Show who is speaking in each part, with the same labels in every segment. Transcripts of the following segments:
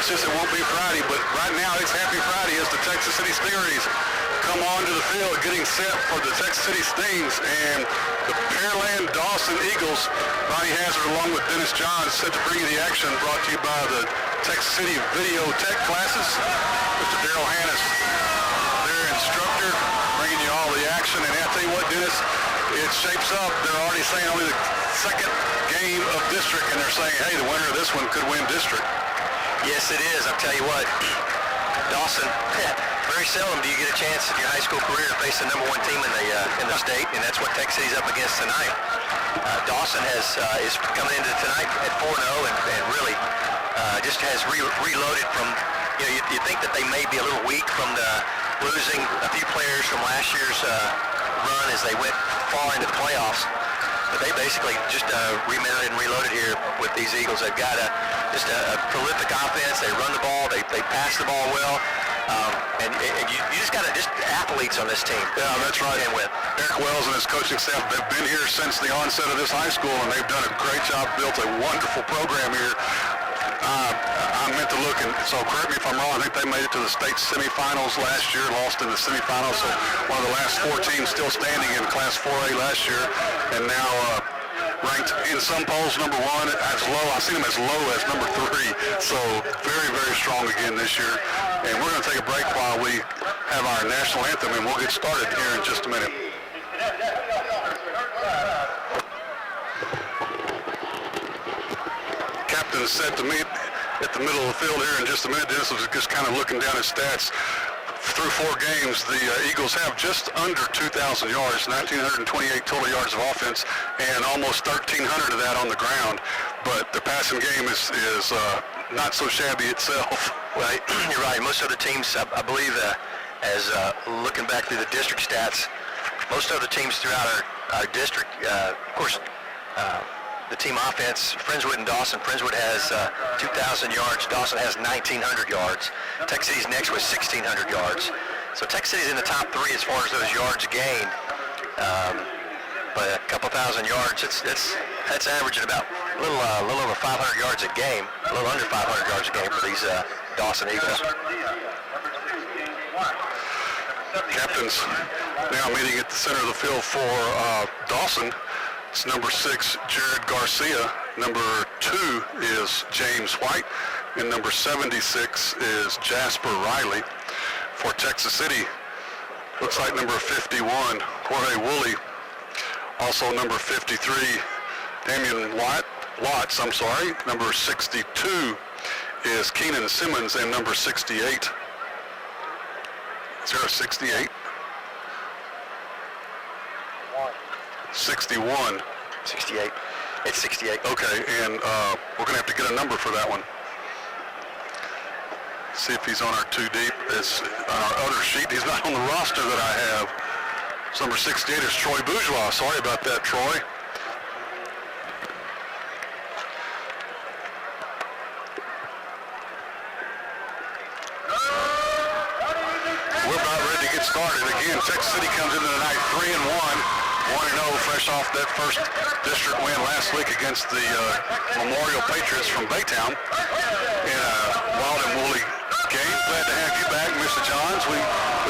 Speaker 1: watch this, it won't be Friday, but right now it's Happy Friday as the Texas City Stingarees come onto the field getting set for the Texas City Stings, and the Pearland Dawson Eagles. Ronnie Hazard along with Dennis Johns set to bring you the action, brought to you by the Texas City Video Tech classes. Mr. Daryl Hannes, their instructor, bringing you all the action. And I'll tell you what, Dennis, it shapes up. They're already saying only the second game of district, and they're saying, hey, the winner of this one could win district.
Speaker 2: Yes, it is. I'll tell you what, Dawson, very seldom do you get a chance in your high school career to face the #1 team in the state, and that's what Texas City's up against tonight. Dawson is coming into tonight at 4-0 and really just has reloaded from, you think that they may be a little weak from losing a few players from last year's run as they went far into the playoffs. But they basically just remounted and reloaded here with these Eagles. They've got just a prolific offense. They run the ball. They pass the ball well. And you just got just athletes on this team.
Speaker 1: Yeah, that's right. And with Eric Wells and his coaching staff, they've been here since the onset of this high school, and they've done a great job, built a wonderful program here. I meant to look, and so correct me if I'm wrong, I think they made it to the state semifinals last year, lost in the semifinals, so one of the last 4 teams still standing in Class 4A last year, and now ranked in some polls #1, as low, I've seen them as low as #3, so very, very strong again this year. And we're going to take a break while we have our national anthem, and we'll get started here in just a minute. Captain is set to meet at the middle of the field here in just a minute. Dennis was just kind of looking down at stats. Through 4 games, the Eagles have just under 2,000 yards, 1,928 total yards of offense, and almost 1,300 of that on the ground. But the passing game is not so shabby itself.
Speaker 2: Well, you're right. Most other teams, I believe, as looking back through the district stats, most other teams throughout our district, of course, the team offense, Friendswood and Dawson. Friendswood has 2,000 yards. Dawson has 1,900 yards. Texas City's next with 1,600 yards. So Texas City's in the top 3 as far as those yards gained. But a couple thousand yards, that's averaging about a little over 500 yards a game, a little under 500 yards a game for these Dawson Eagles.
Speaker 1: Captains now meeting at the center of the field for Dawson. It's number 6, Jared Garcia. Number 2 is James White. And number 76 is Jasper Riley. For Texas City, looks like number 51, Jorge Woolley. Also number 53, Damian Watts, Number 62 is Keenan Simmons, and number 68. Is there a 68? 61.
Speaker 2: 68. It's 68.
Speaker 1: Okay, and we're going to have to get a number for that one. See if he's on our 2 deep. It's on our other sheet. He's not on the roster that I have. So number 68 is Troy Bourgeois. Sorry about that, Troy. We're about ready to get started. Again, Texas City comes into the night 3-1. 1-0, fresh off that first district win last week against the Memorial Patriots from Baytown in a wild and woolly game. Glad to have you back, Mr. Johns. We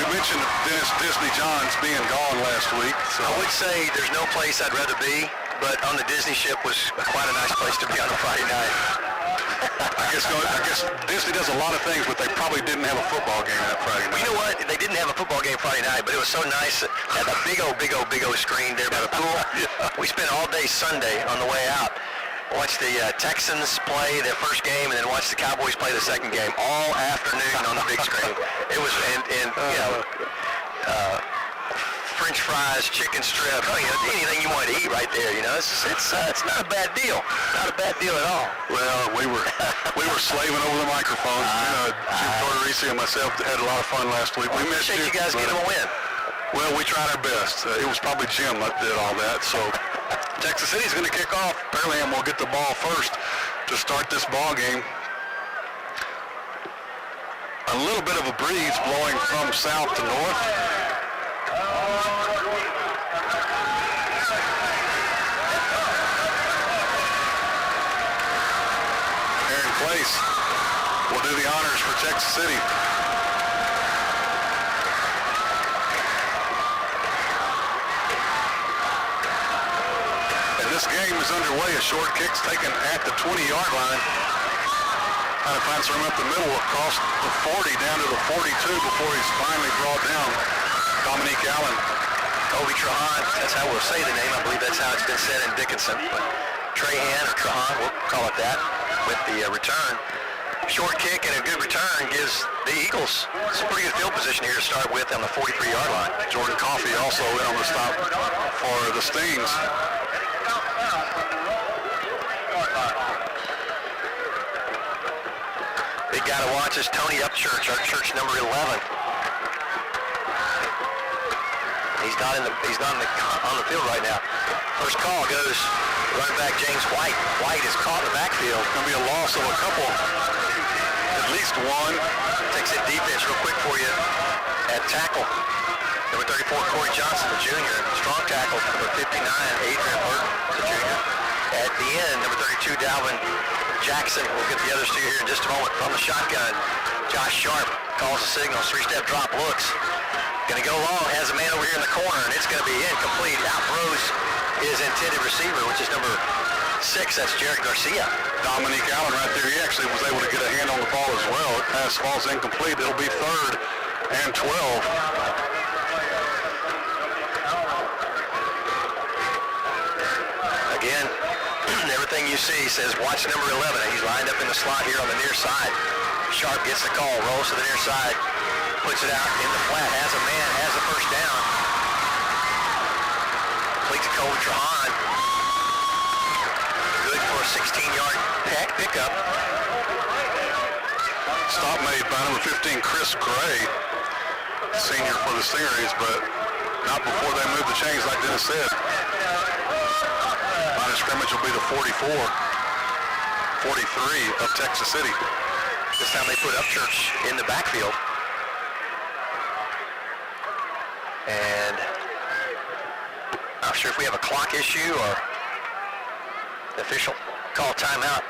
Speaker 1: mentioned Dennis Disney Johns being gone last week. So
Speaker 2: I would say there's no place I'd rather be, but on the Disney ship was quite a nice place to be on a Friday night.
Speaker 1: I guess Disney does a lot of things, but they probably didn't have a football game that Friday night.
Speaker 2: You know what? They didn't have a football game Friday night, but it was so nice. Had a big old screen there by the pool.
Speaker 1: Yeah.
Speaker 2: We spent all day Sunday on the way out. Watched the Texans play their first game, and then watched the Cowboys play the second game all afternoon on the big screen. It was, French fries, chicken strips, anything you want to eat right there. It's not a bad deal. Not a bad deal at all.
Speaker 1: Well, we were slaving over the microphones. Jim Tortorisi and myself had a lot of fun last week. We missed you.
Speaker 2: You guys get them a win.
Speaker 1: Well, we tried our best. It was probably Jim that did all that. So Texas City's going to kick off. Pearland will get the ball first to start this ball game. A little bit of a breeze blowing from south to north. Aaron Place will do the honors for Texas City. And this game is underway. A short kick's taken at the 20-yard line. Trying to find some room up the middle, across the 40 down to the 42 before he's finally brought down. Dominique Allen.
Speaker 2: Kobe Trahan, that's how we'll say the name. I believe that's how it's been said in Dickinson. But Trahan or Trahan, we'll call it that, with the return. Short kick and a good return gives the Eagles some pretty good field position here to start with on the 43-yard line.
Speaker 1: Jordan Coffey also in on the stop for the Stings.
Speaker 2: Big guy to watch is Tony Upchurch, our church number 11. He's not on the field right now. First call goes running back James White. White is caught in the backfield.
Speaker 1: Going to be a loss of a couple, at least one.
Speaker 2: Takes it defense real quick for you at tackle. Number 34, Corey Johnson, the junior. Strong tackle. Number 59, Adrian Burton, the junior. At the end, number 32, Dalvin Jackson. We'll get the others to you here in just a moment. From the shotgun, Josh Sharp calls the signals. 3-step drop looks. Going to go long, has a man over here in the corner, and it's going to be incomplete. Out throws his intended receiver, which is number 6. That's Jared Garcia.
Speaker 1: Dominique Allen right there. He actually was able to get a hand on the ball as well. The pass falls incomplete. It'll be 3rd and 12.
Speaker 2: Again, everything you see says watch number 11. He's lined up in the slot here on the near side. Sharp gets the call, rolls to the near side. Puts it out in the flat, has a man, has a first down. Complete to Kobe Trahan. Good for a 16-yard pickup.
Speaker 1: Stop made by number 15, Chris Gray, senior for the Stingarees, but not before they move the chains like Dennis said. Line of scrimmage will be the 44, 43 of Texas City.
Speaker 2: This time they put Upchurch in the backfield. And not sure if we have a clock issue or the official call timeout.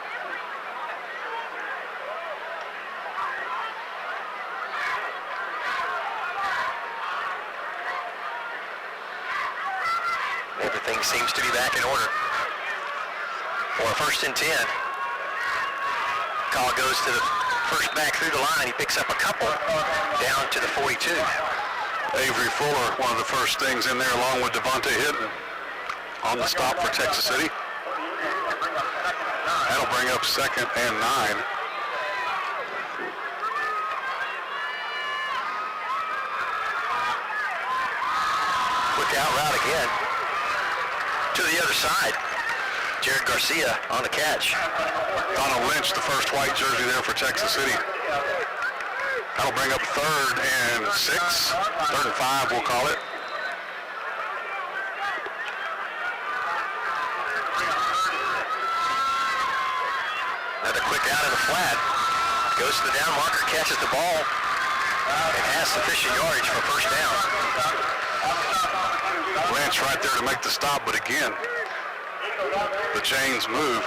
Speaker 2: Everything seems to be back in order. For a 1st and 10. Call goes to the first back through the line. He picks up a couple down to the 42.
Speaker 1: Avery Fuller, one of the first things in there, along with Devontae Hinton on the stop for Texas City. That'll bring up 2nd and 9.
Speaker 2: Quick out route again to the other side. Jared Garcia on the catch.
Speaker 1: Donald Lynch, the first white jersey there for Texas City. That'll bring up 3rd and 6. 3rd and 5, we'll call it.
Speaker 2: Another quick out in the flat. Goes to the down marker, catches the ball, and has sufficient yardage for 1st down.
Speaker 1: Lynch right there to make the stop, but again, the chains move.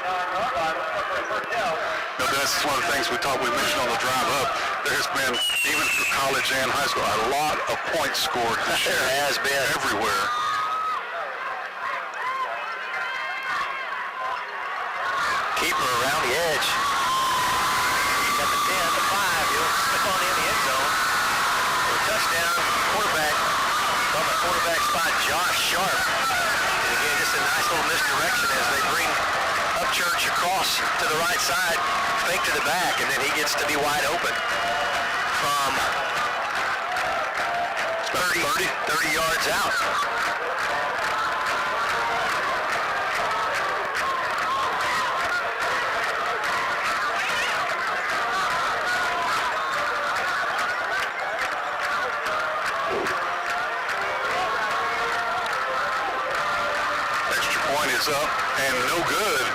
Speaker 1: No, this is one of the things we mentioned on the drive up. There has been, even through college and high school, a lot of points scored this year.
Speaker 2: There has been.
Speaker 1: Everywhere.
Speaker 2: Keeper around the edge. He's got the 10, the 5. He'll slip on in the end zone. For a touchdown, quarterback from the quarterback spot, Josh Sharp. And again, just a nice little misdirection as they bring Upchurch across to the right side, fake to the back, and then he gets to be wide open from 30 yards out.
Speaker 1: Is up and no good.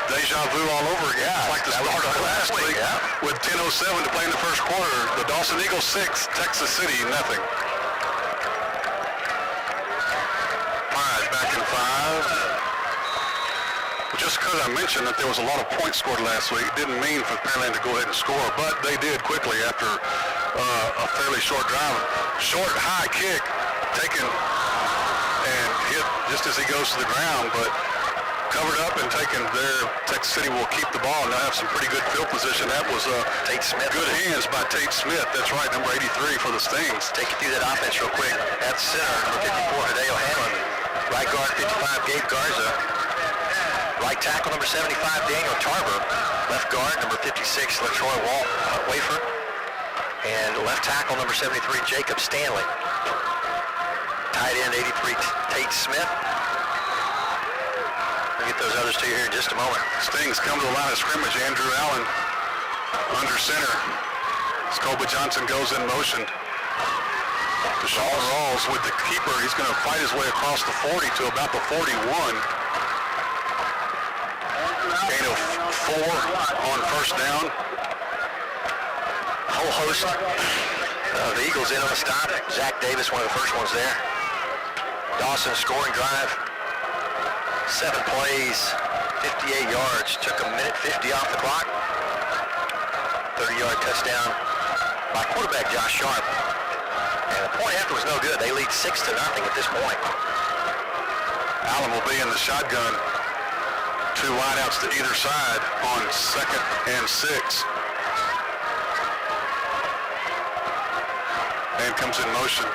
Speaker 1: Deja vu all over again. It's like the start of last week with 10:07 to play in the first quarter. The Dawson Eagles 6, Texas City nothing. All right, back in 5. Just because I mentioned that there was a lot of points scored last week didn't mean for Pearland to go ahead and score, but they did quickly after a fairly short drive. Short, high kick taken and hit just as he goes to the ground, but covered up and taken there. Texas City will keep the ball and they'll have some pretty good field position. That was
Speaker 2: Tate Smith.
Speaker 1: Good hands by Tate Smith. That's right, number 83 for the Stings.
Speaker 2: Take you through that offense real quick. At center, number 54, Hideo Hanlon. Right guard, 55, Gabe Garza. Right tackle, number 75, Daniel Tarver. Left guard, number 56, LaTroy Wafer. And left tackle, number 73, Jacob Stanley. Tight end, 83, Tate Smith. We'll get those others to you here in just a moment.
Speaker 1: Stings come to the line of scrimmage. Andrew Allen under center. Scoba Johnson goes in motion. Deshaun Rawls with the keeper. He's going to fight his way across the 40 to about the 41. Gain of 4 on 1st down.
Speaker 2: A whole host of the Eagles in on the stop. Zach Davis, one of the first ones there. Dawson scoring drive. 7 plays, 58 yards. Took a minute 50 off the clock. 30-yard touchdown by quarterback Josh Sharp. And the point after was no good. They lead 6-0 at this point.
Speaker 1: Allen will be in the shotgun. 2 wideouts to either side on 2nd and 6. And comes in motion.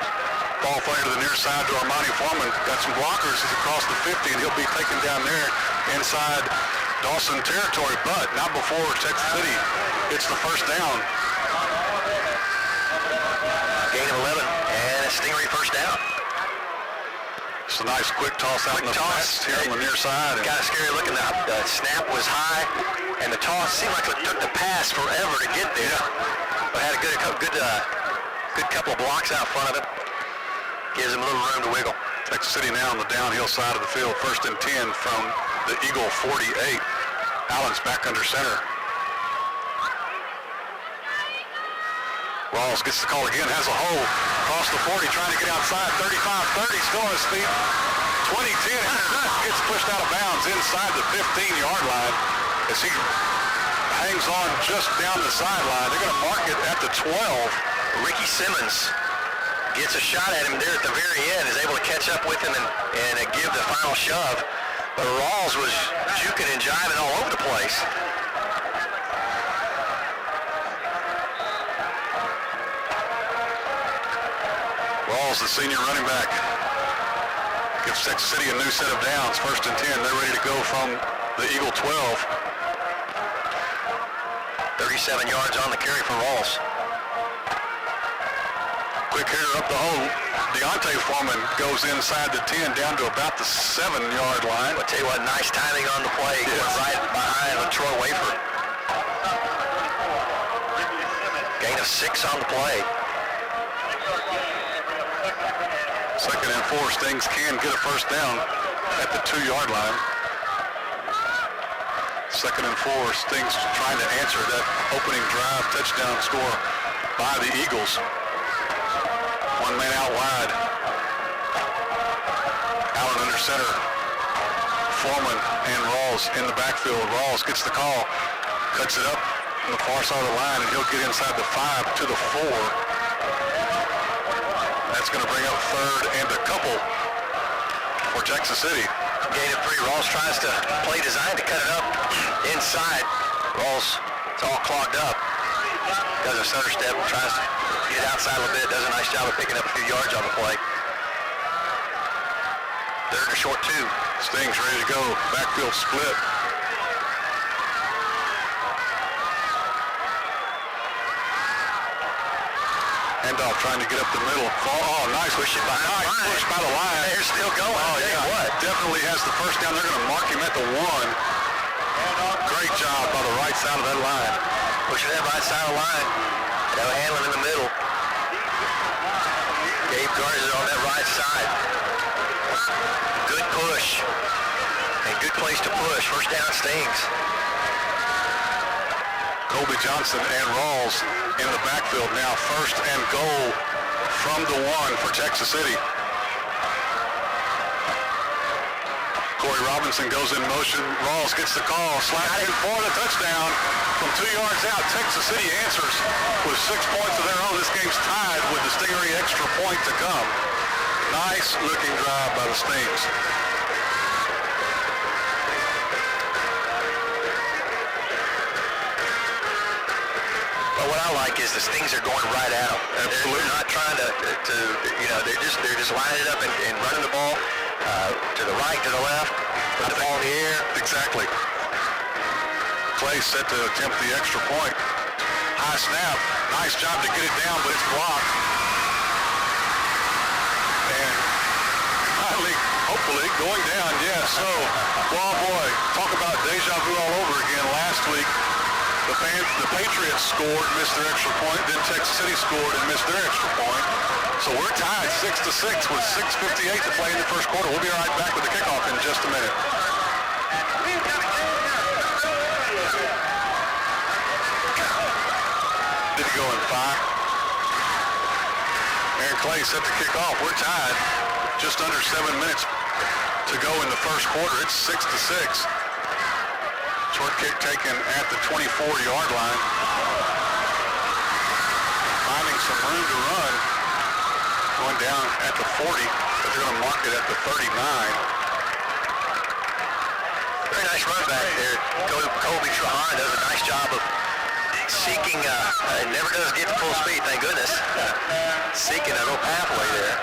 Speaker 1: Ball flared to the near side to Armani Foreman. Got some blockers. He's across the 50, and he'll be taken down there inside Dawson territory, but not before Texas City hits the 1st down.
Speaker 2: Gain of 11, and a Stingaree 1st down.
Speaker 1: It's a nice quick toss out in the flats here on the near side.
Speaker 2: Got a scary looking. The snap was high, and the toss seemed like it took the pass forever to get there. But had a good couple of blocks out front of it. Gives him a little room to wiggle.
Speaker 1: Texas City now on the downhill side of the field. 1st and 10 from the Eagle 48. Allen's back under center. Rawls gets the call again, has a hole across the 40, trying to get outside. 35-30, still on his feet. 20-10, gets pushed out of bounds inside the 15-yard line as he hangs on just down the sideline. They're going to mark it at the 12.
Speaker 2: Ricky Simmons Gets a shot at him there at the very end, is able to catch up with him and give the final shove. But Rawls was juking and jiving all over the place.
Speaker 1: Rawls, the senior running back, gives Texas City a new set of downs. 1st and 10. They're ready to go from the Eagle 12.
Speaker 2: 37 yards on the carry for Rawls.
Speaker 1: Quick hitter up the hole. Deontay Foreman goes inside the 10 down to about the 7-yard line.
Speaker 2: I'll tell you what, nice timing on the play.
Speaker 1: Yes.
Speaker 2: Going right behind Troy Wafer. Gain of 6 on the play.
Speaker 1: 2nd and 4. Stings can get a first down at the 2-yard line. 2nd and 4. Stings trying to answer that opening drive touchdown score by the Eagles. One man out wide. Allen under center. Foreman and Rawls in the backfield. Rawls gets the call. Cuts it up on the far side of the line, and he'll get inside the 5 to the 4. That's going to bring up 3rd and a couple for Texas City.
Speaker 2: Gain of 3. Rawls tries to play design to cut it up inside. Rawls, it's all clogged up. Does a stutter step, tries to get outside a little bit, does a nice job of picking up a few yards on the play. 3rd and short 2.
Speaker 1: Stings ready to go. Backfield split. Handoff trying to get up the middle. Oh, nice.
Speaker 2: Push it by the line.
Speaker 1: Push by the line.
Speaker 2: They're still going.
Speaker 1: Oh, yeah.
Speaker 2: What?
Speaker 1: Definitely has the first down. They're going to mark him at the 1. Great job by the right side of that line.
Speaker 2: Pushing that right side of the line. Now Hanlon in the middle. Gabe Garza on that right side. Good push. And good place to push. First down Stings.
Speaker 1: Colby Johnson and Rawls in the backfield now. 1st and goal from the 1 for Texas City. Corey Robinson goes in motion. Rawls gets the call. Slapped in for the touchdown from 2 yards out. Texas City answers with 6 points of their own. This game's tied with the Stingaree extra point to come. Nice looking drive by the Stings.
Speaker 2: But what I like is the Stings are going right at them.
Speaker 1: Absolutely.
Speaker 2: They're not trying to they're just lining it up and running the ball to the right, to the left, put the ball in the air.
Speaker 1: Exactly. Clay set to attempt the extra point. High snap. Nice job to get it down, but it's blocked. And finally, hopefully, going down. Yeah, so, well, boy, talk about deja vu all over again. Last week, the Patriots scored, missed their extra point. Then Texas City scored and missed their extra point. So we're tied 6-6 with 6:58 to play in the first quarter. We'll be right back with the kickoff in just a minute. Did he go in 5? Aaron Clay set to kick off. We're tied. Just under 7 minutes to go in the first quarter. It's 6-6. Short kick taken at the 24-yard line. Finding some room to run. Going down at the 40, but they're going to mark it at the 39.
Speaker 2: Very nice run back there. Colby Trahan does a nice job of seeking, never does get to full speed, thank goodness. Seeking a little pathway there.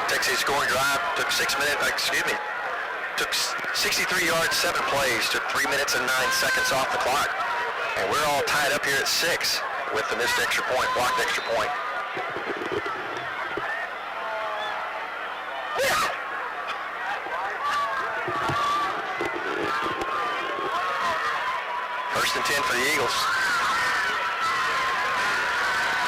Speaker 2: Texas scoring drive took 63 yards, 7 plays, took 3 minutes and 9 seconds off the clock. And we're all tied up here at 6 with the missed extra point, blocked extra point. First and 10 for the Eagles.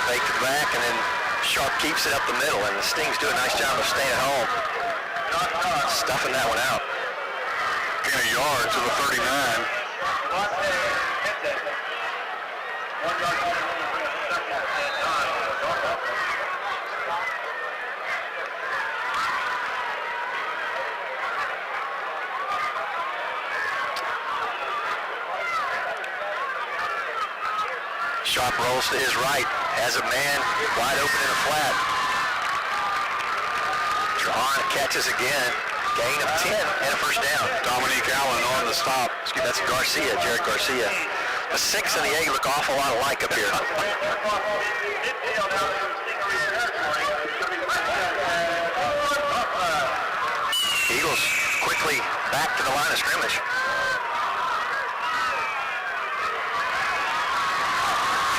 Speaker 2: Fake to the back, and then Sharp keeps it up the middle, and the Stings do a nice job of staying home. Stuffing that one out.
Speaker 1: Gain a yard to the 39.
Speaker 2: Sharp rolls to his right, has a man wide open in the flat. Drawn, catches again, gain of 10 and a first down.
Speaker 1: Dominique Allen on the stop.
Speaker 2: Excuse me, that's Garcia, Jared Garcia. The 6 and the 8 look awful lot alike up here. Eagles quickly back to the line of scrimmage.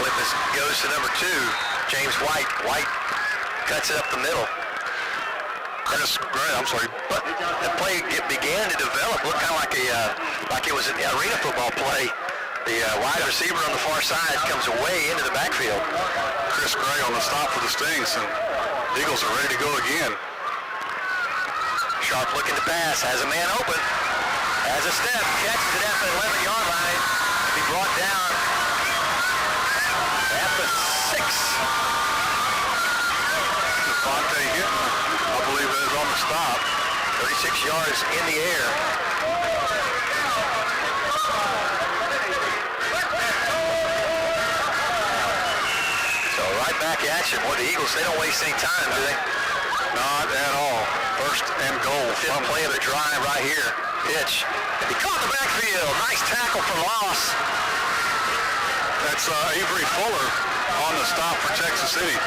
Speaker 2: Flip goes to number 2, James White. White cuts it up the middle.
Speaker 1: Chris Gray, I'm sorry.
Speaker 2: But the play began to develop, looked kind of like it was an arena football play. The wide receiver on the far side comes away into the backfield.
Speaker 1: Chris Gray on the stop for the Stings, and Eagles are ready to go again.
Speaker 2: Sharp looking to pass, has a man open, has a step, catches it at the 11-yard line. Be brought down at the 6.
Speaker 1: Devontae Hinton, I believe, is on the stop.
Speaker 2: 36 yards in the air. So right back at you. Boy, the Eagles, they don't waste any time, do they?
Speaker 1: Not at all. First and goal.
Speaker 2: Fifth play of the drive right here. Pitch. He caught the backfield. Nice tackle for loss.
Speaker 1: That's Avery Fuller on the stop for Texas City.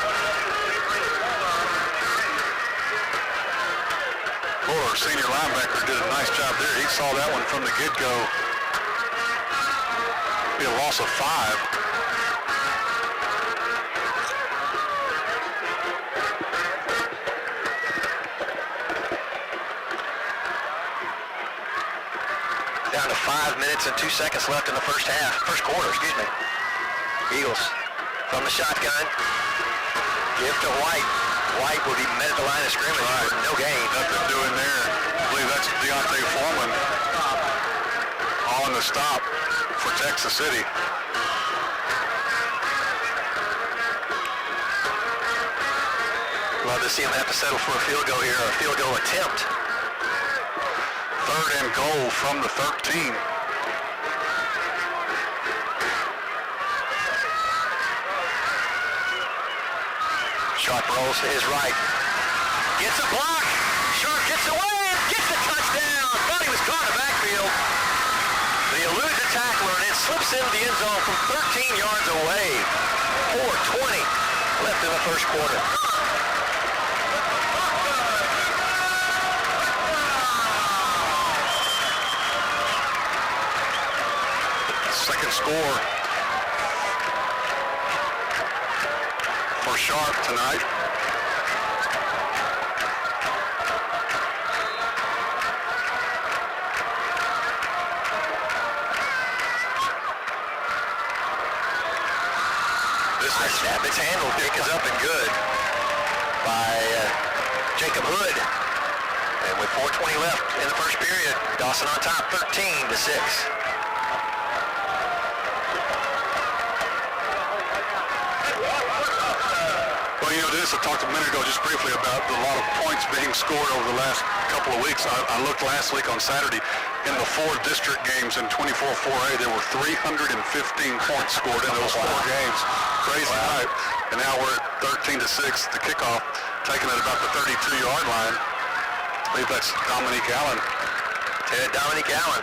Speaker 1: Fuller, senior linebacker, did a nice job there. He saw that one from the get-go. Be a loss of 5.
Speaker 2: Down to 5 minutes and 2 seconds left in the first quarter, excuse me. Eagles from the shotgun. Give to White. White will be met at the line of scrimmage for no gain.
Speaker 1: Nothing doing there. I believe that's Deontay Foreman on the stop for Texas City.
Speaker 2: Love to see him have to settle for a field goal here, or a field goal attempt.
Speaker 1: Third and goal from the 13.
Speaker 2: Sharp rolls to his right. Gets a block. Sharp gets away and gets the touchdown. Thought he was caught in the backfield. But he eludes the tackler and it slips into the end zone from 13 yards away. 4:20 left in the first quarter.
Speaker 1: Second score for Sharp tonight.
Speaker 2: This is snap. It's handled. Kick is up and good by Jacob Hood. And with 4:20 left in the first period, Dawson on top, 13-6.
Speaker 1: Well, you know, Dennis, I talked a minute ago just briefly about a lot of points being scored over the last couple of weeks. I looked last week on Saturday. In the 4 district games in 24-4A, there were 315 points scored in those 4 games. Crazy night. And now we're at 13-6, the kickoff, taken at about the 32-yard line. I believe that's Dominique Allen.
Speaker 2: Dominique Allen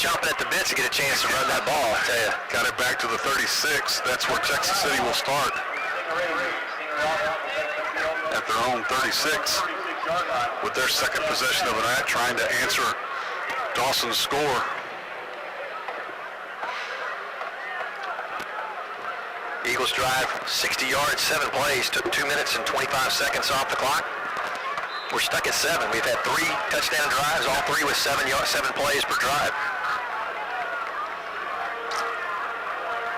Speaker 2: chomping at the bit to get a chance to run that ball, I tell you.
Speaker 1: Got it back to the 36. That's where Texas City will start. At their own 36 with their second possession of the night, trying to answer Dawson's score.
Speaker 2: Eagles drive 60 yards, 7 plays, took 2 minutes and 25 seconds off the clock. We're stuck at 7. We've had 3 touchdown drives, all 3 with 7 plays per drive.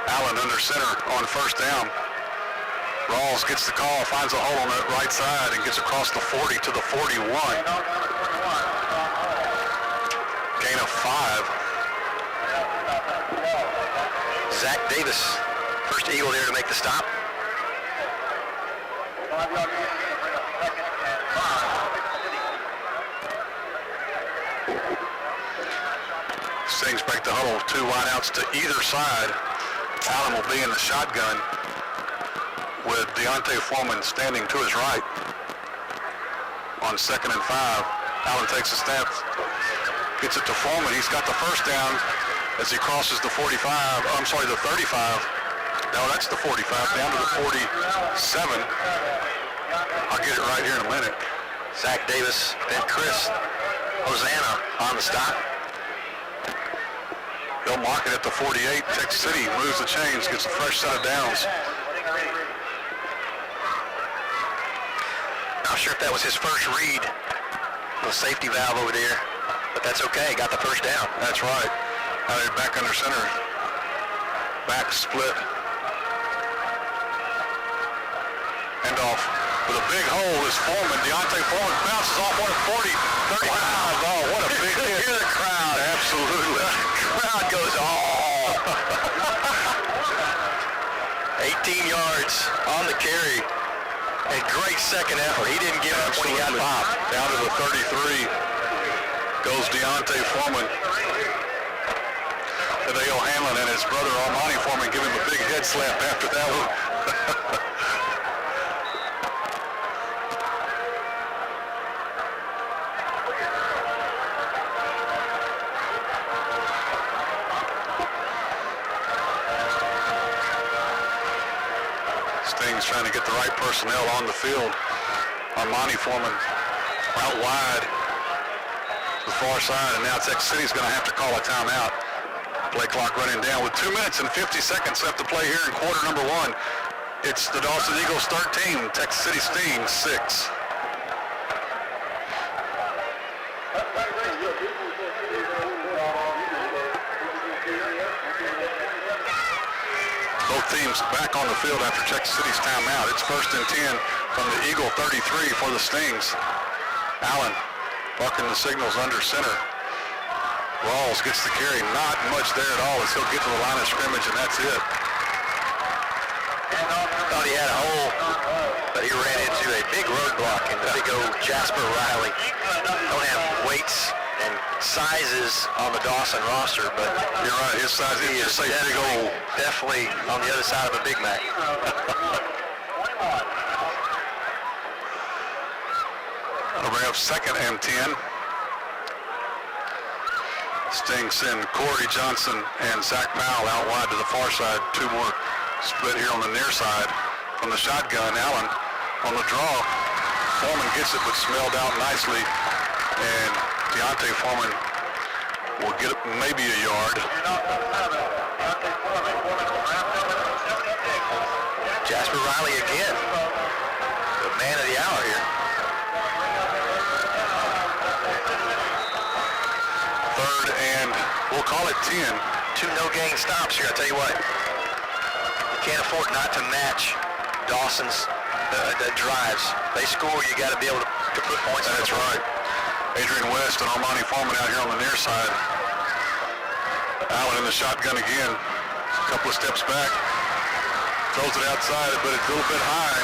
Speaker 1: Allen under center on first down. Rawls gets the call, finds a hole on that right side, and gets across the 40 to the 41. Gain of 5.
Speaker 2: Zach Davis, first Eagle there to make the stop.
Speaker 1: Stings break the huddle, 2 wideouts to either side. Allen will be in the shotgun with Deontay Foreman standing to his right. On 2nd and 5, Allen takes a snap, gets it to Foreman. He's got the first down as he crosses the 45, the 35. No, that's the 45, down to the 47. I'll get it right here in a minute.
Speaker 2: Zach Davis, then Chris Hosanna on the stop.
Speaker 1: They'll mark it at the 48. Texas City moves the chains, gets a fresh set of downs.
Speaker 2: Not sure if that was his first read. The safety valve over there, but that's okay. Got the first down.
Speaker 1: That's right. Now they're back under center. Back split. End off with a big hole is Foreman. Deontay Foreman bounces off one at 40, 35. Wow. Oh, what a big hit.
Speaker 2: Hear the crowd.
Speaker 1: Absolutely.
Speaker 2: The crowd goes, oh. 18 yards on the carry. And great second effort. He didn't give up when he got popped.
Speaker 1: Down to the 33 goes Deontay Foreman. Hideo Hanlon and his brother Armani Foreman give him a big head slap after that one. Sting's trying to get the right personnel on the field. Armani Foreman out wide to the far side, and now Texas City's going to have to call a timeout. Play clock running down with 2 minutes and 50 seconds left to play here in quarter number 1. It's the Dawson Eagles 13, Texas City Sting 6. Both teams back on the field after Texas City's timeout. It's 1st and 10 from the Eagle 33 for the Stings. Allen bucking the signals under center. Rawls gets the carry, not much there at all as he'll get to the line of scrimmage, and that's it.
Speaker 2: Thought he had a hole, but he ran into a big roadblock in the big old Jasper Riley. Don't have weights and sizes on the Dawson roster, but
Speaker 1: you're right, his size is just say big old.
Speaker 2: Definitely on the other side of a Big Mac.
Speaker 1: We have 2nd and 10. Sting send Corey Johnson and Zach Powell out wide to the far side. 2 more split here on the near side. From the shotgun, Allen on the draw. Foreman gets it, but smelled out nicely. And Deontay Foreman will get maybe a yard.
Speaker 2: Jasper Riley again. The man of the hour here.
Speaker 1: 3rd and we'll call it 10.
Speaker 2: 2 no-gain stops here. I tell you what, you can't afford not to match Dawson's drives. They score, you got to be able to put points.
Speaker 1: That's right. Adrian West and Armani Foreman out here on the near side. Allen in the shotgun again. A couple of steps back. Throws it outside, but it's a little bit high.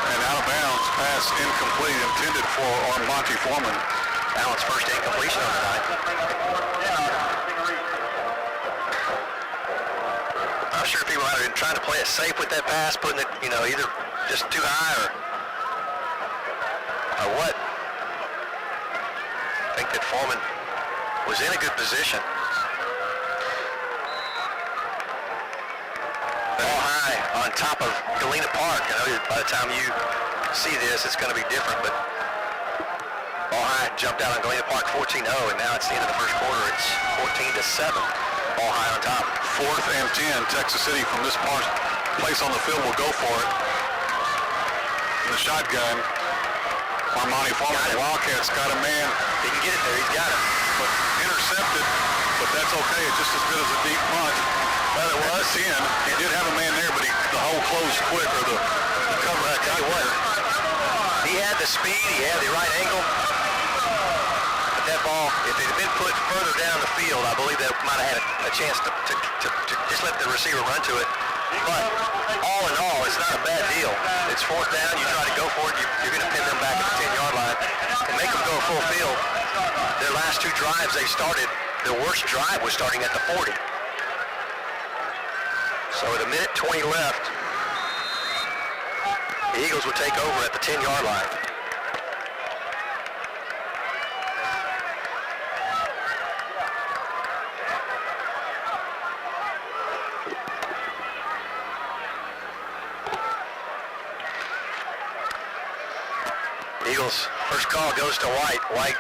Speaker 1: And out of bounds. Pass incomplete, intended for Armani Foreman.
Speaker 2: Allen's first incompletion on the night. I'm sure people might have been trying to play it safe with that pass, putting it, either just too high or what. I think that Foreman was in a good position. Ball high on top of Galena Park. I know by the time you see this, it's going to be different, but ball high jumped out on Galena Park 14-0, and now it's the end of the first quarter. It's 14-7. Ball high on top.
Speaker 1: 4th and 10. Texas City from this place on the field will go for it. In the shotgun, Armani Foreman, the Wildcats got a man.
Speaker 2: Didn't get it there. He's got it.
Speaker 1: But intercepted, but that's okay. It's just as good as a deep punt. Well, it was 10. He did have a man there, but the hole closed quick, or the cover. I tell you what,
Speaker 2: he had the speed. He had the right angle. But that ball, if it had been put further down the field, I believe that might have had a chance to just let the receiver run to it. But all in all, it's not a bad deal. It's 4th down. You try to go for it. You're going to pin them back at the 10-yard line and make them go full field. Their last 2 drives they started, their worst drive was starting at the 40. So with 1:20 left, the Eagles will take over at the 10-yard line. Eagles, first call goes to White. White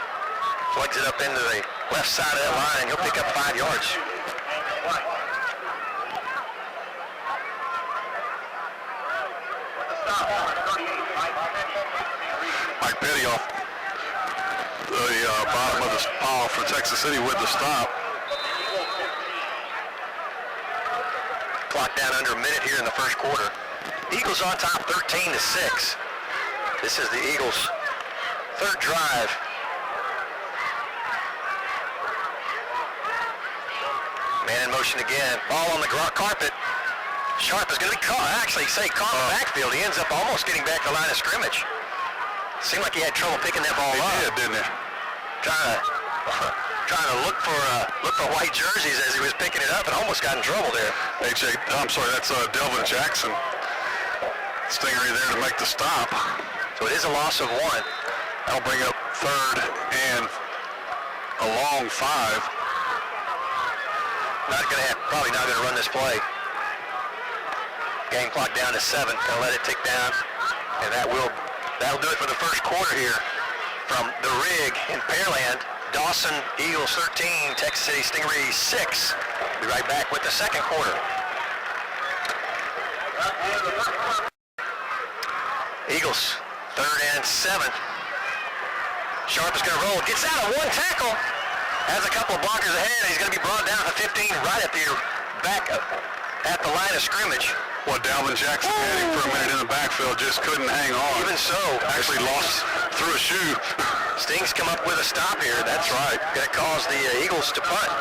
Speaker 2: plugs it up into the left side of that line. He'll pick up 5 yards.
Speaker 1: Mike Petty off the bottom of the pile for Texas City with the stop.
Speaker 2: Clock down under a minute here in the first quarter. Eagles on top 13-6. This is the Eagles' third drive. Man in motion again. Ball on the carpet. Sharp is going to be caught. Actually, caught in the backfield. He ends up almost getting back to the line of scrimmage. Seemed like he had trouble picking that ball up.
Speaker 1: He did, didn't he?
Speaker 2: Trying to look for white jerseys as he was picking it up, and almost got in trouble there.
Speaker 1: I'm sorry, that's Delvin Jackson. Stingaree there to make the stop.
Speaker 2: So it is a loss of 1.
Speaker 1: That'll bring up third and a long 5.
Speaker 2: Probably not gonna run this play. Game clock down to 7. Gonna let it tick down, and that'll do it for the first quarter here from the Rig in Pearland. Dawson, Eagles 13, Texas City Stingarees 6. Be right back with the second quarter. Eagles, 3rd and 7. Sharp is going to roll. Gets out of 1 tackle. Has a couple of blockers ahead. He's going to be brought down to 15 right at the back at the line of scrimmage.
Speaker 1: Well, Delvin Jackson had him for a minute in the backfield, just couldn't hang on.
Speaker 2: Even so,
Speaker 1: Actually lost through a shoe.
Speaker 2: Stings come up with a stop here. That's right. Going to cause the Eagles to punt.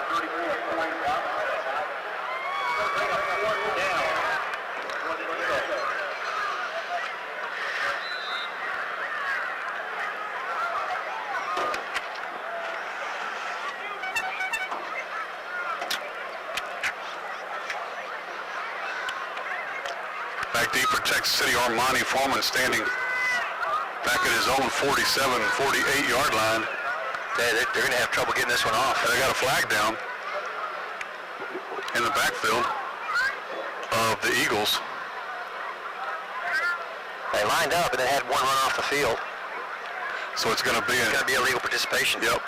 Speaker 1: Back deep for Texas City, Armani Foreman standing back at his own 47, 48-yard line.
Speaker 2: They're going to have trouble getting this one off.
Speaker 1: They got a flag down in the backfield of the Eagles.
Speaker 2: They lined up and they had one run off the field.
Speaker 1: So it's going to be
Speaker 2: illegal participation.
Speaker 1: Yep.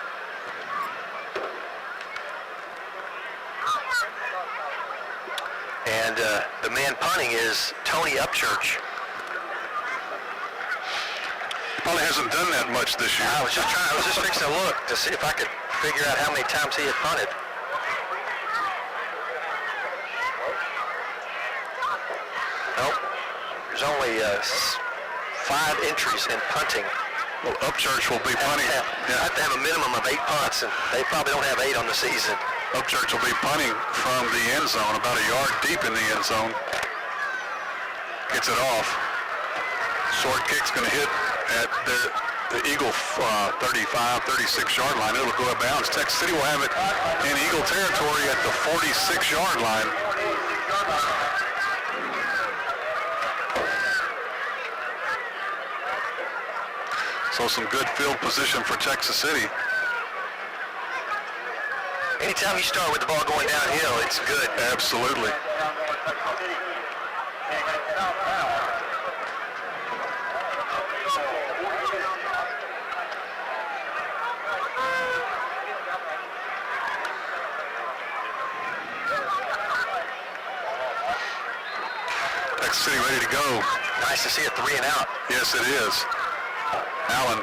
Speaker 2: And the man punting is Tony Upchurch.
Speaker 1: Probably hasn't done that much this year.
Speaker 2: I was just fixing to look to see if I could figure out how many times he had punted. Nope. There's only 5 entries in punting.
Speaker 1: Well, Upchurch will be punting.
Speaker 2: I have to have a minimum of 8 punts, and they probably don't have 8 on the season.
Speaker 1: Upchurch will be punting from the end zone, about a yard deep in the end zone. Gets it off. Short kick's going to hit at the Eagle 35, 36-yard line. It'll go out of bounds. Texas City will have it in Eagle territory at the 46-yard line. So some good field position for Texas City.
Speaker 2: Anytime you start with the ball going downhill, it's good.
Speaker 1: Absolutely. Texas City ready to go.
Speaker 2: Nice to see a 3 and out.
Speaker 1: Yes, it is. Allen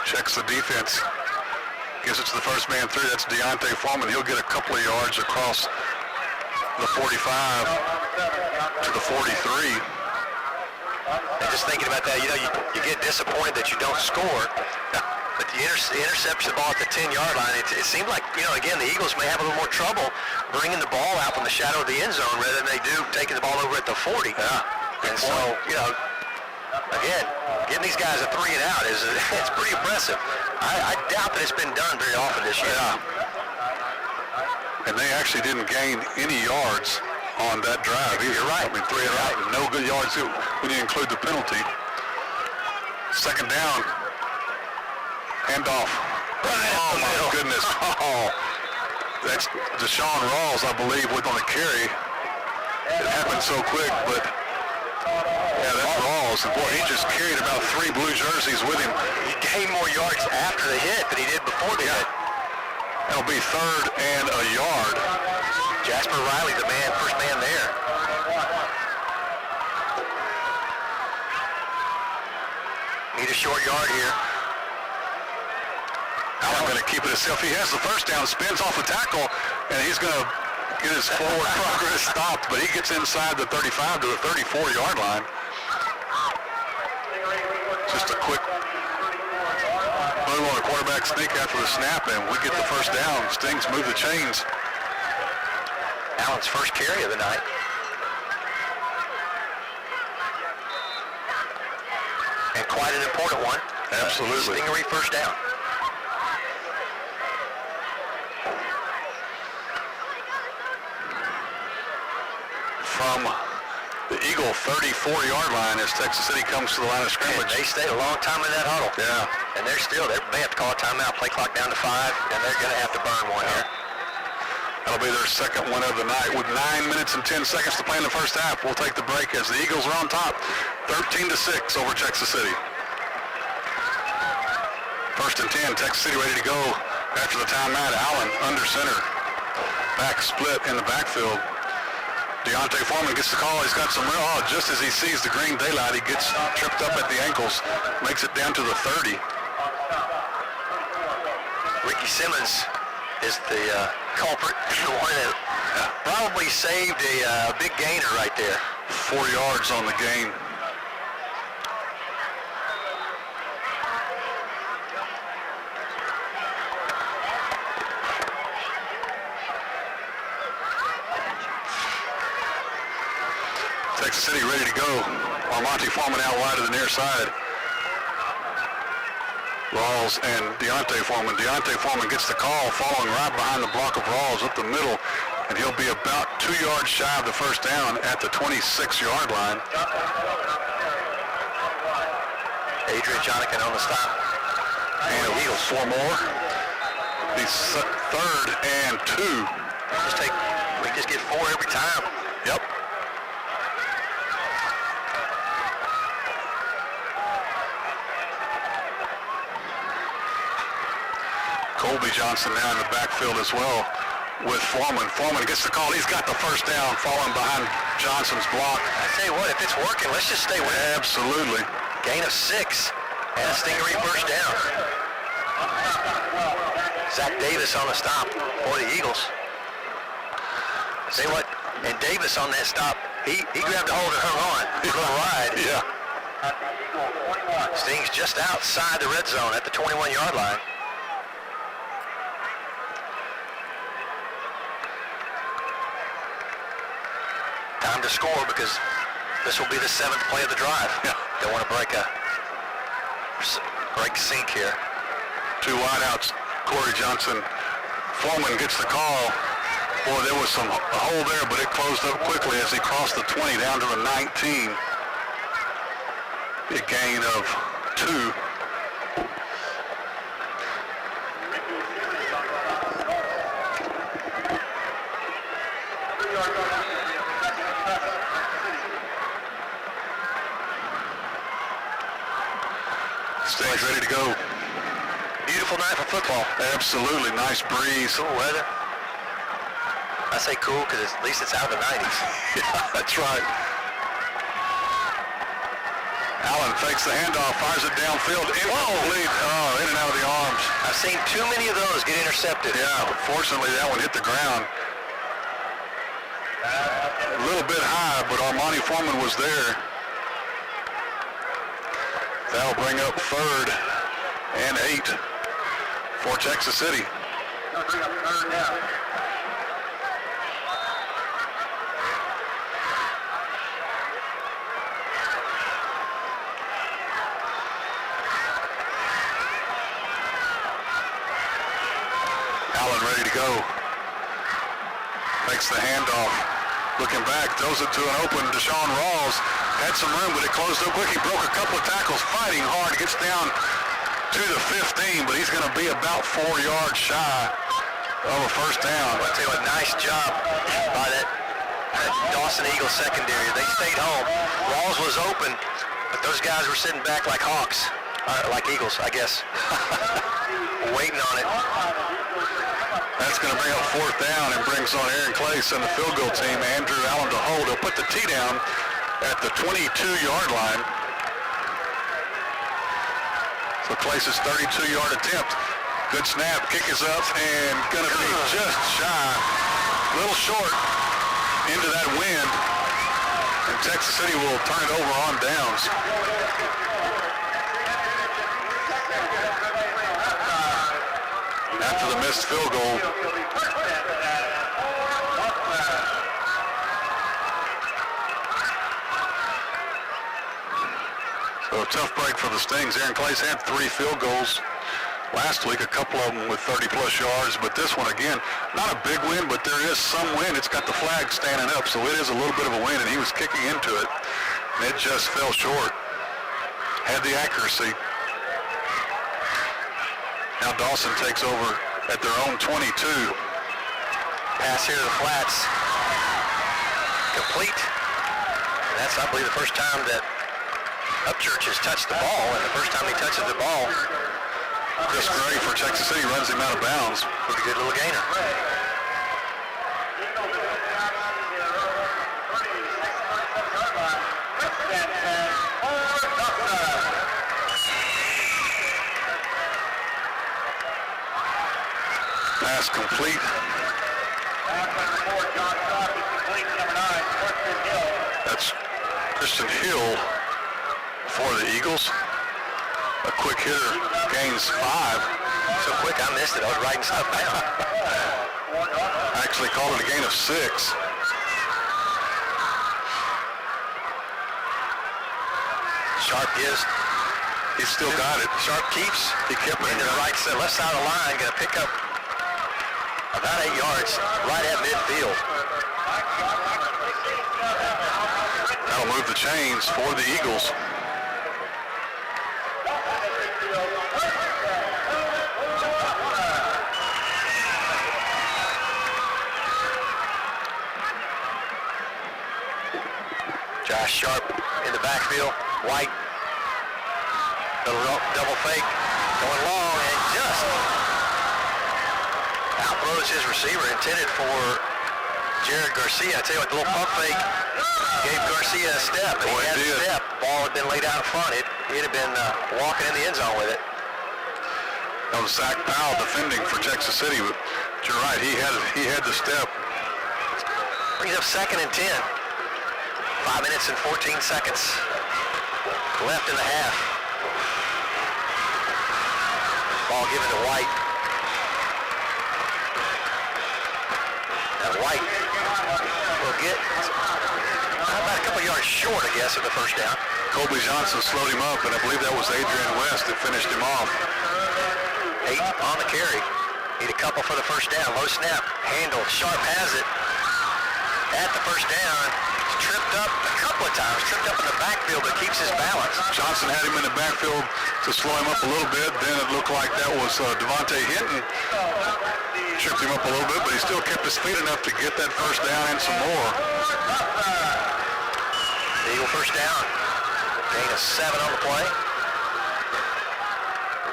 Speaker 1: checks the defense. Gives it to the first man through. That's Deontay Foreman. He'll get a couple of yards across the 45 to the 43.
Speaker 2: And just thinking about that, you get disappointed that you don't score, but the intercepts the ball at the 10-yard line. It seemed like, again, the Eagles may have a little more trouble bringing the ball out from the shadow of the end zone rather than they do taking the ball over at the 40.
Speaker 1: Yeah.
Speaker 2: And so, again, getting these guys a 3 and out it's pretty impressive. I doubt that it's been done very often this year.
Speaker 1: Yeah. And they actually didn't gain any yards on that drive either.
Speaker 2: You're right.
Speaker 1: I mean, 3 and out, no good yards when you include the penalty. Second down. Handoff. Oh, my goodness. Oh, that's Deshaun Rawls, I believe, with on the carry. It happened so quick, but yeah, that's Rawls. And boy, he just carried about 3 blue jerseys with him.
Speaker 2: He gained more yards after the hit than he did before the hit.
Speaker 1: That'll be 3rd and a yard.
Speaker 2: Jasper Riley, the man, first man there. Need a short yard here.
Speaker 1: Allen going to keep it himself. He has the first down, spins off a tackle, and he's going to get his forward progress stopped, but he gets inside the 35 to the 34-yard line. Just a quick move on a quarterback sneak after the snap, and we get the first down. Stings move the chains.
Speaker 2: Allen's first carry of the night. And quite an important one.
Speaker 1: Absolutely.
Speaker 2: Stingaree first down.
Speaker 1: From the Eagle 34-yard line as Texas City comes to the line of scrimmage.
Speaker 2: And they stayed a long time in that huddle.
Speaker 1: Yeah.
Speaker 2: And they may have to call a timeout, play clock down to 5, and they're going to have to burn one here.
Speaker 1: That'll be their second one of the night with 9 minutes and 10 seconds to play in the first half. We'll take the break as the Eagles are on top, 13-6 over Texas City. First and 10, Texas City ready to go after the timeout. Allen under center. Back split in the backfield. Deontay Foreman gets the call. He's got some real, just as he sees the green daylight, he gets tripped up at the ankles, makes it down to the 30.
Speaker 2: Ricky Simmons is the culprit, the one that probably saved a big gainer right there.
Speaker 1: 4 yards on the gain. Texas City ready to go. Armonte Foreman out wide to the near side. Rawls and Deontay Foreman. Deontay Foreman gets the call, following right behind the block of Rawls up the middle, and he'll be about 2 yards shy of the first down at the 26-yard line.
Speaker 2: Adrian Jonikin on the stop.
Speaker 1: And Eagles 4 more. The 3rd and 2.
Speaker 2: We just get 4 every time.
Speaker 1: Yep. Colby Johnson now in the backfield as well with Foreman. Foreman gets the call. He's got the first down, falling behind Johnson's block.
Speaker 2: I tell you what, if it's working, let's just stay with it.
Speaker 1: Absolutely.
Speaker 2: Gain of 6 and a Stingaree first down. Zach Davis on the stop for the Eagles. Say what, and Davis on that stop, he grabbed a hold and hung on for a little ride.
Speaker 1: Yeah.
Speaker 2: Stings just outside the red zone at the 21-yard line. Time to score because this will be the 7th play of the drive.
Speaker 1: Yeah.
Speaker 2: Don't want to break sync here.
Speaker 1: 2 wideouts. Corey Johnson. Foreman gets the call. Boy, there was a hole there, but it closed up quickly as he crossed the 20 down to the 19. A gain of 2. Stings ready to go.
Speaker 2: Beautiful night for football.
Speaker 1: Absolutely. Nice breeze.
Speaker 2: Cool weather. I say cool because at least it's out of the 90s.
Speaker 1: Yeah, that's right. Allen fakes the handoff, fires it downfield. Incomplete. Oh, in and out of the arms.
Speaker 2: I've seen too many of those get intercepted.
Speaker 1: Yeah, but fortunately that one hit the ground. A little bit high, but Armonte Foreman was there. That'll bring up 3rd and 8 for Texas City. Allen ready to go. Makes the handoff. Looking back, throws it to an open Deshaun Rawls. Had some room, but it closed up quick. He broke a couple of tackles, fighting hard. Gets down to the 15, but he's going to be about 4 yards shy of a first down.
Speaker 2: I'll tell you what, nice job by that Dawson Eagles secondary. They stayed home. Rawls was open, but those guys were sitting back like hawks, like eagles, I guess, waiting on it.
Speaker 1: That's going to bring up fourth down and brings on Aaron Clace and the field goal team. Andrew Allen to hold. He'll put the tee down at the 22-yard line. So Clace's 32-yard attempt. Good snap. Kick is up and going to be just shy. A little short into that wind. And Texas City will turn it over on downs. After the missed field goal. So a tough break for the Stings. Aaron Clace had 3 field goals last week, a couple of them with 30-plus yards, but this one, again, not a big win, but there is some wind. It's got the flag standing up, so it is a little bit of a win, and he was kicking into it, and it just fell short. Had the accuracy. Now Dawson takes over at their own 22.
Speaker 2: Pass here to the flats. Complete. That's, I believe, the first time that Upchurch has touched the ball, and the first time he touches the ball,
Speaker 1: Chris Gray for Texas City runs him out of bounds.
Speaker 2: with a good little gainer.
Speaker 1: Pass complete. That's Christian Hill for the Eagles. A quick hitter gains 5.
Speaker 2: So quick, I missed it. I was writing stuff down.
Speaker 1: Actually called it a gain of 6.
Speaker 2: Sharp gives.
Speaker 1: He's still got it.
Speaker 2: Sharp keeps.
Speaker 1: He kept it
Speaker 2: In the right side, left side of the line, going to pick up about 8 yards right at midfield.
Speaker 1: That'll move the chains for the Eagles.
Speaker 2: Josh Sharp in the backfield. White. Little double fake. Going long and just outthrows his receiver, intended for Jared Garcia. I tell you what, the little pump fake gave Garcia a step. And he had a step. Ball had been laid out in front. He'd have been walking in the end zone with it.
Speaker 1: That was Zach Powell defending for Texas City. But you're right, he had the step.
Speaker 2: Brings up 2nd and 10. 5 minutes and 14 seconds left in the half. Ball given to White. And White will get about a couple yards short, I guess, of the first down.
Speaker 1: Colby Johnson slowed him up, and I believe that was Adrian West that finished him off.
Speaker 2: 8 on the carry. Need a couple for the first down. Low snap. Handle. Sharp has it. At the first down. Tripped up a couple of times. Tripped up in the backfield, but keeps his balance.
Speaker 1: Johnson had him in the backfield to slow him up a little bit. Then it looked like that was Devontae Hinton. Tripped him up a little bit, but he still kept his feet enough to get that first down and some more.
Speaker 2: Eagle first down. Gain of 7 on the play.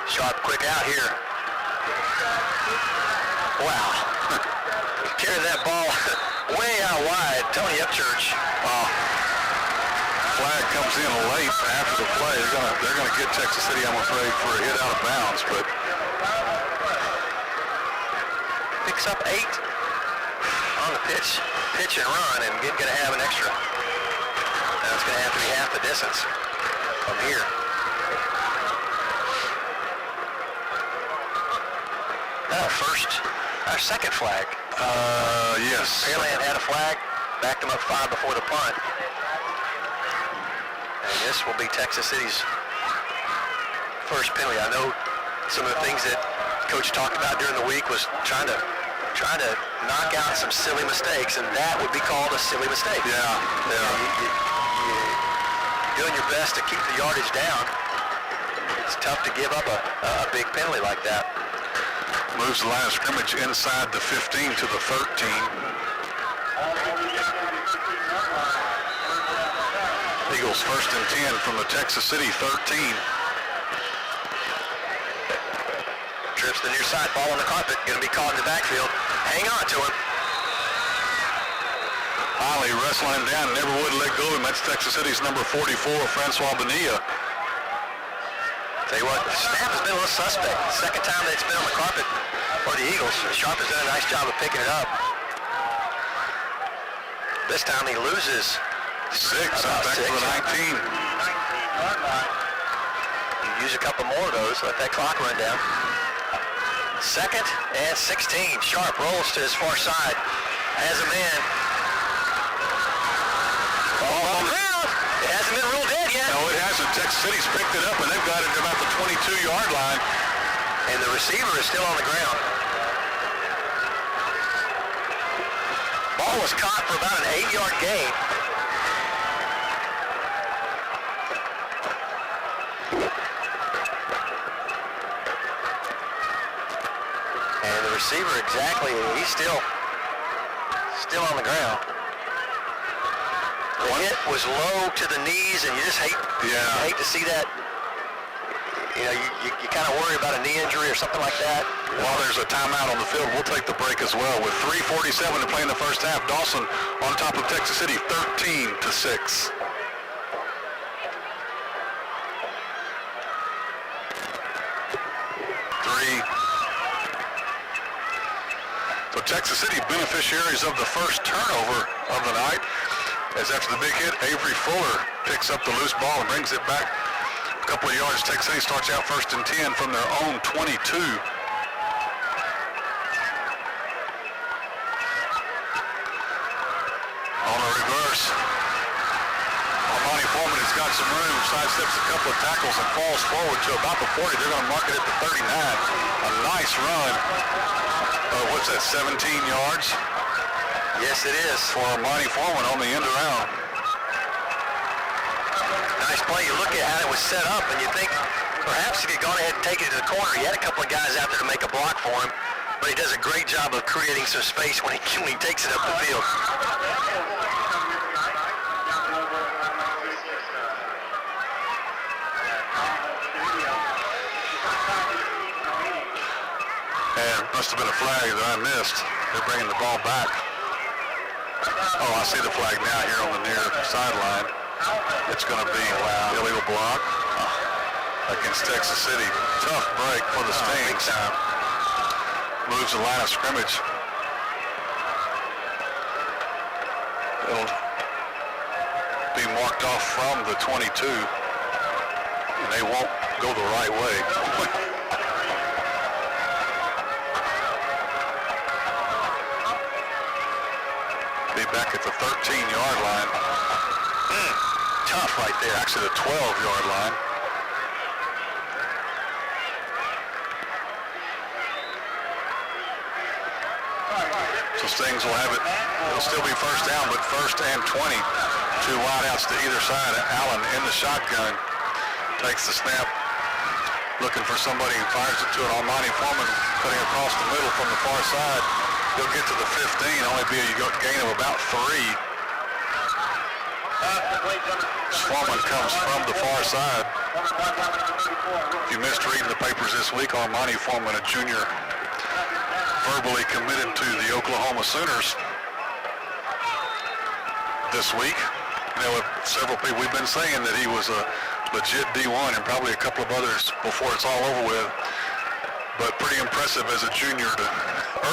Speaker 2: Sharp quick out here. Wow. Carried that ball way out wide. Tony Upchurch.
Speaker 1: Flag comes in late after the play. They're gonna get Texas City, I'm afraid, for a hit out of bounds, but
Speaker 2: Picks up 8 on the pitch and run, and going to have an extra. Now it's going to have to be half the distance from here. Our second flag.
Speaker 1: Yes.
Speaker 2: Pearland had a flag, backed them up 5 before the punt. And this will be Texas City's first penalty. I know some of the things that Coach talked about during the week was trying to trying to knock out some silly mistakes, and that would be called a silly mistake.
Speaker 1: Yeah.
Speaker 2: You're doing your best to keep the yardage down. It's tough to give up a big penalty like that.
Speaker 1: Moves the line of scrimmage inside the 15 to the 13. Eagles 1st and 10 from the Texas City 13.
Speaker 2: Trips the near side, ball on the carpet, going to be caught in the backfield. Hang on to him.
Speaker 1: Finally wrestling him down, never would let go of him. That's Texas City's number 44, Francois Bonilla.
Speaker 2: Tell you what, the snap has been a little suspect. Second time that it's been on the carpet for the Eagles. Sharp has done a nice job of picking it up. This time he loses
Speaker 1: 6, back to the 19.
Speaker 2: You use a couple more of those, let that clock run down. 2nd and 16. Sharp rolls to his far side. Has a man. Ball on the ground. It hasn't been ruled dead yet.
Speaker 1: No, it hasn't. Texas City's picked it up, and they've got it about the 22-yard line.
Speaker 2: And the receiver is still on the ground. Ball was caught for about an 8-yard gain. And the receiver he's still on the ground. The hit was low to the knees, and you just hate to see that. You know, you kind of worry about a knee injury or something like that.
Speaker 1: While there's a timeout on the field, we'll take the break as well. With 3:47 to play in the first half, Dawson on top of Texas City, 13-6. So Texas City beneficiaries of the first turnover of the night, as after the big hit, Avery Fuller picks up the loose ball and brings it back a couple of yards. Texas City starts out 1st and 10 from their own 22. On the reverse, Armani Foreman has got some room, sidesteps a couple of tackles and falls forward to about the 40. They're going to mark it at the 39. A nice run. What's that, 17 yards?
Speaker 2: Yes, it is.
Speaker 1: For Armani Foreman on the end around.
Speaker 2: Nice play. You look at how it was set up, and you think perhaps if he'd gone ahead and taken it to the corner, he had a couple of guys out there to make a block for him, but he does a great job of creating some space when he takes it up the field.
Speaker 1: And must have been a flag that I missed. They're bringing the ball back. Oh, I see the flag now here on the near sideline. It's going to be illegal block against Texas City. Tough break for the Stings. Moves the line of scrimmage. It'll be marked off from the 22, and they won't go the right way. Be back at the 13-yard line. Tough right there. Actually, the 12-yard line. So Stings will have it. It'll still be first down, but 1st and 20. 2 wideouts to either side. Allen in the shotgun. Takes the snap. Looking for somebody who fires it to an Armani Foreman, cutting across the middle from the far side. He'll get to the 15, only be a gain of about 3. Foreman comes from the far side. If you missed reading the papers this week, Armani Foreman, a junior, verbally committed to the Oklahoma Sooners this week. You know, several people, we've been saying that he was a legit D1 and probably a couple of others before it's all over with. But pretty impressive as a junior to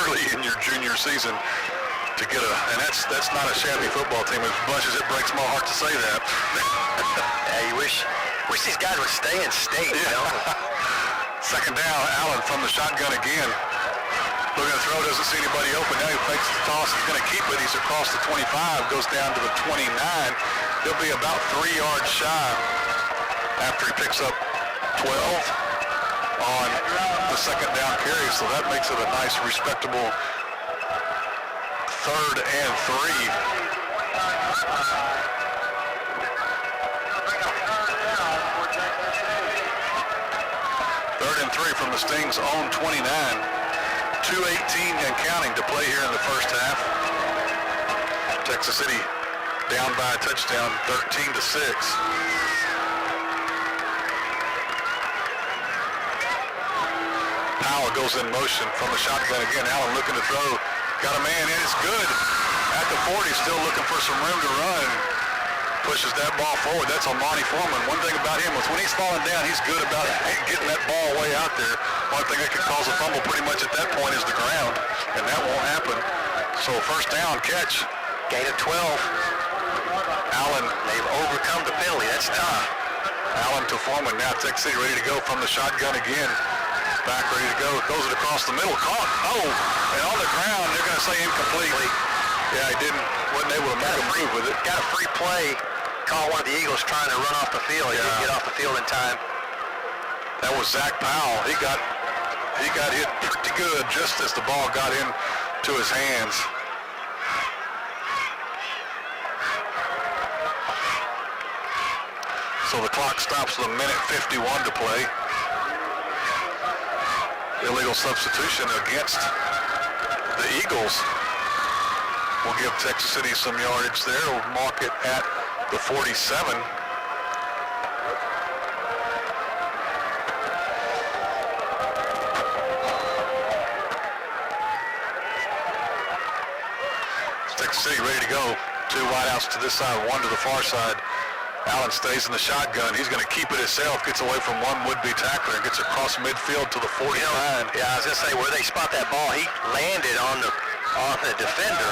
Speaker 1: early in your junior season to get and that's not a shabby football team. As much as it breaks my heart to say that.
Speaker 2: Yeah, you wish these guys would stay in state, you know?
Speaker 1: 2nd down, Allen from the shotgun again. Looking to throw, doesn't see anybody open. Now he fakes the toss, he's going to keep it. He's across the 25, goes down to the 29. He'll be about 3 yards shy after he picks up 12 on the 2nd down carry, so that makes it a nice, respectable 3rd and 3. Third and 3 from the Sting's own 29. 2:18 and counting to play here in the first half. Texas City down by a touchdown, 13-6. Powell goes in motion from the shotgun again. Allen looking to throw. Got a man in. It's good. At the 40, still looking for some room to run. Pushes that ball forward. That's on Monty Foreman. One thing about him is when he's falling down, he's good about getting that ball way out there. One thing that could cause a fumble pretty much at that point is the ground, and that won't happen. So first down catch.
Speaker 2: Gain of 12.
Speaker 1: Allen,
Speaker 2: They've overcome the penalty. That's tough.
Speaker 1: Allen to Foreman. Now Texas City ready to go from the shotgun again. Back ready to go. Throws it across the middle. Caught. Oh, and on the ground, they're going to say incomplete. Yeah, he wasn't able to make a move with it.
Speaker 2: Got a free play. Caught one of the Eagles trying to run off the field. He didn't get off the field in time.
Speaker 1: That was Zach Powell. He got hit pretty good just as the ball got into his hands. So the clock stops with 1:51 to play. Illegal substitution against the Eagles will give Texas City some yardage there. We'll mark it at the 47. Texas City ready to go. Two wideouts to this side, one to the far side. Allen stays in the shotgun. He's going to keep it himself, gets away from one would-be tackler, and gets across midfield to the 49.
Speaker 2: Yeah, I was going to say, where they spot that ball, he landed on the defender.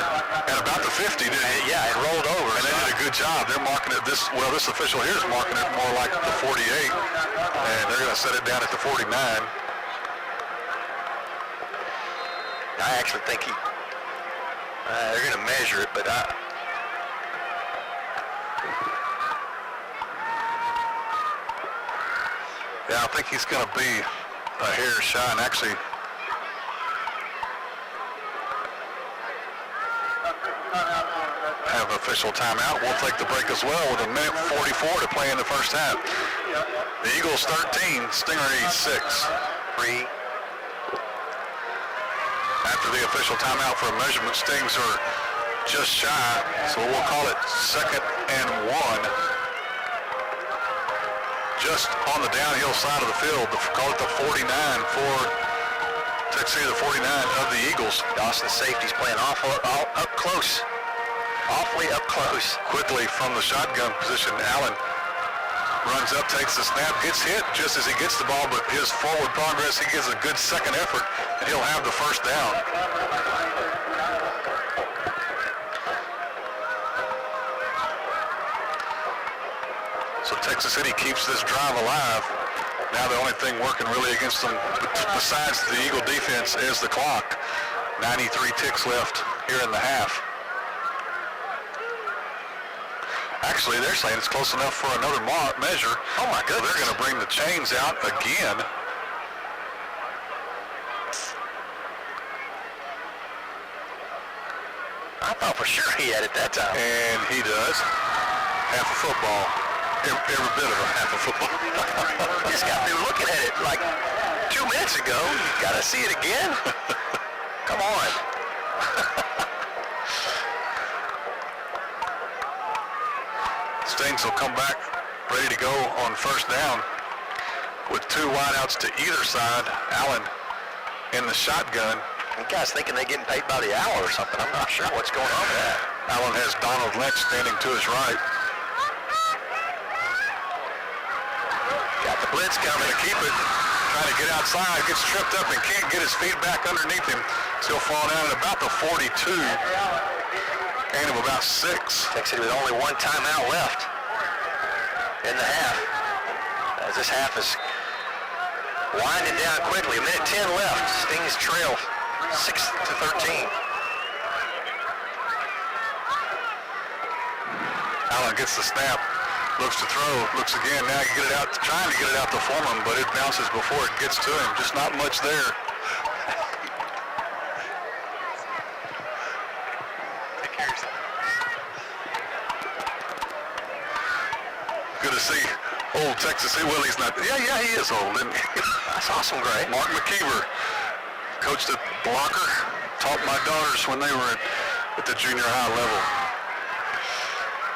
Speaker 1: At about the 50, didn't he?
Speaker 2: Yeah, it rolled over.
Speaker 1: And they did a good job. They're marking it this official here is marking it more like the 48, and they're going to set it down at the 49.
Speaker 2: I actually think they're going to measure it, but
Speaker 1: yeah, I think he's going to be a hair shy, and actually have official timeout. We'll take the break as well with 1:44 to play in the first half. The Eagles 13, Stingarees 6.
Speaker 2: 3.
Speaker 1: After the official timeout for a measurement, Stings are just shy, so we'll call it 2nd and 1. Just on the downhill side of the field, call it the 49 for Texas City, the 49 of the Eagles.
Speaker 2: Dawson safety's playing up close. Awfully up close.
Speaker 1: Quickly from the shotgun position, Allen runs up, takes the snap, gets hit just as he gets the ball, but his forward progress, he gives a good second effort, and he'll have the first down. So Texas City keeps this drive alive. Now the only thing working really against them, besides the Eagle defense, is the clock. 93 ticks left here in the half. Actually, they're saying it's close enough for another measure.
Speaker 2: Oh my goodness.
Speaker 1: They're going to bring the chains out again.
Speaker 2: I thought for sure he had it that time.
Speaker 1: And he does. Half a football. Every bit of a half a football.
Speaker 2: Just got through looking at it like 2 minutes ago. You got to see it again? Come on.
Speaker 1: Stings will come back ready to go on first down with two wideouts to either side. Allen in the shotgun.
Speaker 2: You guys thinking they're getting paid by the hour or something. I'm not sure what's going on with that.
Speaker 1: Allen has Donald Lynch standing to his right.
Speaker 2: Got the blitz coming.
Speaker 1: To keep it, trying to get outside, gets tripped up and can't get his feet back underneath him. He'll fall down at about the 42. Gain of about 6.
Speaker 2: Texas City with only one timeout left in the half. As this half is winding down quickly. 1:10 left. Stings trail 6-13.
Speaker 1: Allen gets the snap, looks to throw, looks again. Now you get it out, trying to get it out to Foreman, but it bounces before it gets to him. Just not much there. to see old Texas. Well, he's not. Yeah, he is old, isn't he?
Speaker 2: That's awesome, Gray.
Speaker 1: Mark McKeever coached at blocker. Taught my daughters when they were at the junior high level.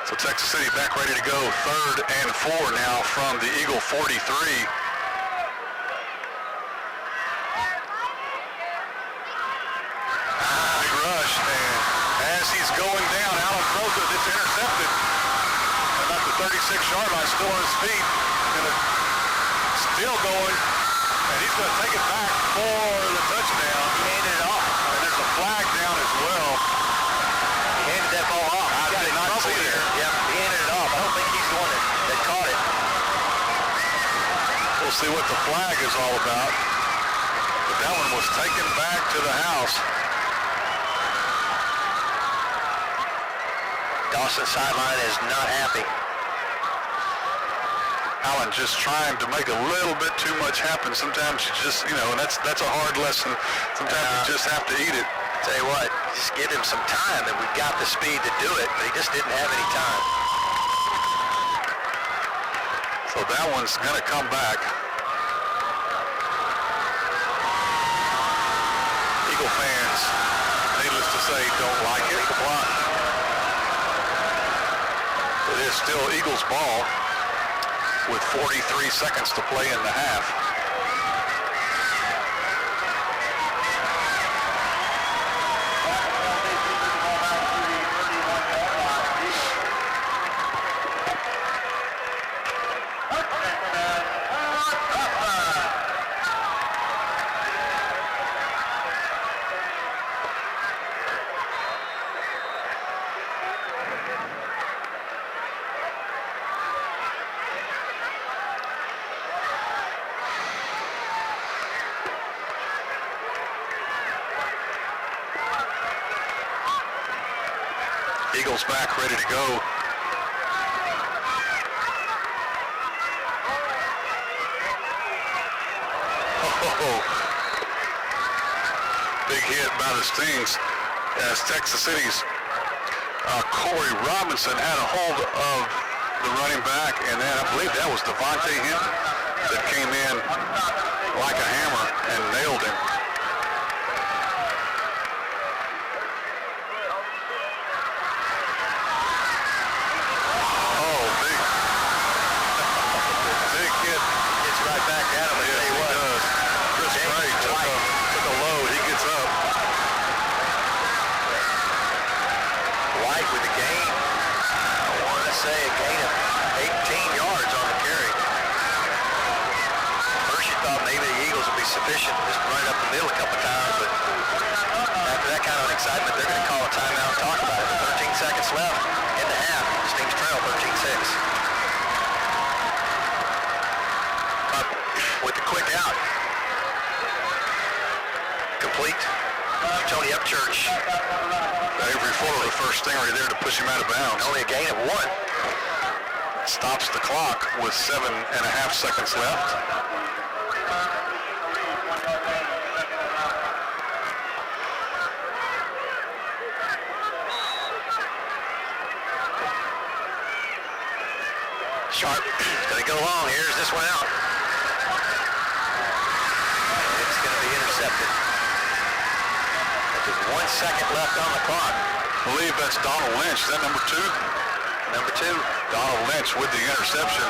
Speaker 1: So Texas City back ready to go. 3rd and 4 now from the Eagle 43. Big rush, and as he's going down, Allen throws it. It's intercepted. About the 36-yard line, still on his feet. Still going, and he's going to take it back for the touchdown.
Speaker 2: He handed it off.
Speaker 1: And there's a flag down as well.
Speaker 2: He handed that ball off.
Speaker 1: I did not see it.
Speaker 2: Yeah, he handed it off. I don't think he's the one that caught it.
Speaker 1: We'll see what the flag is all about. But that one was taken back to the house.
Speaker 2: Dawson sideline is not happy.
Speaker 1: Allen just trying to make a little bit too much happen. Sometimes you just, and that's a hard lesson. Sometimes you just have to eat it.
Speaker 2: Tell you what, just give him some time, and we've got the speed to do it, but he just didn't have any time.
Speaker 1: So that one's going to come back. Eagle fans, needless to say, don't like it. It is still Eagles ball with 43 seconds to play in the half. Eagles back, ready to go. Oh, big hit by the Stings as Texas City's Corey Robinson had a hold of the running back, and then I believe that was Devontae Hinton that came in like a hammer and nailed him.
Speaker 2: Sufficient, just run it up the middle a couple times, but after that kind of excitement, they're going to call a timeout and talk about it. 13 seconds left in the half. Stings trail 13-6. But with the quick out, complete. Tony Upchurch.
Speaker 1: Avery Fuller, the first Stingaree there to push him out of bounds.
Speaker 2: Only a gain of 1.
Speaker 1: Stops the clock with 7.5 seconds left.
Speaker 2: Sharp, gonna go long. Here's this one out. It's gonna be intercepted. There's 1 second left on the clock.
Speaker 1: I believe that's Donald Lynch. Is that number 2?
Speaker 2: Number 2.
Speaker 1: Donald Lynch with the interception.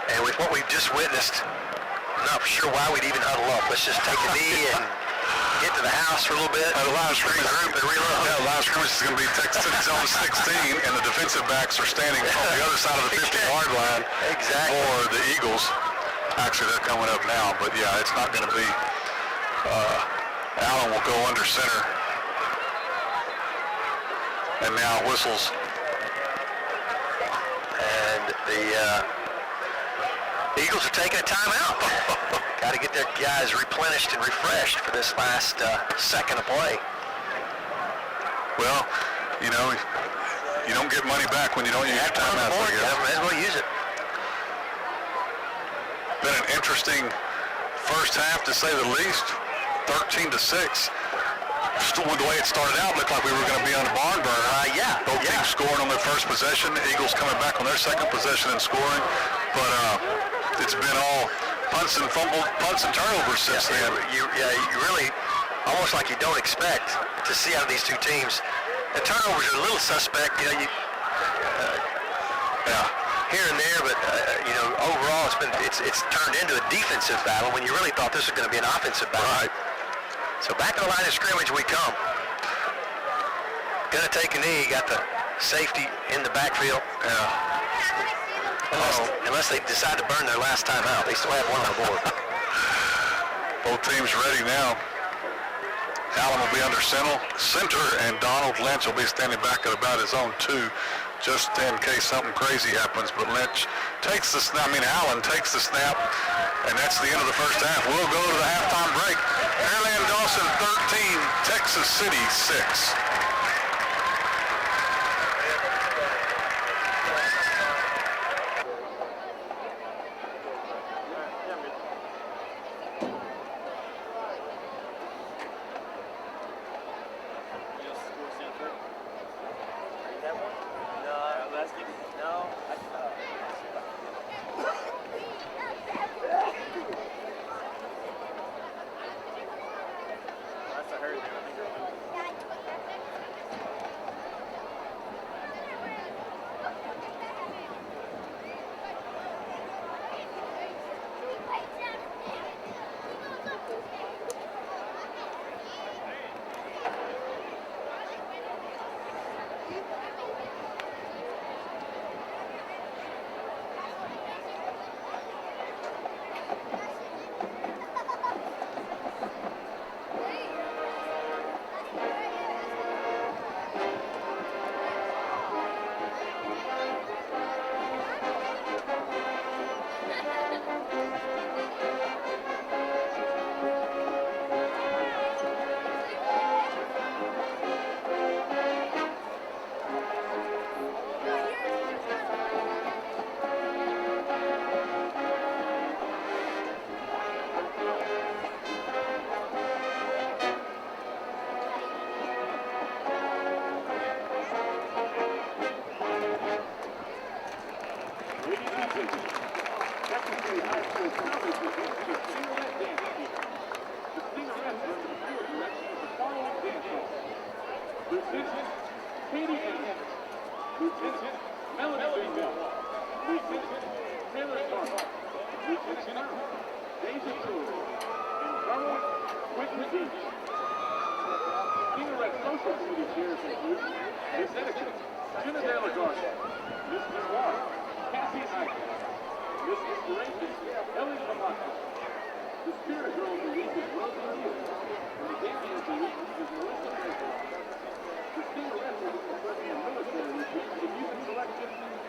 Speaker 2: And with what we've just witnessed, I'm not sure why we'd even huddle up. Let's just take a knee and get to the house for a little bit.
Speaker 1: The line of scrimmage
Speaker 2: regroup and reload.
Speaker 1: Yeah, the line of scrimmage is going to be Texas City's on the 16, and the defensive backs are standing on the other side of the 50-yard line for the Eagles. Actually, they're coming up now, but yeah, it's not going to be. Allen will go under center. And now whistles.
Speaker 2: And the Eagles are taking a timeout. Got to get their guys replenished and refreshed for this last second of play.
Speaker 1: Well, you know, you don't get money back when you don't use your timeouts.
Speaker 2: May as well use it.
Speaker 1: Been an interesting first half, to say the least. 13-6. The way it started out looked like we were going to be on a barn burner. Both teams scoring on their first possession. The Eagles coming back on their second possession and scoring. But it's been all punts and turnovers since then.
Speaker 2: You really, almost like you don't expect to see out of these two teams. The turnovers are a little suspect, you know. Here and there, but you know, overall it's turned into a defensive battle when you really thought this was going to be an offensive battle.
Speaker 1: Right.
Speaker 2: So back in the line of scrimmage we come. Gonna take a knee. Got the safety in the backfield. Unless they decide to burn their last time out. They still have one on the board.
Speaker 1: Both teams ready now. Allen will be under center, and Donald Lynch will be standing back at about his own 2, just in case something crazy happens. But Allen takes the snap, and that's the end of the first half. We'll go to the halftime break. Pearland Dawson 13, Texas City 6.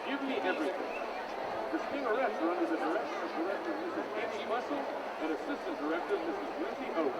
Speaker 3: Give me everything. The Stingarees are under the direction of Director Mrs. Annie Mussel and Assistant Director Mrs. Lindsay Oaks.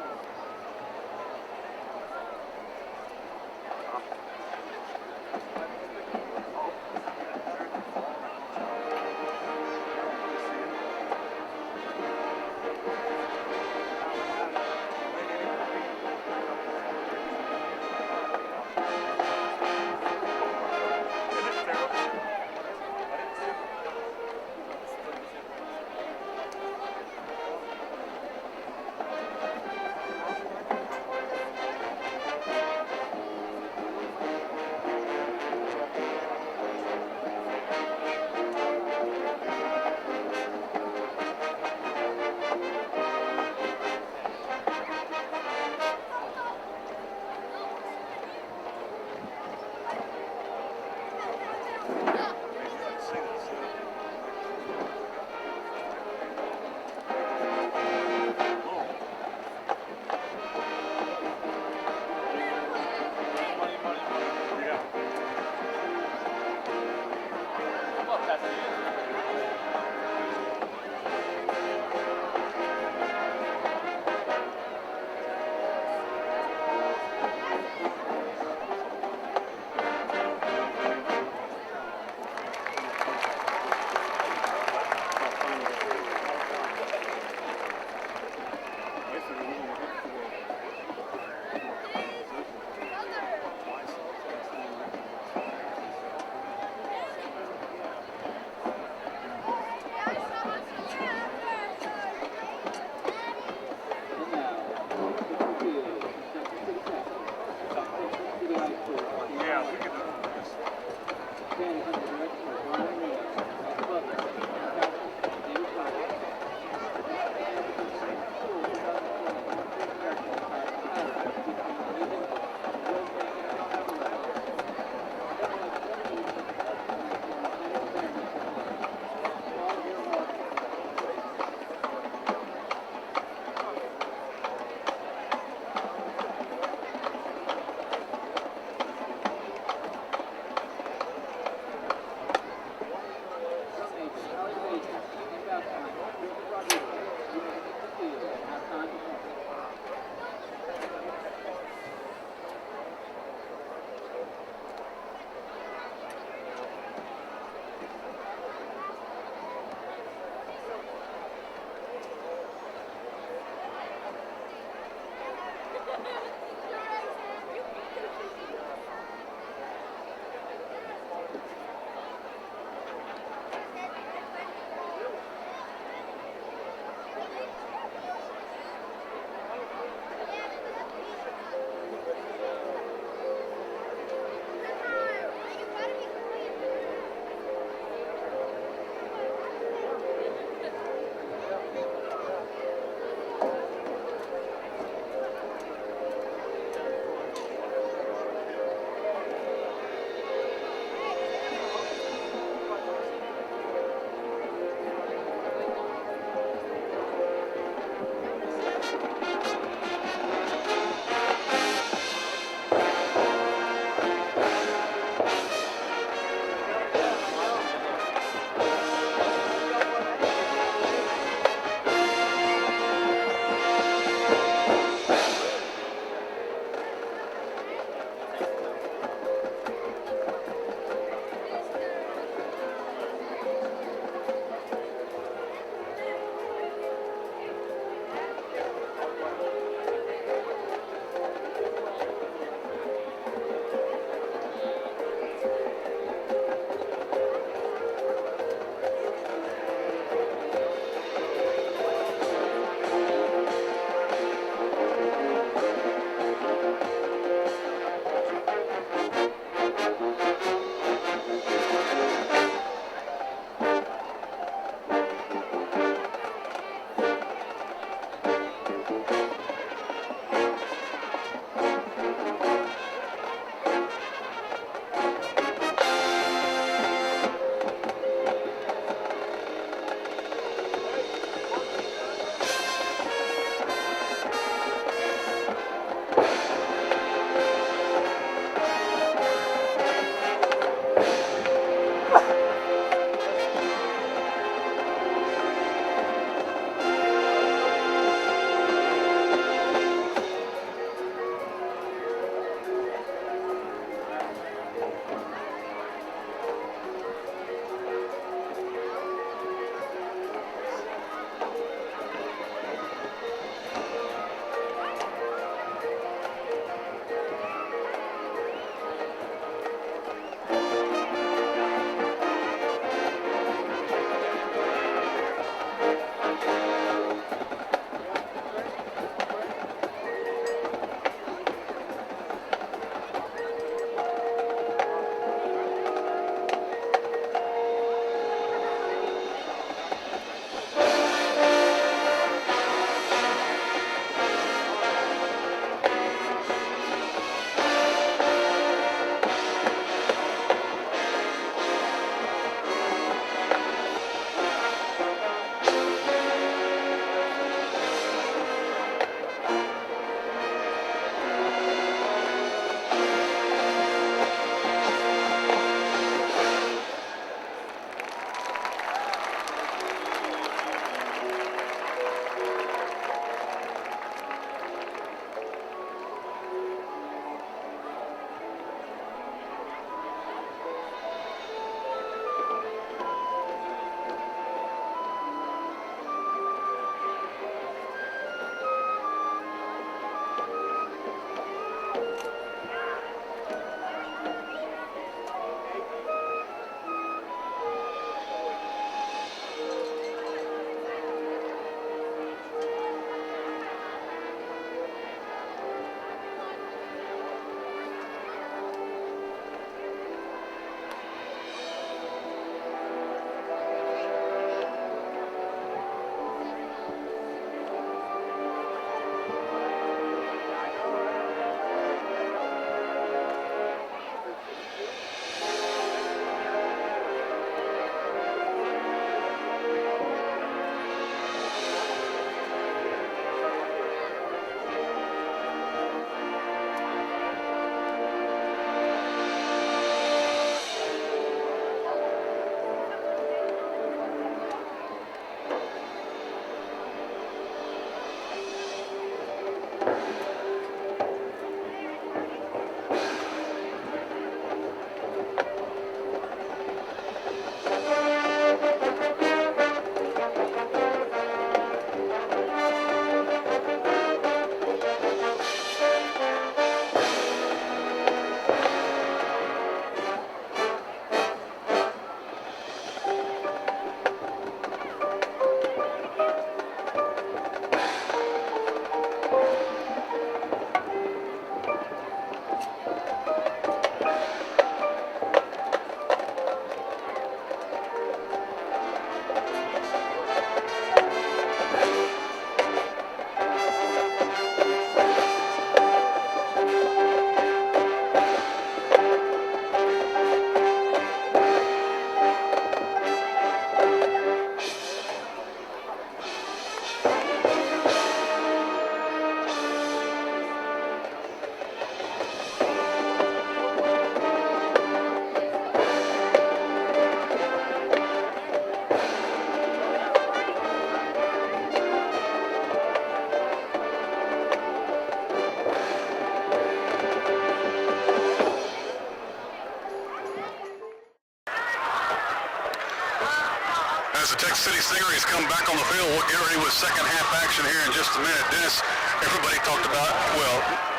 Speaker 1: as the Texas City Stingarees come back on the field, we'll get ready with second half action here in just a minute. Dennis, everybody talked about, well,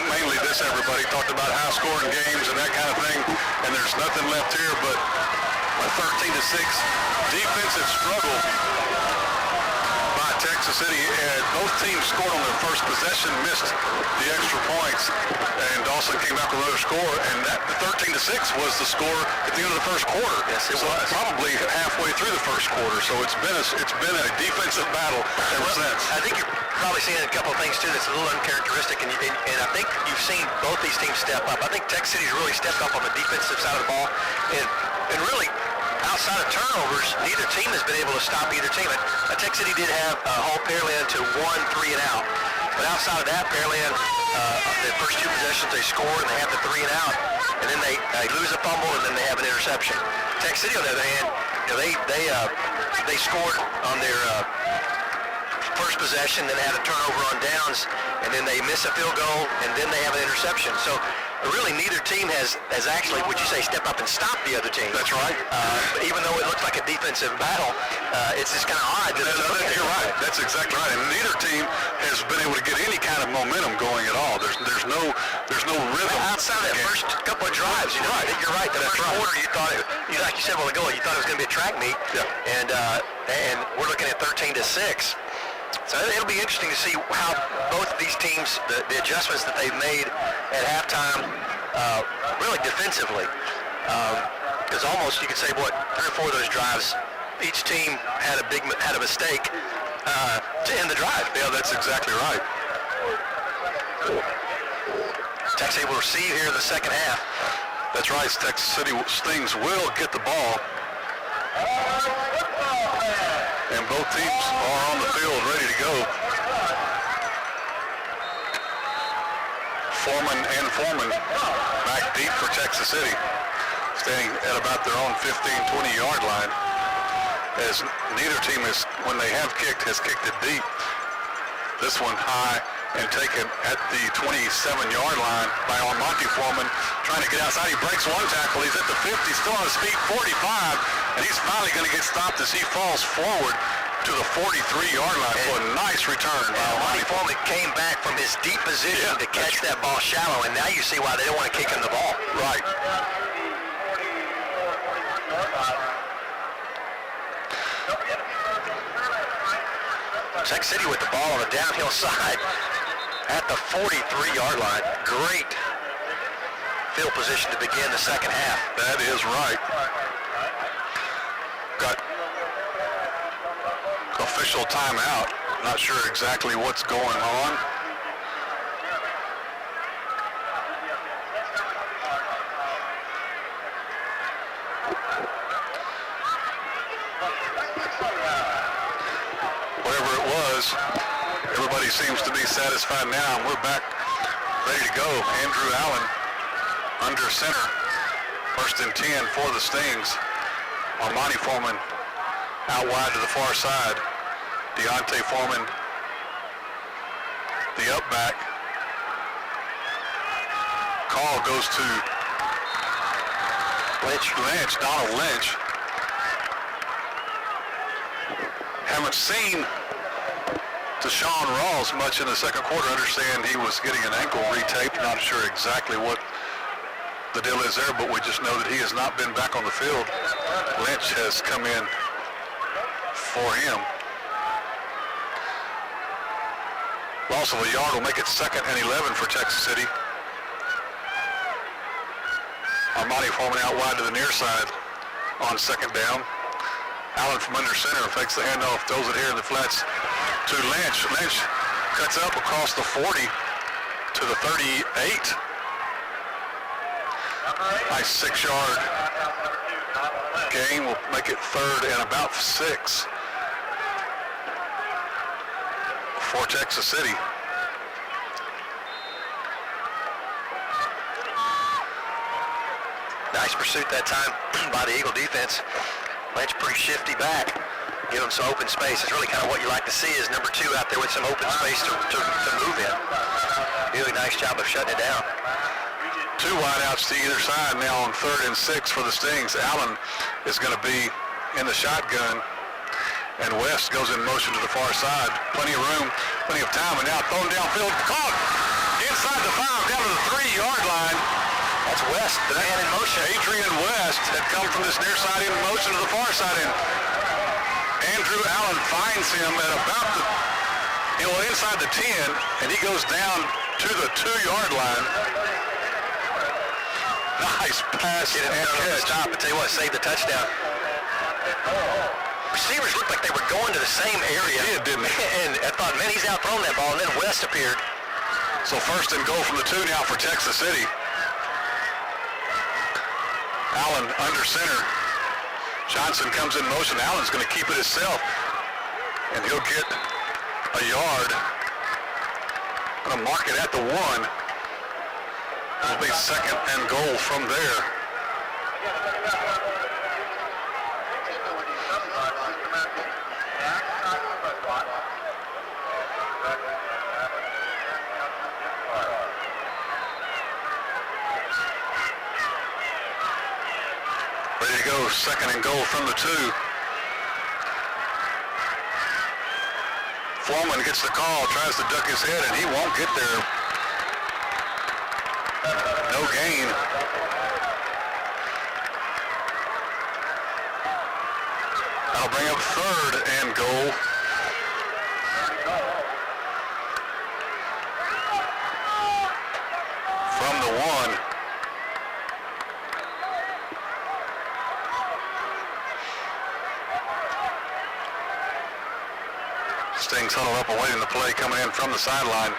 Speaker 1: mainly this everybody talked about high-scoring games and that kind of thing, and there's nothing left here but a 13-6 defensive struggle by Texas City. And both teams scored on their first possession, missed the extra points, and Dawson came back with another score, and that the 13-6 was the score at the end of the first quarter.
Speaker 2: Yes, it was.
Speaker 1: Probably halfway through the first quarter, so it's been a defensive battle ever since.
Speaker 2: I think you're probably seeing a couple of things too that's a little uncharacteristic, and I think you've seen both these teams step up. I think Texas City's really stepped up on the defensive side of the ball, and really outside of turnovers, neither team has been able to stop either team. Texas City did have hold Pearland to 1 3 and out, but outside of that, Pearland, the first two possessions they score and they have the 3 and out, and then they lose a fumble and then they have an interception. Texas City, on the other hand, they scored on their first possession, then had a turnover on downs, and then they miss a field goal, and then they have an interception. So really neither team has actually, would you say, stepped up and stopped the other team.
Speaker 1: That's right.
Speaker 2: But even though it looks like a defensive battle, it's just kind of odd.
Speaker 1: You're right. That's exactly right. And neither team has been able to get any kind of momentum going at all. There's no rhythm.
Speaker 2: Outside of that first couple of drives, you know, I think you're right. The first quarter, you thought like you said a while ago, you thought it was going to be a track meet.
Speaker 1: Yeah.
Speaker 2: And we're looking at 13-6. So it'll be interesting to see how both of these teams, the adjustments that they've made at halftime, really defensively. Because almost you could say, 3 or 4 of those drives, each team had a mistake to end the drive.
Speaker 1: Yeah, that's exactly right.
Speaker 2: Texas City will receive here in the second half.
Speaker 1: That's right. Texas City Stings will get the ball. And both teams are on the field ready to go. Foreman back deep for Texas City, standing at about their own 15-20 yard line, as neither team has, when they have kicked, has kicked it deep. This one high and taken at the 27-yard line by Almonte Foreman, trying to get outside. He breaks one tackle. He's at the 50, still on his feet, 45, and he's finally going to get stopped as he falls forward to the 43-yard line for a nice return.
Speaker 2: Almonte Foreman came back from his deep position to catch that ball shallow, and now you see why they don't want to kick him the ball.
Speaker 1: Right.
Speaker 2: Texas City with the ball on the downhill side at the 43-yard line. Great field position to begin the second half.
Speaker 1: That is right. Got official timeout. Not sure exactly what's going on. Whatever it was, everybody seems to be satisfied now, and we're back ready to go. Andrew Allen under center. 1st and 10 for the Stings. Almonte Foreman out wide to the far side. Deontay Foreman, the up back. Call goes to Donald Lynch. Haven't seen Deshaun Rawls much in the second quarter. Understand he was getting an ankle retaped. Not sure exactly what the deal is there, but we just know that he has not been back on the field. Lynch has come in for him. Loss of a yard will make it 2nd and 11 for Texas City. Almonte Foreman out wide to the near side on 2nd down. Allen from under center fakes the handoff, throws it here in the flats to Lynch. Lynch cuts up across the 40 to the 38. Nice 6-yard gain will make it 3rd and about 6 for Texas City.
Speaker 2: Nice pursuit that time by the Eagle defense. Lynch pretty shifty back. Give him some open space. It's really kind of what you like to see is number 2 out there with some open space to move in. Really nice job of shutting it down.
Speaker 1: 2 wideouts to either side now on 3rd and 6 for the Stings. Allen is going to be in the shotgun. And West goes in motion to the far side. Plenty of room, plenty of time, and now thrown downfield. Caught inside the 5, down to the 3-yard line.
Speaker 2: That's West, the man in motion.
Speaker 1: Adrian West had come from this near side in motion to the far side, and Andrew Allen finds him at about the, inside the 10, and he goes down to the 2-yard line. Nice pass and catch.
Speaker 2: Stop. I tell you what, save the touchdown. Receivers looked like they were going to the same area.
Speaker 1: He didn't he?
Speaker 2: And I thought, man, he's outthrown that ball, and then West appeared.
Speaker 1: So first and goal from the 2 now for Texas City. Allen under center. Johnson comes in motion. Allen's going to keep it himself, and he'll get a yard. Going to mark it at the 1. It'll be second and goal from there. Ready to go, second and goal from the 2. Foreman gets the call, tries to duck his head, and he won't get there. No gain. That'll bring up third and goal. From the 1. Stings huddled up awaiting the play coming in from the sideline.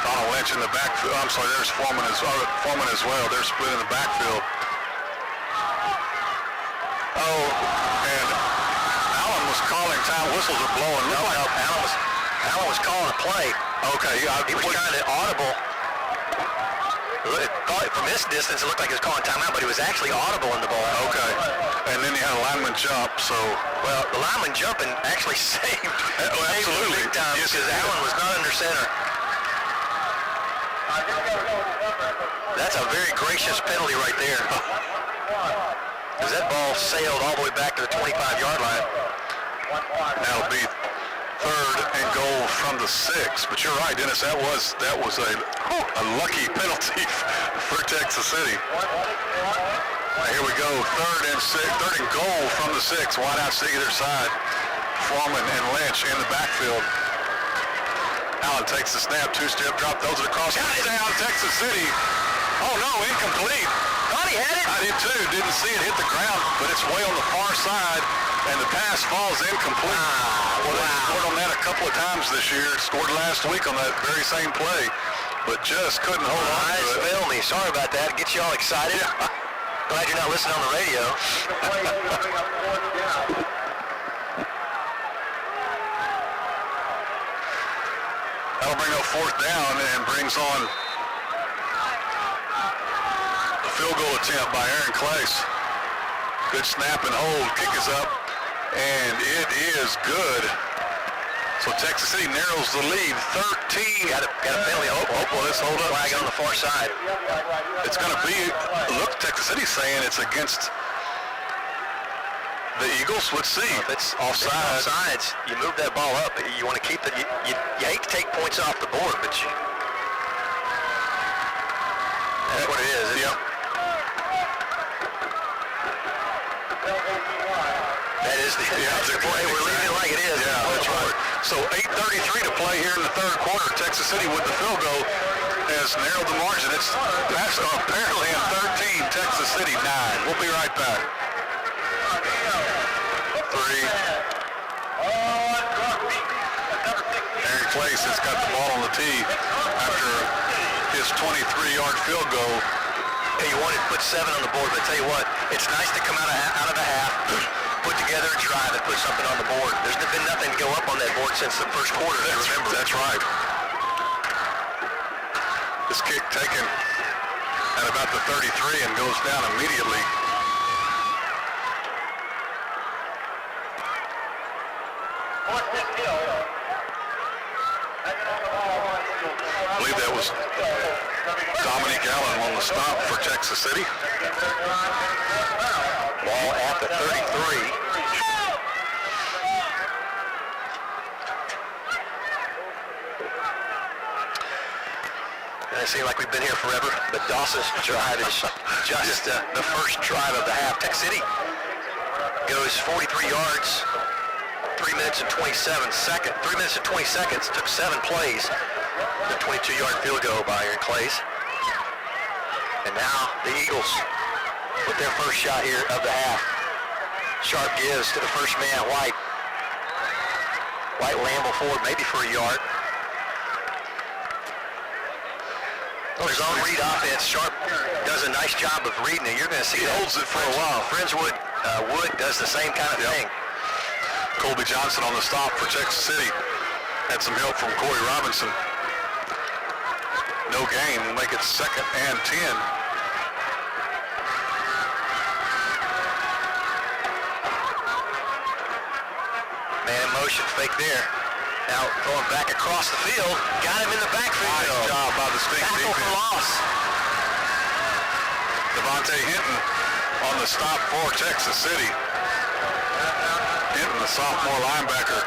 Speaker 1: Donald Lynch in the backfield. I'm sorry, there's Foreman as well. They're split in the backfield. Oh, and Allen was calling time. Whistles are blowing.
Speaker 2: Allen was calling a play.
Speaker 1: Okay,
Speaker 2: He was trying to audible. From this distance, it looked like he was calling timeout, but he was actually audible in the ball.
Speaker 1: Okay. And then he had a lineman jump, so...
Speaker 2: Well, the lineman jumping actually saved.
Speaker 1: Absolutely.
Speaker 2: Big time,
Speaker 1: yes,
Speaker 2: because Allen was not under center. That's a very gracious penalty right there. Because that ball sailed all the way back to the 25-yard line.
Speaker 1: That'll be third and goal from the 6. But you're right, Dennis, that was a lucky penalty for Texas City. Here we go, third and goal from the 6. Wide out to either side. Foreman and Lynch in the backfield. Allen takes the snap, 2-step drop, throws it across. Got it down, Texas City. Oh no, incomplete.
Speaker 2: Thought he had it.
Speaker 1: I did too. Didn't see it hit the ground, but it's way on the far side, and the pass falls incomplete. Well, they scored on that a couple of times this year. Scored last week on that very same play, but just couldn't hold on to it.
Speaker 2: Fail me. Sorry about that. Get you all excited. Glad you're not listening on the radio.
Speaker 1: That'll bring up fourth down and brings on a field goal attempt by Aaron Clace. Good snap and hold. Kick is up, and it is good. So Texas City narrows the lead, 13.
Speaker 2: Got a penalty.
Speaker 1: Well, let's hold up.
Speaker 2: Flag on the far side.
Speaker 1: It's going to be, look, Texas City's saying it's against the Eagles. Let's see.
Speaker 2: If it's
Speaker 1: offside.
Speaker 2: Offsides, you move that ball up. You want to keep it. You hate to take points off the board, but that's what it is.
Speaker 1: Yep.
Speaker 2: That is the play. We're leaving it like it is.
Speaker 1: Yeah, that's right. So 8:33 to play here in the third quarter. Texas City with the field goal has narrowed the margin. It's passed apparently in 13, Texas City 9. We'll be right back. 3. Aaron Clace has got the ball on the tee after his 23-yard field goal.
Speaker 2: Hey, you wanted to put 7 on the board, but I tell you what, it's nice to come out of the half, put together a drive and put something on the board. There's been nothing to go up on that board since the first quarter.
Speaker 1: That's right. This kick taken at about the 33 and goes down immediately. I believe that was Dominic Allen on the stop for Texas City.
Speaker 2: Ball at the 33. It seems like we've been here forever, but Dawson's drive is just the first drive of the half. Tech City goes 43 yards, 3 minutes and 27 seconds. 3 minutes and 20 seconds, took 7 plays. The 22-yard field goal by Aaron Clays. And now the Eagles with their first shot here of the half. Sharp gives to the first man, White. White Lamble forward, maybe for a yard. His own read offense. Sharp does a nice job of reading it. You're going to see
Speaker 1: he holds it for a while.
Speaker 2: Friendswood Wood does the same kind of thing.
Speaker 1: Colby Johnson on the stop for Texas City. Had some help from Corey Robinson. No gain. We'll make it 2nd and 10.
Speaker 2: Man in motion, fake there. Now going back across the field, got him in the backfield.
Speaker 1: Nice job by the Sting
Speaker 2: Tackle
Speaker 1: defense.
Speaker 2: for loss.
Speaker 1: Devontae Hinton on the stop for Texas City. Hinton, the sophomore linebacker.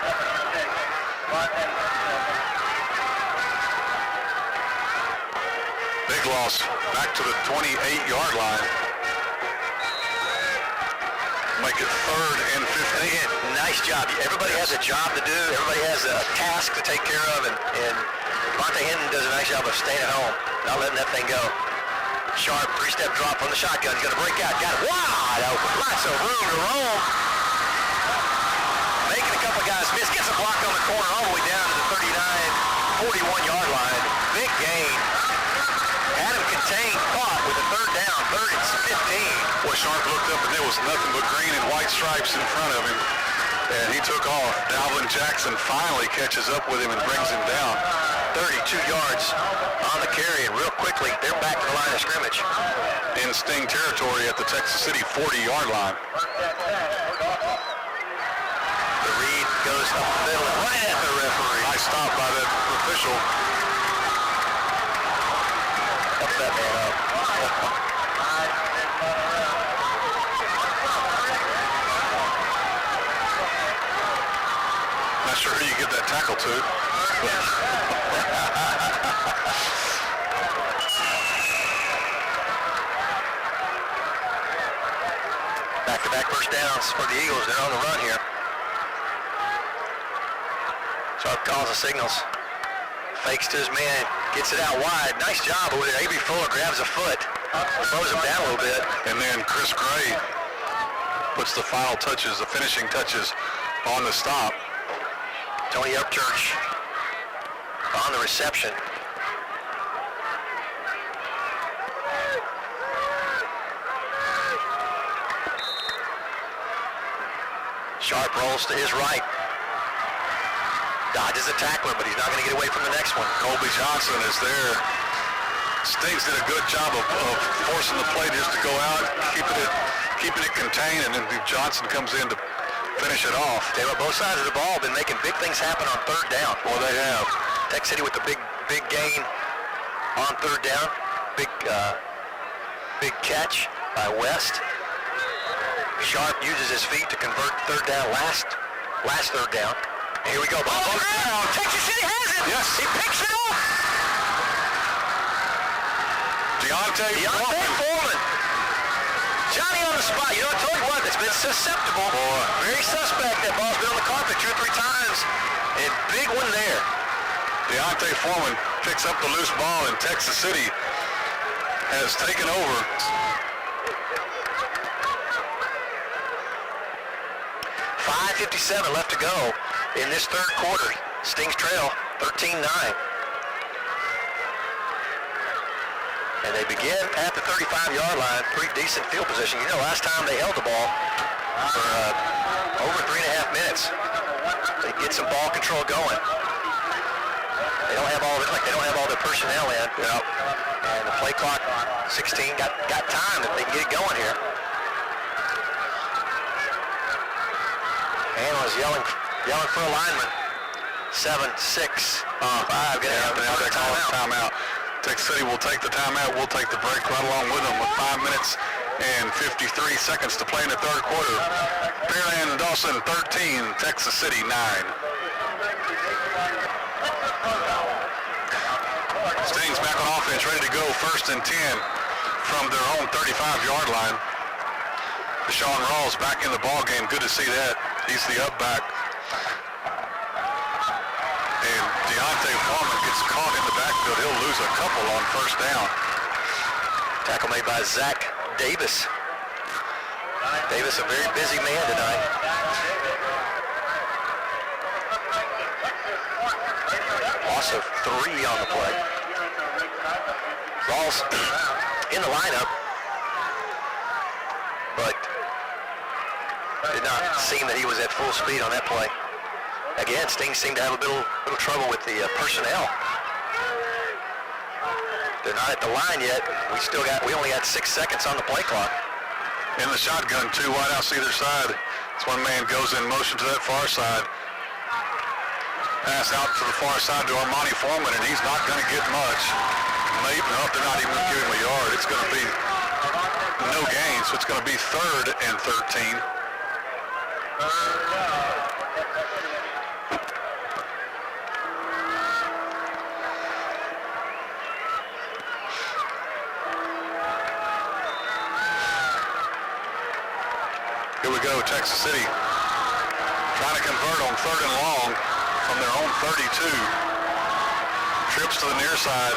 Speaker 1: Big loss back to the 28-yard line. Make it 3rd and 15.
Speaker 2: Again, nice job. Everybody has a job to do. Everybody has a task to take care of, and Devontae Hinton does a nice job of staying at home, not letting that thing go. Sharp, 3-step drop from the shotgun. He's going to break out. Got it wide open. Lots of room to roam. Making a couple guys miss. Gets a block on the corner all the way down to the 39, 41-yard line. Big gain. Had him contained, caught with a 3rd down. 3rd and 15.
Speaker 1: Boy, Sharp looked up and there was nothing but green and white stripes in front of him. And he took off. Dalvin Jackson finally catches up with him and brings him down.
Speaker 2: 32 yards on the carry, and real quickly, they're back to the line of scrimmage.
Speaker 1: In Sting territory at the Texas City 40-yard line.
Speaker 2: The read goes up the middle and right at the referee.
Speaker 1: Nice stop by that official.
Speaker 2: Up that man up.
Speaker 1: Not sure who you give that tackle to.
Speaker 2: Back-to-back first downs for the Eagles. They're on the run here. Sharp calls the signals. Fakes to his man. Gets it out wide. Nice job over there. A.B. Fuller grabs a foot. Throws him down a little bit.
Speaker 1: And then Chris Gray puts the final touches, the finishing touches on the stop.
Speaker 2: Tony Upchurch on the reception. Sharp rolls to his right. Dodges a tackler, but he's not going to get away from the next one.
Speaker 1: Colby Johnson is there. Stings did a good job of forcing the play just to go out, keeping it contained, and then Johnson comes in to finish it off.
Speaker 2: Tell you what, both sides of the ball have been making big things happen on 3rd down.
Speaker 1: Well, they have.
Speaker 2: Tech City with the big gain on 3rd down. Big catch by West. Sharp uses his feet to convert 3rd down, last 3rd down. And here we go. Ball down. Texas City has it.
Speaker 1: Yes.
Speaker 2: He picks it up.
Speaker 1: Deontay
Speaker 2: Foreman. Johnny on the spot. You know, I told you what, it's been susceptible.
Speaker 1: Boy.
Speaker 2: Very suspect. That ball's been on the carpet 2 or 3 times. And big one there.
Speaker 1: Deontay Foreman picks up the loose ball, and Texas City has taken over.
Speaker 2: .57 left to go in this 3rd quarter. Stings trail 13-9. And they begin at the 35-yard line. Pretty decent field position. You know, last time they held the ball for over 3.5 minutes. They get some ball control going. They don't have all their personnel in.
Speaker 1: Yep.
Speaker 2: And the play clock, 16, got time if they can get it going here. And was yelling for a lineman. 7, 6, 5. Gonna have another timeout.
Speaker 1: Texas City will take the timeout. We'll take the break right along with them with 5 minutes and 53 seconds to play in the third quarter. Pearland and Dawson 13, Texas City 9. Stings back on offense, ready to go, 1st and 10 from their own 35-yard line. Deshaun Rawls back in the ball game. Good to see that. He's the up back. And Deontay Foreman gets caught in the backfield. He'll lose a couple on 1st down.
Speaker 2: Tackle made by Zach Davis. Davis, a very busy man tonight. Loss of 3 on the play. Rawls in the lineup, but did not seem that he was at full speed on that play. Again, Stings seemed to have a little trouble with the personnel. They're not at the line yet. We only got 6 seconds on the play clock.
Speaker 1: In the shotgun, 2 wideouts either side. This one man goes in motion to that far side. Pass out to the far side to Armani Foreman, and he's not going to get much. Maybe, no, they're not even going to give him a yard. It's going to be no gain, so it's going to be 3rd and 13. Here we go, Texas City trying to convert on 3rd and long from their own 32. Trips to the near side.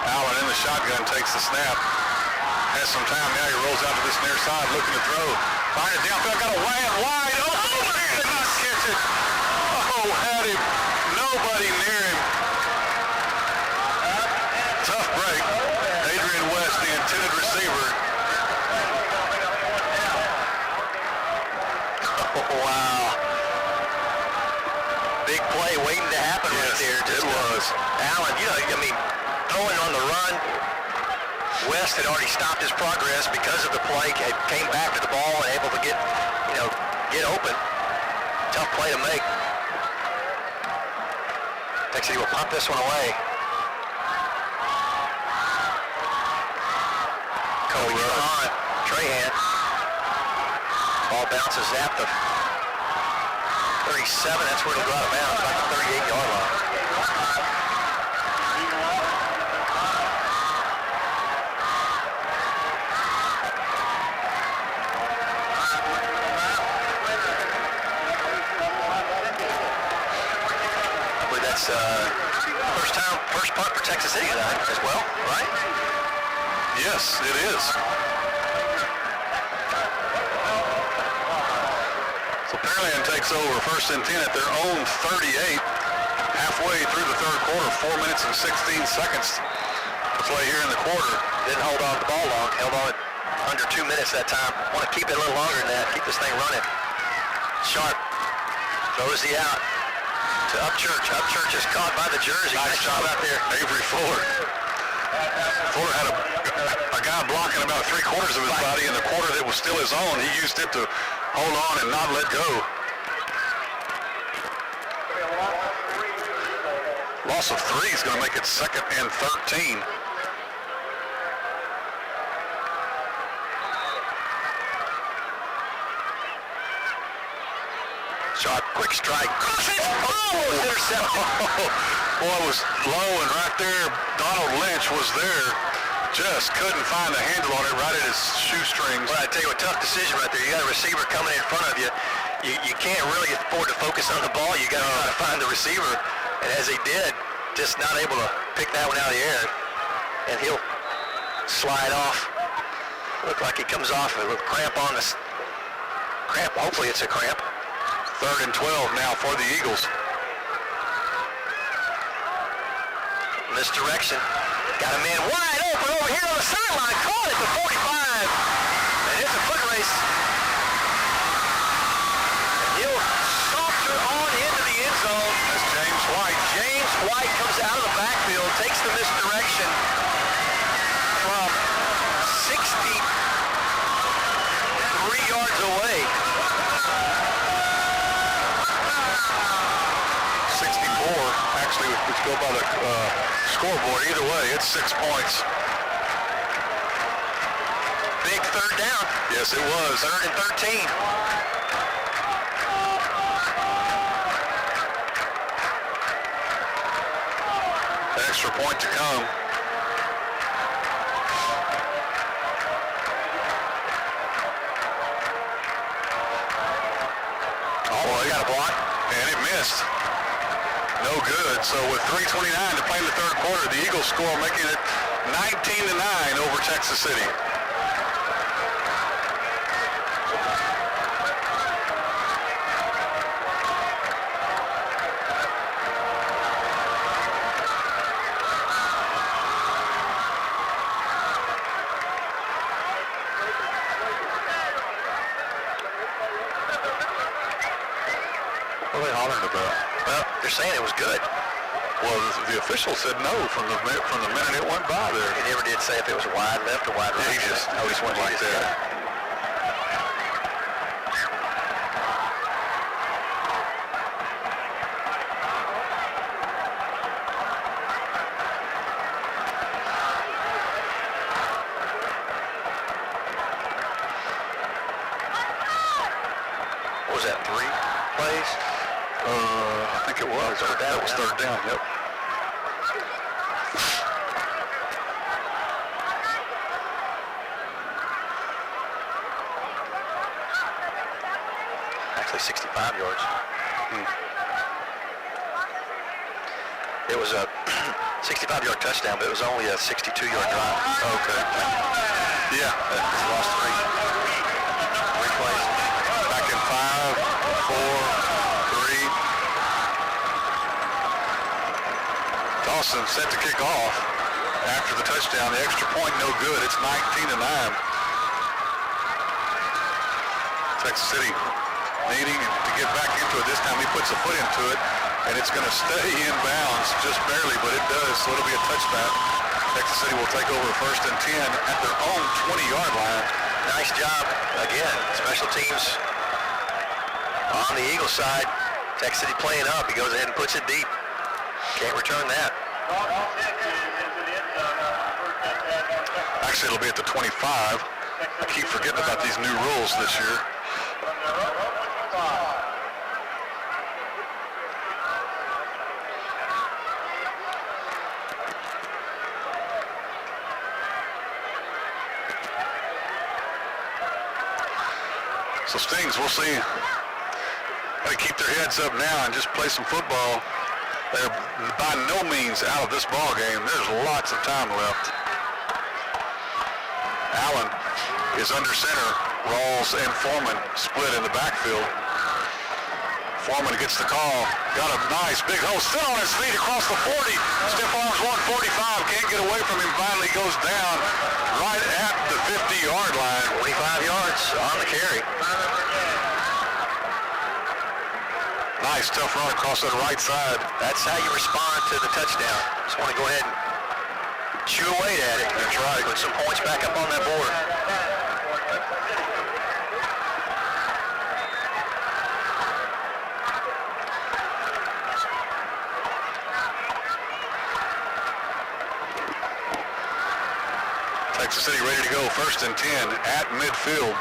Speaker 1: Allen in the shotgun takes the snap. Has some time now. He rolls out to this near side looking to throw. Find it downfield. Got a wide. Oh, man, did not catch it. Oh, had him. Nobody near him. Tough break. Adrian West, the intended receiver.
Speaker 2: Oh, wow. Big play waiting to happen right there.
Speaker 1: It was.
Speaker 2: Allen, throwing on the run. West had already stopped his progress because of the play, came back to the ball and able to get open. Tough play to make. Texas City will pump this one away. Kobe on Trahan. Ball bounces at the 37. That's where it'll go out of bounds, about the 38-yard line. First punt for Texas City tonight as well, right?
Speaker 1: Yes, it is. So Pearland takes over 1st and 10 at their own 38. Halfway through the third quarter, 4 minutes and 16 seconds to play here in the quarter.
Speaker 2: Didn't hold on to the ball long. Held on it under 2 minutes that time. Want to keep it a little longer than that. Keep this thing running. Sharp throws the out to Upchurch. Upchurch is caught by the jersey. Nice job out there.
Speaker 1: Avery Fuller. Fuller had a guy blocking about 3/4 of his body, and the quarter that was still his own, he used it to hold on and not let go. Loss of 3 is going to make it 2nd and 13.
Speaker 2: Sharp, quick strike. Oh, intercepted.
Speaker 1: Boy, it was low, and right there, Donald Lynch was there. Just couldn't find a handle on it right at his shoestrings.
Speaker 2: Well, I tell you, a tough decision right there. You got a receiver coming in front of you. You can't really afford to focus on the ball. You got to try to find the receiver. And as he did, just not able to pick that one out of the air. And he'll slide off. Look like he comes off with a little cramp on this. Cramp, hopefully it's a cramp.
Speaker 1: 3rd and 12 now for the Eagles.
Speaker 2: Misdirection. Got a man wide open over here on the sideline. Caught at the 45. And it's a foot race. And he'll saunter on into the end zone.
Speaker 1: That's James White.
Speaker 2: James White comes out of the backfield, takes the misdirection from 63 yards away.
Speaker 1: 63 or actually, if you go by the scoreboard, either way, it's 6 points.
Speaker 2: Big third down.
Speaker 1: Yes, it was.
Speaker 2: 3rd and 13.
Speaker 1: Extra point to come. Oh, he got a block. And it missed. No good. So with 3:29 to play in the third quarter, the Eagles score, making it 19-9 over Texas City. What are they hollering about?
Speaker 2: Well, they're saying it was good.
Speaker 1: Well, the official said no from the minute it went by there.
Speaker 2: He never did say if it was wide left or wide right.
Speaker 1: Yeah, he just went like that.
Speaker 2: What was that, 3 plays?
Speaker 1: I think it was. That was third down, yep.
Speaker 2: Actually 65 yards. It was a 65-yard touchdown, but it was only a 62-yard drive.
Speaker 1: Okay. Yeah.
Speaker 2: He lost 3 plays.
Speaker 1: Back in 5, 4, 3. Dawson set to kick off after the touchdown. The extra point no good. It's 19-9. Texas City needing to get back into it. This time he puts a foot into it, and it's going to stay in bounds just barely, but it does, so it'll be a touchback. Texas City will take over 1st and 10 at their own 20-yard line.
Speaker 2: Nice job, again, special teams on the Eagles side. Texas City playing up. He goes ahead and puts it deep. Can't return that.
Speaker 1: Actually, it'll be at the 25. I keep forgetting about these new rules this year. So Stings, we'll see. Got to keep their heads up now and just play some football. They're by no means out of this ball game. There's lots of time left. Allen is under center. Rawls and Foreman split in the backfield. Foreman gets the call. Got a nice big hole. Still on his feet across the 40. Stiff arms 145. Can't get away from him. Finally goes down right at the 50-yard line.
Speaker 2: 45 yards on the carry.
Speaker 1: Nice tough run across that right side.
Speaker 2: That's how you respond to the touchdown. Just want to go ahead and chew away at it.
Speaker 1: That's right.
Speaker 2: Put some points back up on that board.
Speaker 1: Texas City ready to go. 1st and 10 at midfield.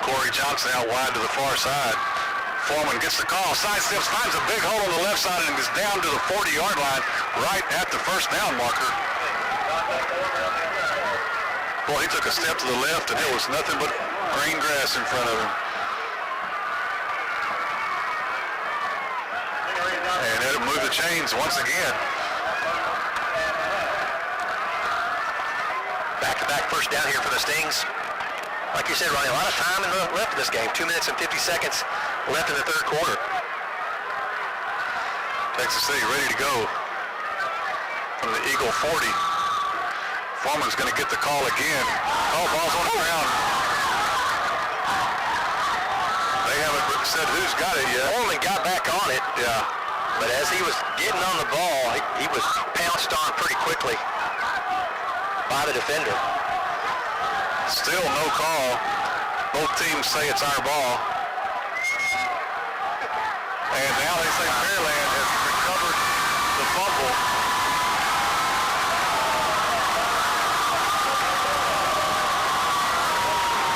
Speaker 1: Corey Johnson out wide to the far side. Foreman gets the call, sidesteps, finds a big hole on the left side and is down to the 40-yard line right at the first down marker. Boy, he took a step to the left and it was nothing but green grass in front of him. And it'll move the chains once again.
Speaker 2: Back-to-back first down here for the Stings. Like you said, Ronnie, a lot of time left in this game. 2 minutes and 50 seconds left in the third quarter.
Speaker 1: Texas City ready to go from the Eagle 40. Foreman's going to get the call again. Oh, ball's on the ground. They haven't said who's got it yet.
Speaker 2: Foreman got back on it.
Speaker 1: Yeah.
Speaker 2: But as he was getting on the ball, he was pounced on pretty quickly by the defender.
Speaker 1: Still no call. Both teams say it's our ball. And now they say Pearland has recovered the fumble.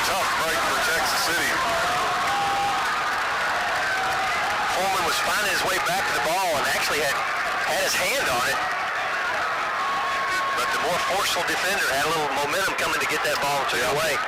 Speaker 1: Tough break for Texas City.
Speaker 2: Foreman was finding his way back to the ball and actually had his hand on it. But the more forceful defender had a little momentum coming to get that ball and took it away.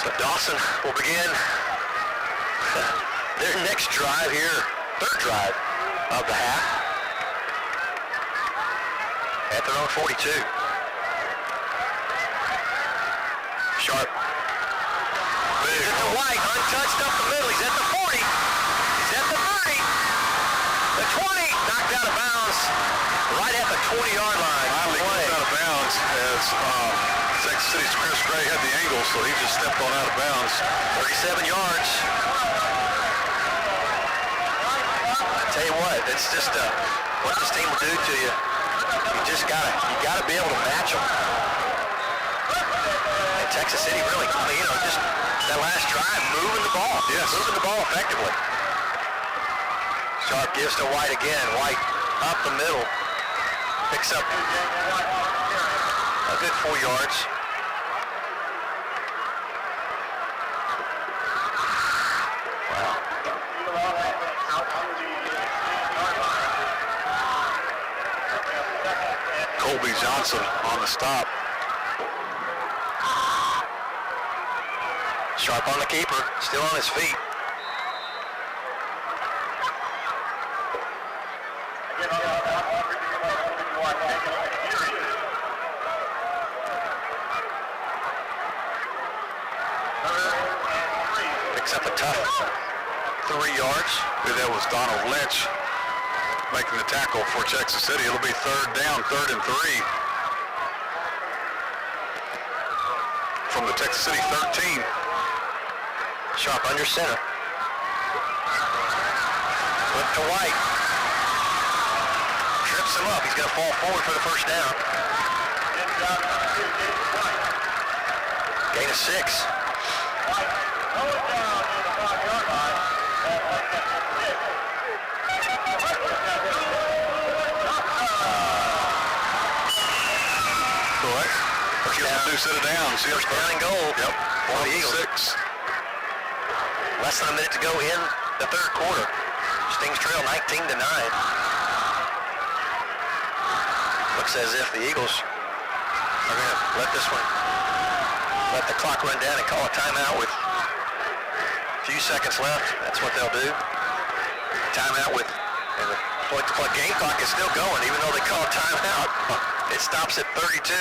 Speaker 2: So Dawson will begin their next drive here, third drive of the half, at their own 42. Sharp. He's at the White, untouched up the middle. He's at the 40. He's at the 30. The 20, knocked out of bounds right at the 20-yard line.
Speaker 1: Finally goes out of bounds as Texas City's Chris Gray had the angle, so he just stepped on out of bounds.
Speaker 2: 37 yards. I tell you what, it's just what this team will do to you. You gotta be able to match them. And Texas City really, just that last drive, moving the ball.
Speaker 1: Yes.
Speaker 2: Moving the ball effectively. Sharp gives to White again. White up the middle. Picks up a good 4 yards.
Speaker 1: Colby Johnson on the stop.
Speaker 2: Sharp on the keeper, still on his feet. Picks up a tough 3 yards.
Speaker 1: That was Donald Lynch making the tackle for Texas City. It'll be third down, 3rd and 3. From the Texas City 13.
Speaker 2: Sharp under center. Flip to White. Trips him up. He's going to fall forward for the first down. Gain of 6.
Speaker 1: Set it down. See
Speaker 2: first down and goal.
Speaker 1: Yep.
Speaker 2: For the Eagles.
Speaker 1: 6.
Speaker 2: Less than a minute to go in the third quarter. Stings trail 19-9. Looks as if the Eagles are going to let the clock run down and call a timeout with a few seconds left. That's what they'll do. Timeout with, and the game clock is still going, even though they call a timeout. It stops at 32.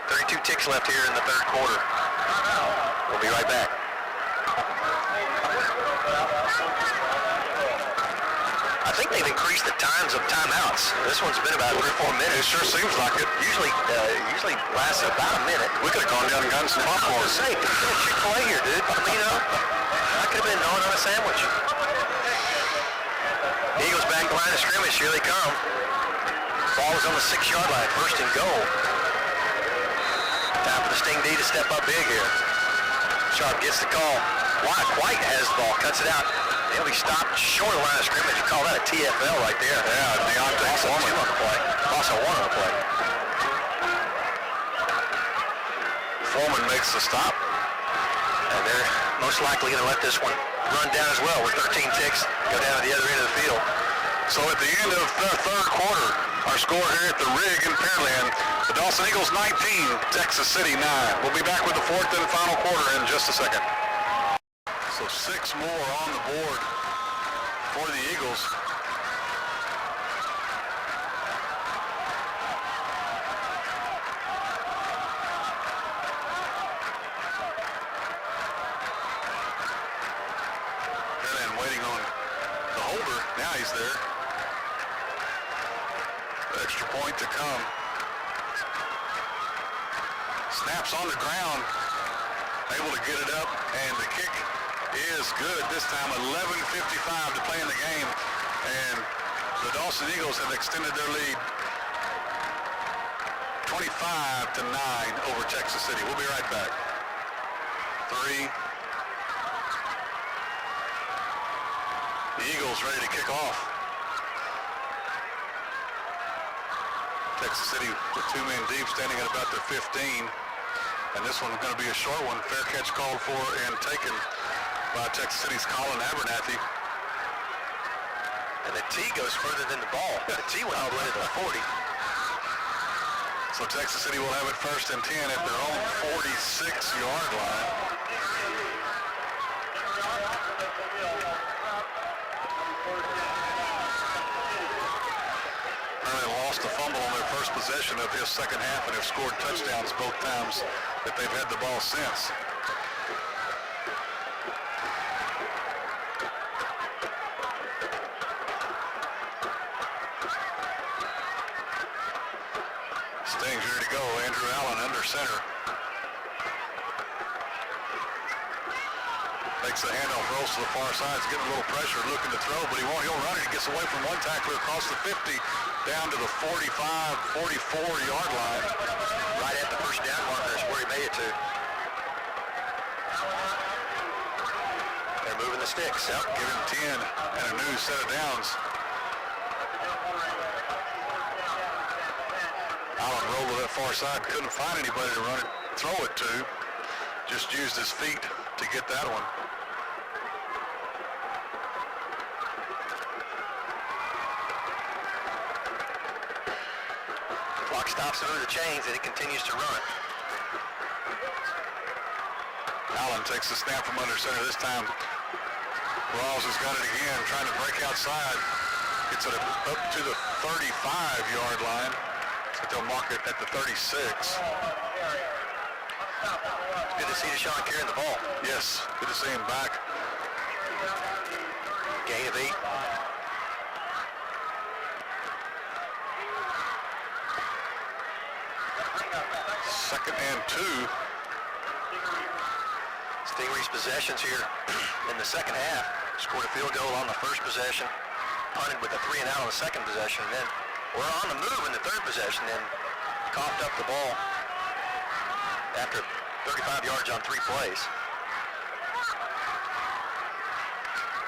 Speaker 2: 32 ticks left here in the third quarter. We'll be right back. I think they've increased the times of timeouts. This one's been about 3 or 4 minutes.
Speaker 1: It sure seems like it.
Speaker 2: Usually lasts about a minute.
Speaker 1: We could have gone down and gotten some popcorn.
Speaker 2: Say, could have been a Chick-fil-A here, dude. I could have been gnawing on a sandwich. Eagles back line of scrimmage. Here they come. Ball is on the 6-yard line. First and goal. Time for the Sting D to step up big here. Sharp gets the call. White has the ball, cuts it out. He'll be stopped short of the line of scrimmage. You call that a TFL right there.
Speaker 1: Yeah, Deontay Foreman
Speaker 2: on the play. Also 1 on the play.
Speaker 1: Foreman makes the stop.
Speaker 2: And they're most likely going to let this one run down as well with 13 ticks, go down to the other end of the field.
Speaker 1: So at the end of the third quarter, our score here at the Rig in Pearland, the Dawson Eagles 19, Texas City 9. We'll be back with the fourth and final quarter in just a second. So 6 more on the board for the Eagles. Pearland waiting on the holder. Now he's there. Extra point to come. Snaps on the ground. Able to get it up, and the kick is good this time. 11:55 to play in the game, and the Dawson Eagles have extended their lead 25-9 over Texas City. We'll be right back. 3. The Eagles ready to kick off. Texas City with 2 men deep, standing at about their 15. And this one's going to be a short one. Fair catch called for and taken by Texas City's Colin Abernathy.
Speaker 2: And the tee goes further than the ball. The tee went all the way to the 40.
Speaker 1: So Texas City will have it 1st and 10 at their own 46-yard line. Pearland lost the fumble on their first possession of his second half and have scored touchdowns both times that they've had the ball since. Sting's ready to go. Andrew Allen under center. Makes the handoff, rolls to the far side. He's getting a little pressure, looking to throw, but he won't. He'll run it. He gets away from one tackler across the 50, down to the 45, 44-yard line.
Speaker 2: Right at the first down marker is where he made it to. They're moving the sticks.
Speaker 1: Yep, give him 10 and a new set of downs. Allen rolled to that far side, couldn't find anybody to run it, throw it to. Just used his feet to get that one.
Speaker 2: Clock stops under the chains and it continues to run.
Speaker 1: Allen takes the snap from under center. This time, Rawls has got it again, trying to break outside. Gets it up to the 35-yard line. But they'll mark it at the 36.
Speaker 2: It's good to see Deshaun carrying the ball.
Speaker 1: Yes, good to see him back.
Speaker 2: Gain of 8.
Speaker 1: Second and 2.
Speaker 2: Stingarees possessions here in the second half. Scored a field goal on the first possession. Punted with a 3 and out on the second possession. And then we're on the move in the third possession. Then coughed up the ball after 35 yards on 3 plays.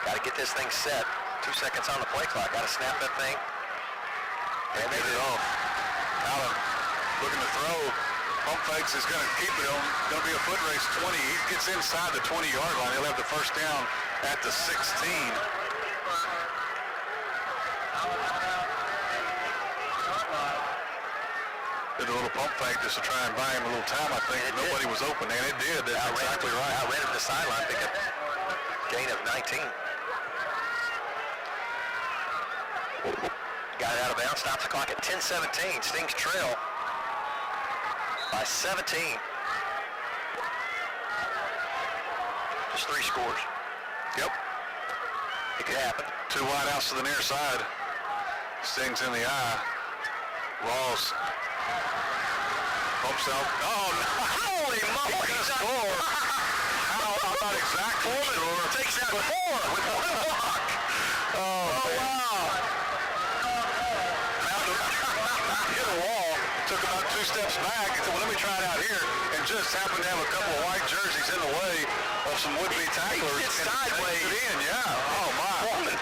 Speaker 2: Got to get this thing set. 2 seconds on the play clock. Got to snap that thing.
Speaker 1: And they get it off. Allen looking to throw. Pump fakes is going to keep it on. Going to be a foot race 20. He gets inside the 20-yard line. He'll have the first down at the 16. Did a little pump fake just to try and buy him a little time, I think. Nobody was open, and it did. That's exactly right.
Speaker 2: I ran him to the sideline, pick up gain of 19. Got it out of bounds, stops the clock at 10:17. Stings trail by 17. Just 3 scores.
Speaker 1: Yep.
Speaker 2: It could happen.
Speaker 1: 2 wideouts to the near side. Stings in the eye. Rawls bumps out. Oh, no.
Speaker 2: Holy moly!
Speaker 1: He's going to score. I'm not exactly sure.
Speaker 2: Takes out 4 with 1 block.
Speaker 1: Oh, wow. Hit a wall. Took about 2 steps back. And said, well, let me try it out here. And just happened to have a couple of white jerseys in the way of some would-be tacklers.
Speaker 2: It's sideways.
Speaker 1: It in, yeah. Oh, my.
Speaker 2: Foreman.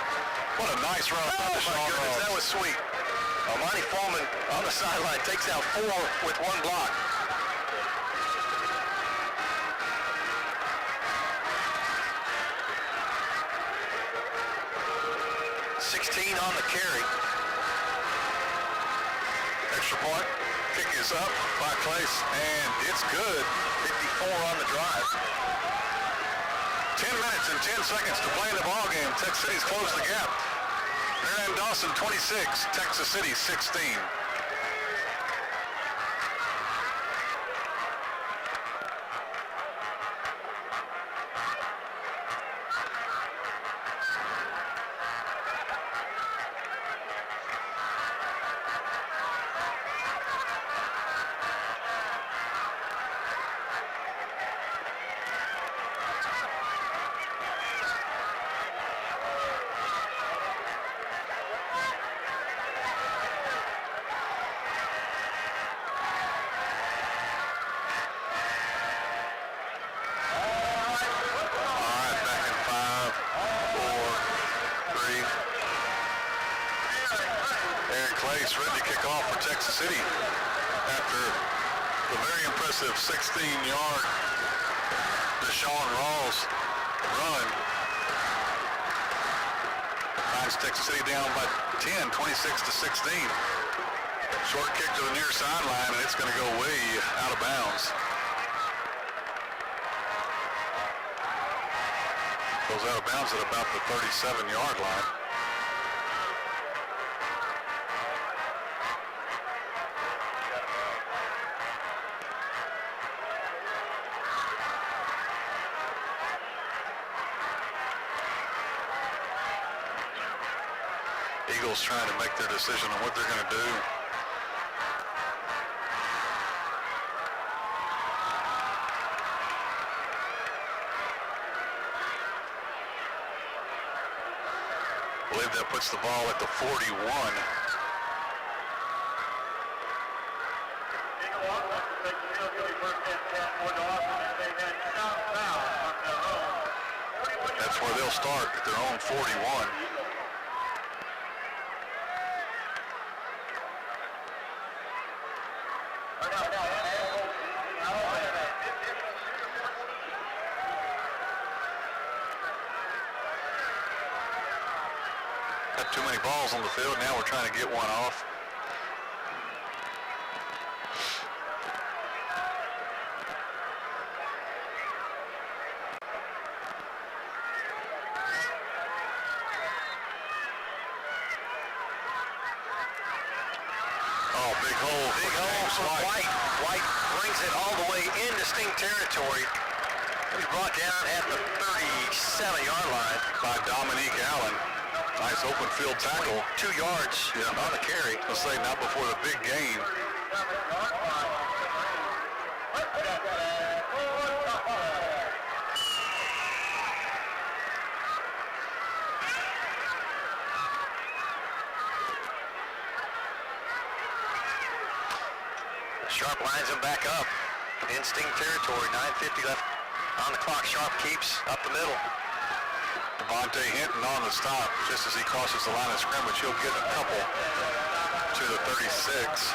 Speaker 1: What a nice run.
Speaker 2: Oh, my goodness, that was sweet. Monty Foreman on the sideline takes out 4 with 1 block. On the carry.
Speaker 1: Extra point. Kick is up by Clace, and it's good.
Speaker 2: 54 on the drive.
Speaker 1: 10 minutes and 10 seconds to play in the ball game. Texas City's closed the gap. Pearland Dawson 26, Texas City 16. East ready to kick off for Texas City after the very impressive 16-yard Deshaun Rawls run. Finds Texas City down by 10, 26-16. Short kick to the near sideline, and it's going to go way out of bounds. Goes out of bounds at about the 37-yard line. Eagles trying to make their decision on what they're going to do. I believe that puts the ball at the 41. That's where they'll start at their own 41. Got too many balls on the field. Now we're trying to get one off. Oh, big hole.
Speaker 2: Big hole for White. White brings it all the way into Sting territory. He's brought down at the 37-yard line
Speaker 1: By Dominique Allen. Nice open field tackle.
Speaker 2: 2 yards on the carry.
Speaker 1: Let's say not before the big gain.
Speaker 2: Sharp lines him back up in Sting territory. 9:50 left on the clock. Sharp keeps up the middle.
Speaker 1: Devontae Hinton on the stop just as he crosses the line of scrimmage. He'll get a couple to the 36.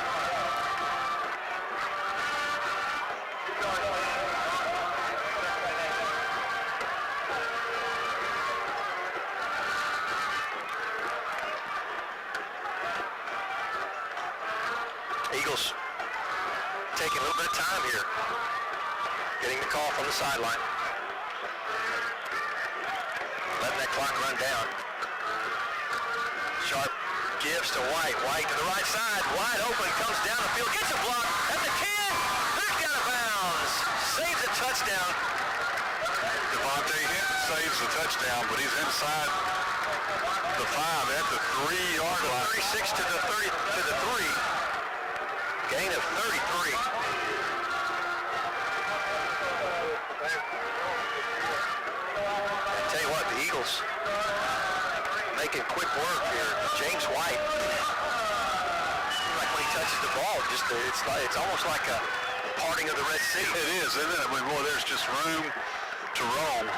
Speaker 2: Eagles taking a little bit of time here, getting the call from the sideline. Letting that clock run down. Sharp gives to White. White to the right side. Wide open. Comes down the field. Gets a block. At the 10. Back out of bounds. Saves a touchdown.
Speaker 1: Devontae Hinton saves the touchdown, but he's inside the 5 at the 3-yard line.
Speaker 2: 36 to the 30 to the 3. Gain of 33. Tell you what, the Eagles making quick work here. James White, like when he touches the ball, it's almost like a parting of the Red Sea.
Speaker 1: It is, isn't it? Boy, there's just room to roam.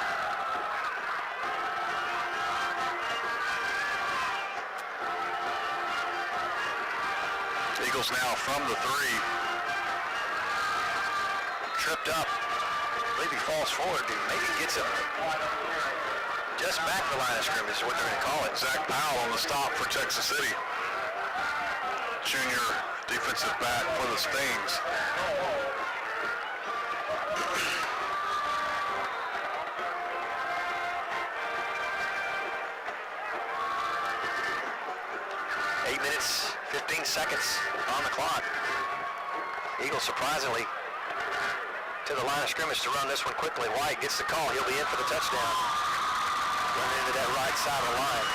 Speaker 1: Eagles now from the 3.
Speaker 2: Tripped up. I believe he falls forward. Maybe he gets him just back the line of scrimmage is what they're going to call it.
Speaker 1: Zach Powell on the stop for Texas City. Junior defensive back for the Stings.
Speaker 2: Eight minutes, 15 seconds on the clock. Eagles surprisingly to the line of scrimmage to run this one quickly. White gets the call. He'll be in for the touchdown. Running into that right side of the line.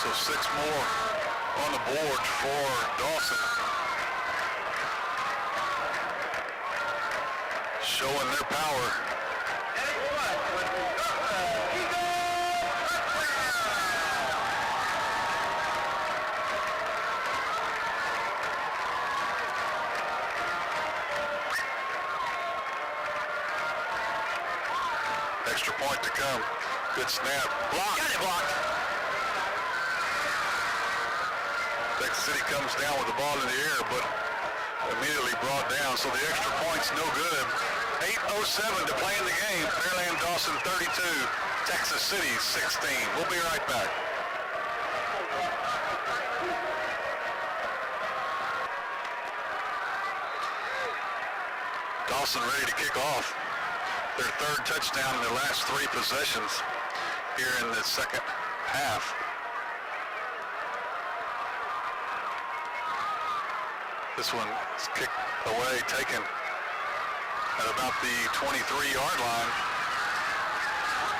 Speaker 1: So 6 more on the board for Dawson. Showing their power. Extra point to come. Good snap. Blocked.
Speaker 2: Got it blocked.
Speaker 1: Texas City comes down with the ball in the air, but immediately brought down. So the extra point's no good. 8:07 to play in the game. Pearland Dawson 32, Texas City 16. We'll be right back. Dawson ready to kick off their third touchdown in their last 3 possessions here in the second half. This one is kicked away, taken at about the 23-yard line.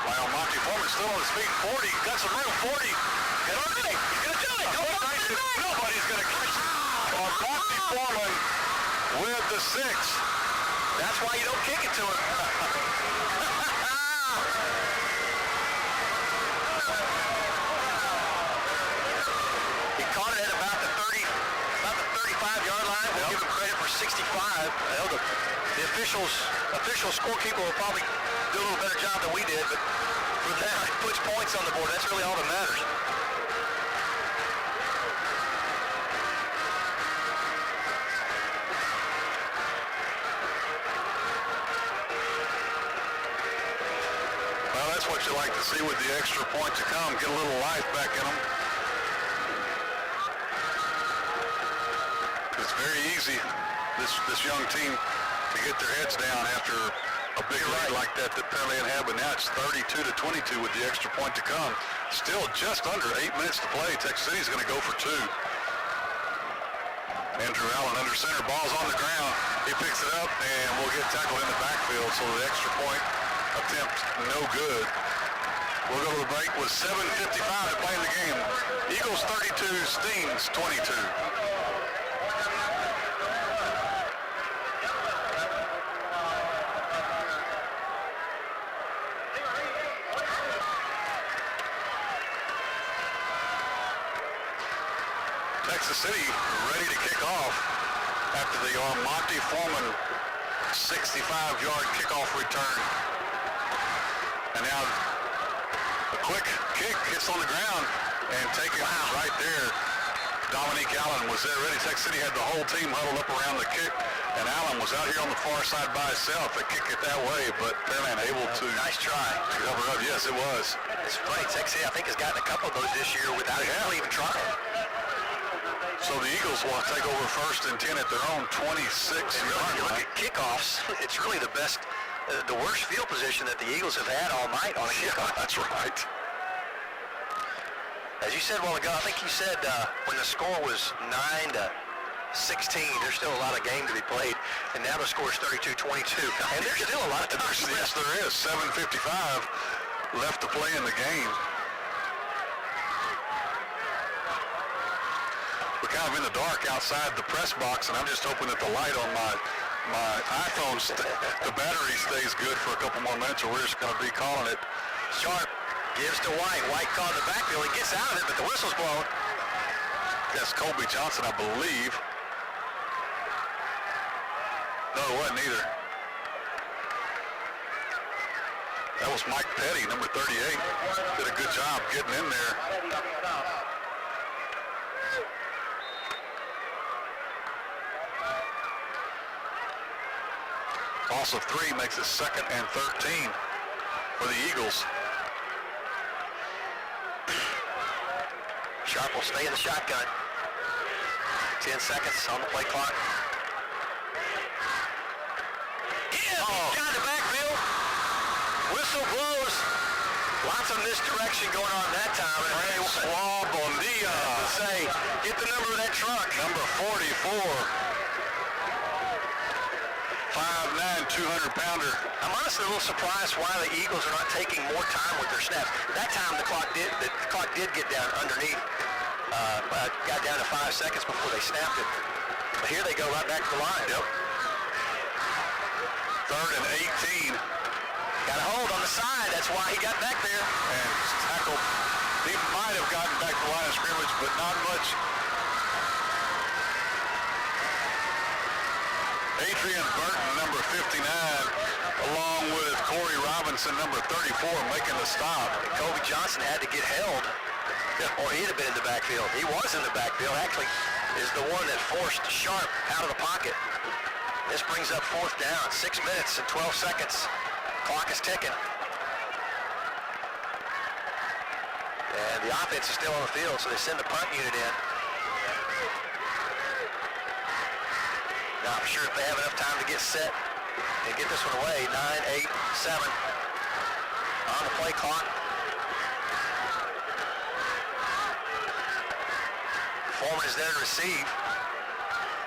Speaker 1: Lyle Monty Foreman still on his feet. 40, got some room. 40. Get on it. He's going to do it. Nobody's going to catch it. Monty Foreman with the 6.
Speaker 2: That's why you don't kick it to him. He caught it at about the 35-yard line. We'll give him credit for 65. Well, the official scorekeeper will probably do a little better job than we did, but for that, it puts points on the board. That's really all that matters.
Speaker 1: Well, that's what you like to see with the extra point to come. Get a little life back in them. It's very easy, this young team, to get their heads down after a big lead like that Pearland had, but now it's 32-22 with the extra point to come. Still just under 8 minutes to play. Texas City's going to go for 2. Andrew Allen under center, ball's on the ground. He picks it up and will get tackled in the backfield, so the extra point attempt no good. We'll go to the break with 7:55 to play in the game. Eagles 32, Stings 22. Texas City ready to kick off after the Monty Foreman 65-yard kickoff return. And now a quick kick hits on the ground and taken right there. Dominique Allen was there ready. Texas City had the whole team huddled up around the kick, and Allen was out here on the far side by himself to kick it that way, but Pearland able to...
Speaker 2: Nice try.
Speaker 1: To cover up. Yes, it was.
Speaker 2: It's funny, Texas City, I think, has gotten a couple of those this year without really even trying.
Speaker 1: So the Eagles will take over 1st and 10 at their own 26-yard
Speaker 2: You look
Speaker 1: line.
Speaker 2: at kickoffs, it's really the best, the worst field position that the Eagles have had all night on a kickoff.
Speaker 1: That's right.
Speaker 2: As you said a while ago, I think you said when the score was 9-16, there's still a lot of game to be played, and now the score is 32-22, and there's still a lot of time left.
Speaker 1: Yes, there is. 7:55 left to play in the game. We're kind of in the dark outside the press box, and I'm just hoping that the light on my iPhone, the battery stays good for a couple more minutes, or we're just going to be calling it.
Speaker 2: Sharp gives to White. White caught in the backfield. He gets out of it, but the whistle's blown.
Speaker 1: That's Colby Johnson, I believe. No, it wasn't either. That was Mike Petty, number 38. Did a good job getting in there. Loss of 3 makes it 2nd and 13 for the Eagles.
Speaker 2: Sharp will stay in the shotgun. 10 seconds on the play clock. Got the backfield. Whistle blows. Lots of misdirection going on that time. And Ray
Speaker 1: Bondia
Speaker 2: to say, get the number of that truck.
Speaker 1: Number 44. 5'9", 200-pounder.
Speaker 2: I'm honestly a little surprised why the Eagles are not taking more time with their snaps. That time the clock did get down underneath. Got down to 5 seconds before they snapped it. But here they go right back to the line.
Speaker 1: Yep. 3rd and 18.
Speaker 2: Got a hold on the side. That's why he got back there.
Speaker 1: And tackled. He might have gotten back to the line of scrimmage, but not much. Adrian Burton, number 59, along with Corey Robinson, number 34, making the stop.
Speaker 2: And Kobe Johnson had to get held, or he'd have been in the backfield. He was in the backfield, actually, is the one that forced Sharp out of the pocket. This brings up 4th down, 6 minutes and 12 seconds. Clock is ticking. And the offense is still on the field, so they send the punt unit in. Not sure if they have enough time to get set and get this one away. 9, 8, 7 on the play clock. Foreman is there to receive.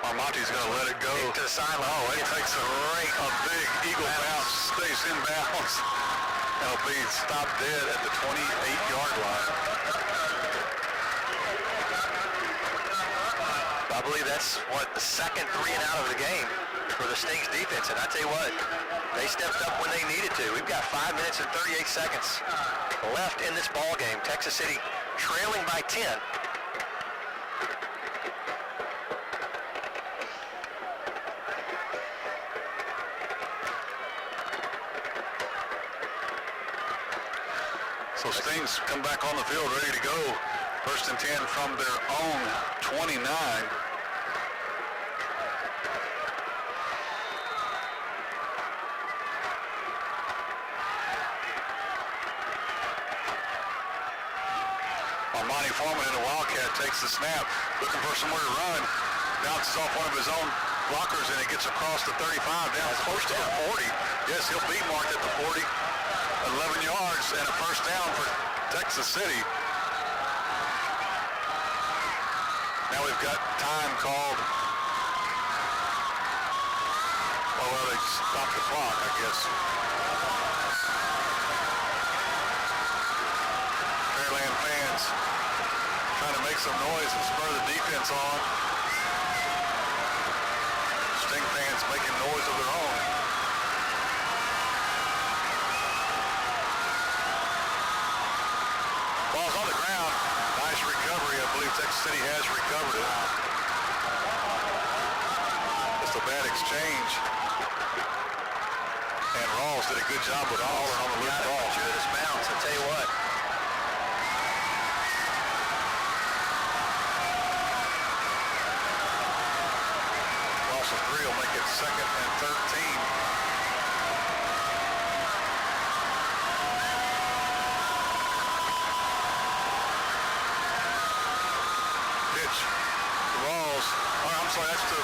Speaker 1: Armonte's going to let it go.
Speaker 2: To the sideline.
Speaker 1: Oh, it takes a big eagle bounce, stays in bounds. That'll be stopped dead at the 28-yard line.
Speaker 2: I believe that's, the second 3 and out of the game for the Stings defense. And I tell you what, they stepped up when they needed to. We've got 5 minutes and 38 seconds left in this ball game. Texas City trailing by 10.
Speaker 1: So Stings come back on the field ready to go. 1st and 10 from their own 29. Armonte Foreman in a Wildcat takes the snap, looking for somewhere to run. Bounces off one of his own blockers and it gets across the 35 down close to the 40. Yes, he'll be marked at the 40. 11 yards and a 1st down for Texas City. Now we've got time called. Oh, well, they stopped the clock, I guess. Pearland fans trying to make some noise and spur the defense on. Sting fans making noise of their own. Ball's on the ground. Nice recovery. I believe Texas City has recovered it. Just a bad exchange. And Rawls did a good job with Aller on the loose ball.
Speaker 2: This bounce, I tell you what.
Speaker 1: Loss of 3 will make it 2nd and 13. That's to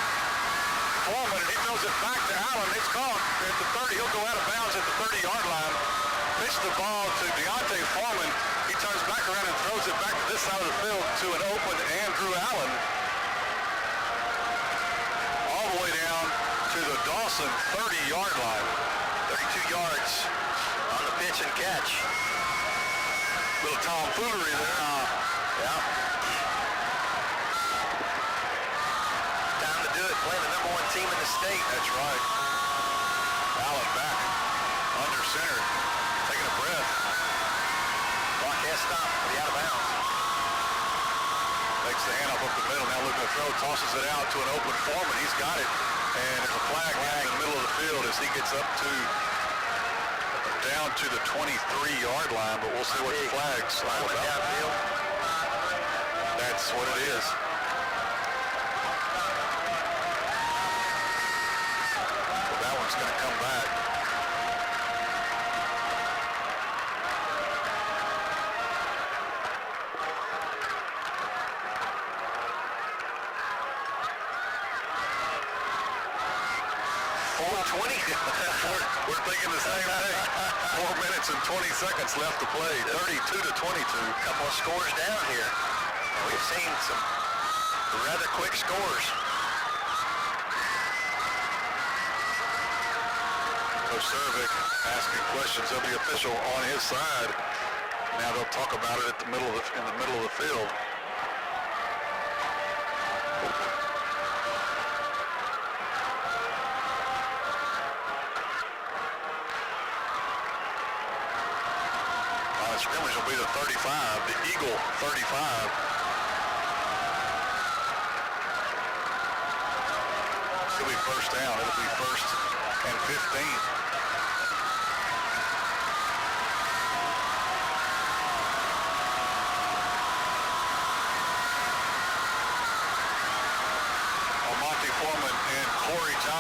Speaker 1: Foreman, and he throws it back to Allen. It's caught at the 30. He'll go out of bounds at the 30-yard line. Pitch the ball to Deontay Foreman. He turns back around and throws it back to this side of the field to an open Andrew Allen. All the way down to the Dawson 30-yard line.
Speaker 2: 32 yards on the pitch and catch.
Speaker 1: Little tomfoolery there.
Speaker 2: Yeah. Playing the number 1 team in the state.
Speaker 1: That's right. Allen back under center, taking a breath.
Speaker 2: Clock has stopped. Be out of bounds.
Speaker 1: Makes the handoff up the middle. Now looking to throw, tosses it out to an open Foreman. He's got it, and there's a flag in the middle of the field as he gets up to down to the 23-yard line. But we'll see what the flag's all about.
Speaker 2: Downfield.
Speaker 1: That's what it is. It's going to come back. We're thinking the same thing. 4 minutes and 20 seconds left to play. 32 to 22.
Speaker 2: A couple of scores down here. And we've seen some rather quick scores.
Speaker 1: Cervic asking questions of the official on his side. Now they'll talk about it at the middle of in the middle of the field. Scrimmage will be the 35, the Eagle 35. It'll be 1st down. It'll be 1st and 15.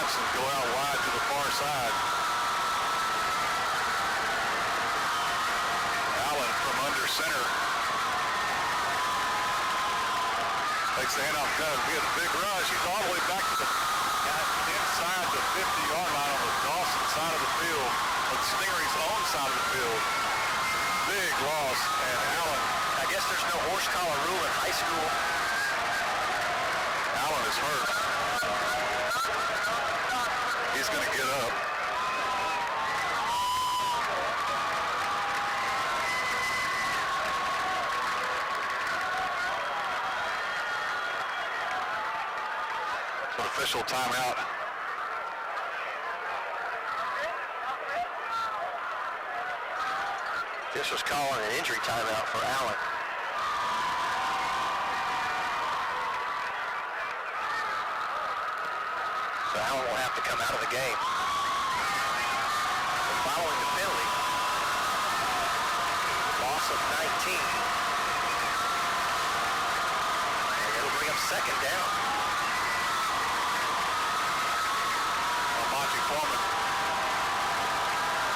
Speaker 1: Johnson go out wide to the far side. Allen from under center. Takes the handoff, going to be a big rush. He's all the way back to the inside the 50-yard line on the Dawson side of the field, on the Stingarees' own side of the field. Big loss, and Allen.
Speaker 2: I guess there's no horse collar rule in high school.
Speaker 1: Allen is hurt. He's going to get up. Official timeout.
Speaker 2: This was calling an injury timeout for Allen. So Allen will have to come out of the game. And following the penalty, loss of 19. And it'll bring up second down.
Speaker 1: Foreman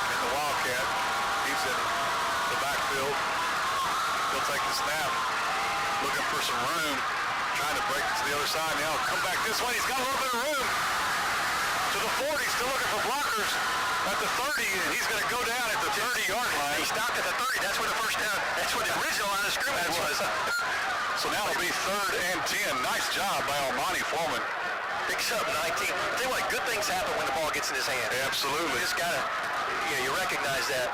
Speaker 1: in the Wildcat. He's in the backfield. He'll take the snap. Looking for some room. Trying to break it to the other side. Now come back this way. He's got a little bit of room. To the 40. Still looking for blockers at the 30. And he's going to go down at the 30-yard line.
Speaker 2: He stopped at the 30. That's where the first down. That's where the original line of scrimmage was.
Speaker 1: So now it'll be 3rd and 10. Nice job by Almonte Foreman.
Speaker 2: Picks up 19. Tell you what, good things happen when the ball gets in his hand.
Speaker 1: Absolutely.
Speaker 2: You just gotta, you recognize that.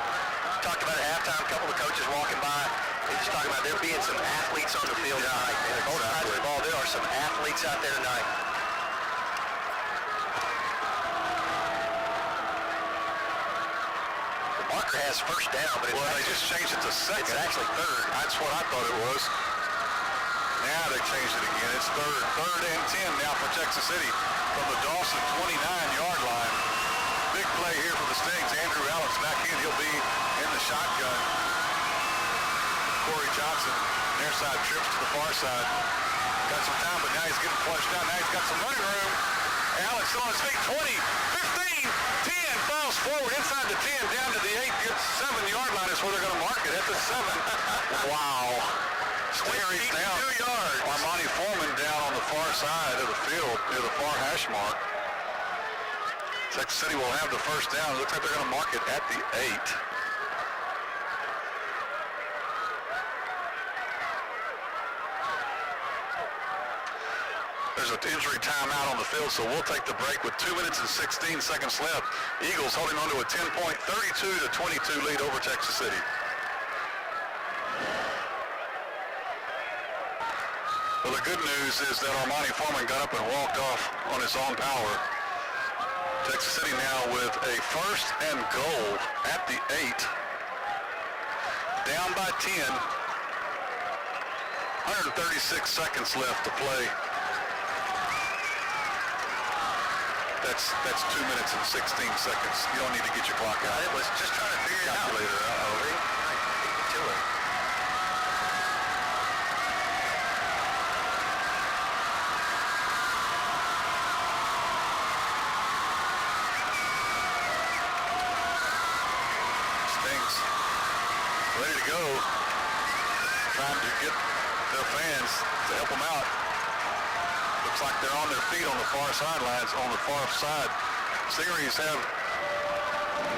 Speaker 2: Talked about at halftime, a couple of the coaches walking by. They just talking about there being some athletes on the field tonight. And both sides of the ball, there are some athletes out there tonight. The marker has first down, but
Speaker 1: they just changed it to second.
Speaker 2: It's actually 3rd.
Speaker 1: That's what I thought it was. Now they changed it again. It's 3rd and 10 now for Texas City from the Dawson 29-yard line. Big play here for the Stings. Andrew Allen's back in. He'll be in the shotgun. Corey Johnson, near side trips to the far side. Got some time, but now he's getting flushed out. Now he's got some running room. Allen still on his feet. 20, 15, 10, falls forward inside the 10, down to the 8, gets 7-yard line is where they're going to mark it at the 7. Wow. Stingarees down.
Speaker 2: 2 yards.
Speaker 1: Almonte Foreman down on the far side of the field near the far hash mark. Texas City will have the first down. It looks like they're going to mark it at the 8. There's an injury timeout on the field, so we'll take the break with 2 minutes and 16 seconds left. Eagles holding on to a 10-point, 32-22 lead over Texas City. Well, the good news is that Almonte Foreman got up and walked off on his own power. Texas City now with a first and goal at the 8. Down by 10. 136 seconds left to play. That's 2 minutes and 16 seconds. You don't need to get your clock out.
Speaker 2: I was just trying to figure it out.
Speaker 1: Calculator. Uh-oh.
Speaker 2: To it.
Speaker 1: Stings ready to go. Trying to get their fans to help them out. Looks like they're on their feet on the far sidelines, on the far side. Stingarees have,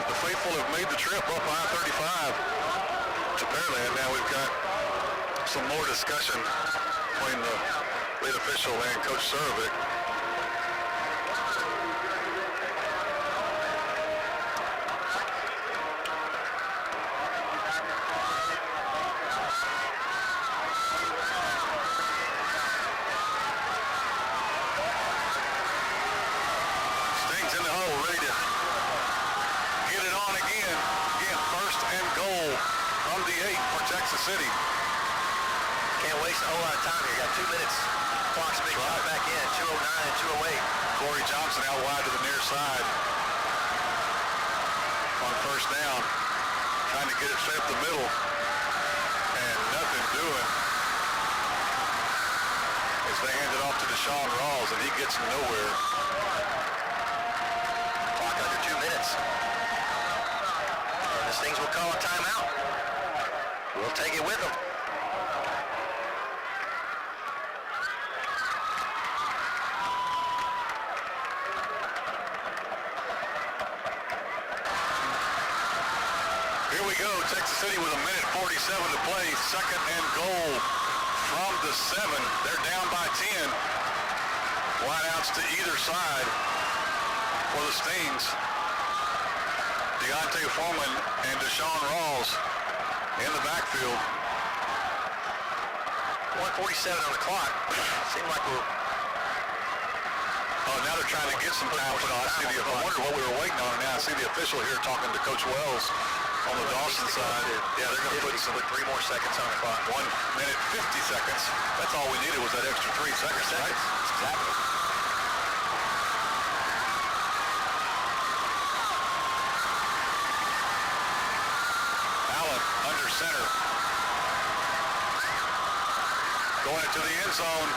Speaker 1: the faithful have made the trip up I-35 to Pearland. Now we've got some more discussion between the lead official and Coach Surovic. City.
Speaker 2: Can't waste a whole lot of time here. You got 2 minutes. Clock's being shot back in. 2:09 and 2:08.
Speaker 1: Corey Johnson out wide to the near side. On first down. Trying to get it straight up the middle. And nothing doing. As they hand it off to Deshaun Rawls, and he gets nowhere.
Speaker 2: seconds. And the Stings will call a timeout. We'll take it with them.
Speaker 1: Here we go, Texas City with 1:47 to play, second and goal from the 7. They're down by 10. Wideouts to either side for the Stings. Deontay Foreman and Deshaun Rawls in the backfield.
Speaker 2: 1:47 on the clock. Seemed like we're...
Speaker 1: Oh, now they're trying to get some time. I wonder what we were waiting on. Now I see the official here talking to Coach Wells on the Dawson side. Yeah, they're going to put
Speaker 2: 3 more seconds on the clock.
Speaker 1: 1 minute 50 seconds. That's all we needed was that extra 3 seconds, right?
Speaker 2: Exactly.
Speaker 1: Allen under center. Going into the end zone.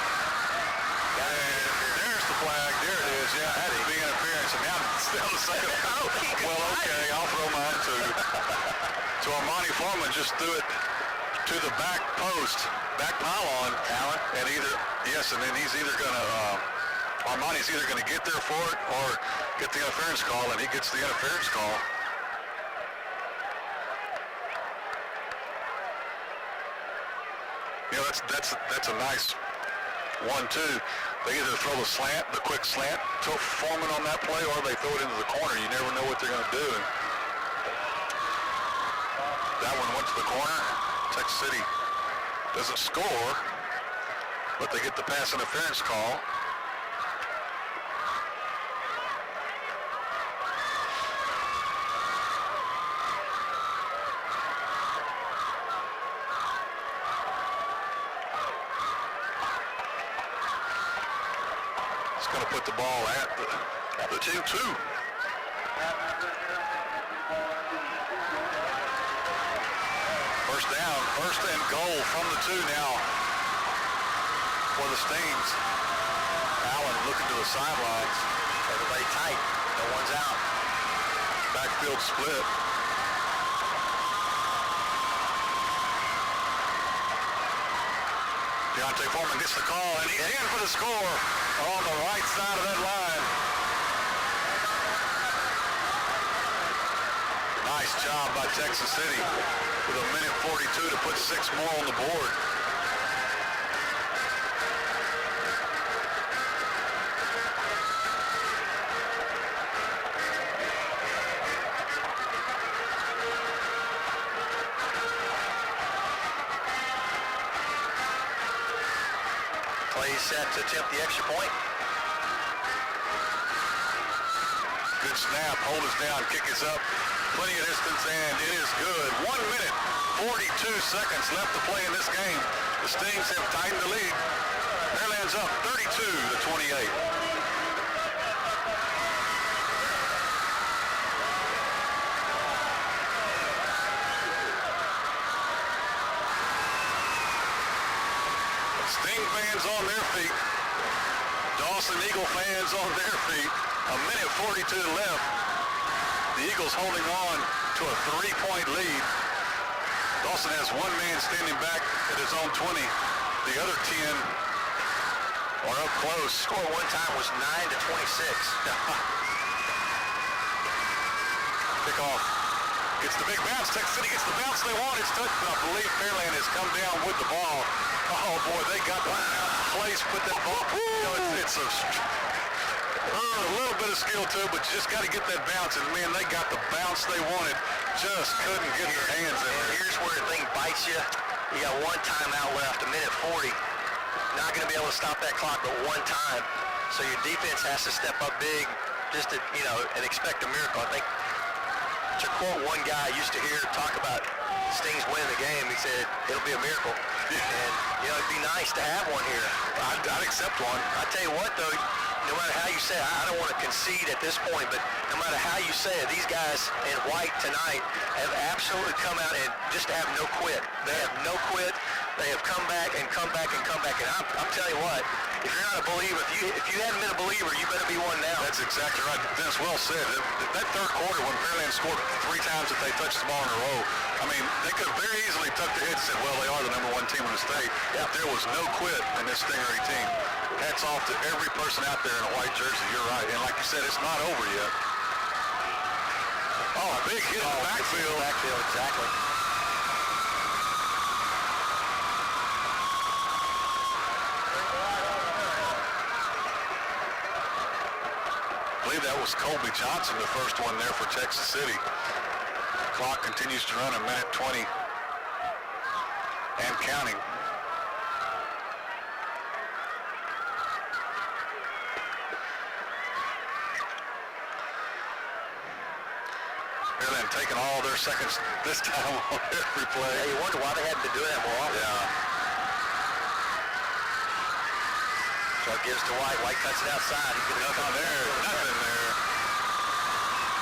Speaker 1: And there's the flag. There it is. Yeah, had to be interference. And now it's down the second. Well, okay, I'll throw mine too. So Armani Foreman just threw it to the back post, back pylon.
Speaker 2: Allen.
Speaker 1: And and then he's either going to, Armani's either going to get there for it or get the interference call, and he gets the interference call. You know, that's a nice 1-2. They either throw the slant, the quick slant to Foreman on that play, or they throw it into the corner. You never know what they're going to do. And that one went to the corner. Texas City doesn't score, but they get the pass interference call. It's going to put the ball at the 2-2. First down, first and goal from the 2 now for the Stings. Allen looking to the sidelines.
Speaker 2: Everybody tight. No one's out.
Speaker 1: Backfield split. Deontay Foreman gets the call, and he's in for the score on the right side of that line. Nice job by Texas City with 1:42 to put 6 more on the board.
Speaker 2: Set to attempt the extra point.
Speaker 1: Good snap, hold us down, kick is up, plenty of distance, and it is good. 1 minute, 42 seconds left to play in this game. The Stings have tightened the lead. Pearland's up 32-28. Sting fans on their feet. Dawson Eagle fans on their feet. 1:42 left. The Eagles holding on to a 3-point lead. Dawson has 1 man standing back at his own 20. The other 10 are up close.
Speaker 2: Score one time was 9-26.
Speaker 1: Kickoff. Gets the big bounce. Texas City gets the bounce they want. It's touched, but I believe Pearland has come down with the ball. Oh boy, they got the place, put that ball. You know, it's a little bit of skill to it, but you just got to get that bounce. And man, they got the bounce they wanted. Just couldn't get their hands in there.
Speaker 2: Here's where the thing bites you. You got 1 timeout left, 1:40. Not going to be able to stop that clock, but 1 time. So your defense has to step up big, just to, and expect a miracle. I think, to quote one guy I used to hear talk about Stings winning the game, he said, it'll be a miracle. And, it'd be nice to have one here.
Speaker 1: I'd accept one.
Speaker 2: I tell you what, though, no matter how you say it, I don't want to concede at this point, but no matter how you say it, these guys in white tonight have absolutely come out and just have no quit. They have no quit. They have come back and come back and come back. And I'm telling you what, if you're not a believer, if you hadn't been a believer, you better be one now.
Speaker 1: That's exactly right. Dennis, well said. That third quarter when Pearland scored 3 times that they touched the ball in a row, I mean, they could have very easily tucked their heads and said, well, they are the #1 team in the state. Yep. There was no quit in this Stingaree team. Hats off to every person out there in a white jersey. You're right. And like you said, it's not over yet. Oh, a big hit in the backfield.
Speaker 2: Exactly.
Speaker 1: I believe that was Colby Johnson, the first one there for Texas City. Clock continues to run, 1:20 and counting. Pearland taking all their seconds this time on every play.
Speaker 2: Yeah, you wonder why they hadn't been doing that more often.
Speaker 1: Yeah.
Speaker 2: So it gives to White. White cuts it outside. He could have
Speaker 1: Nothing there. Nothing there.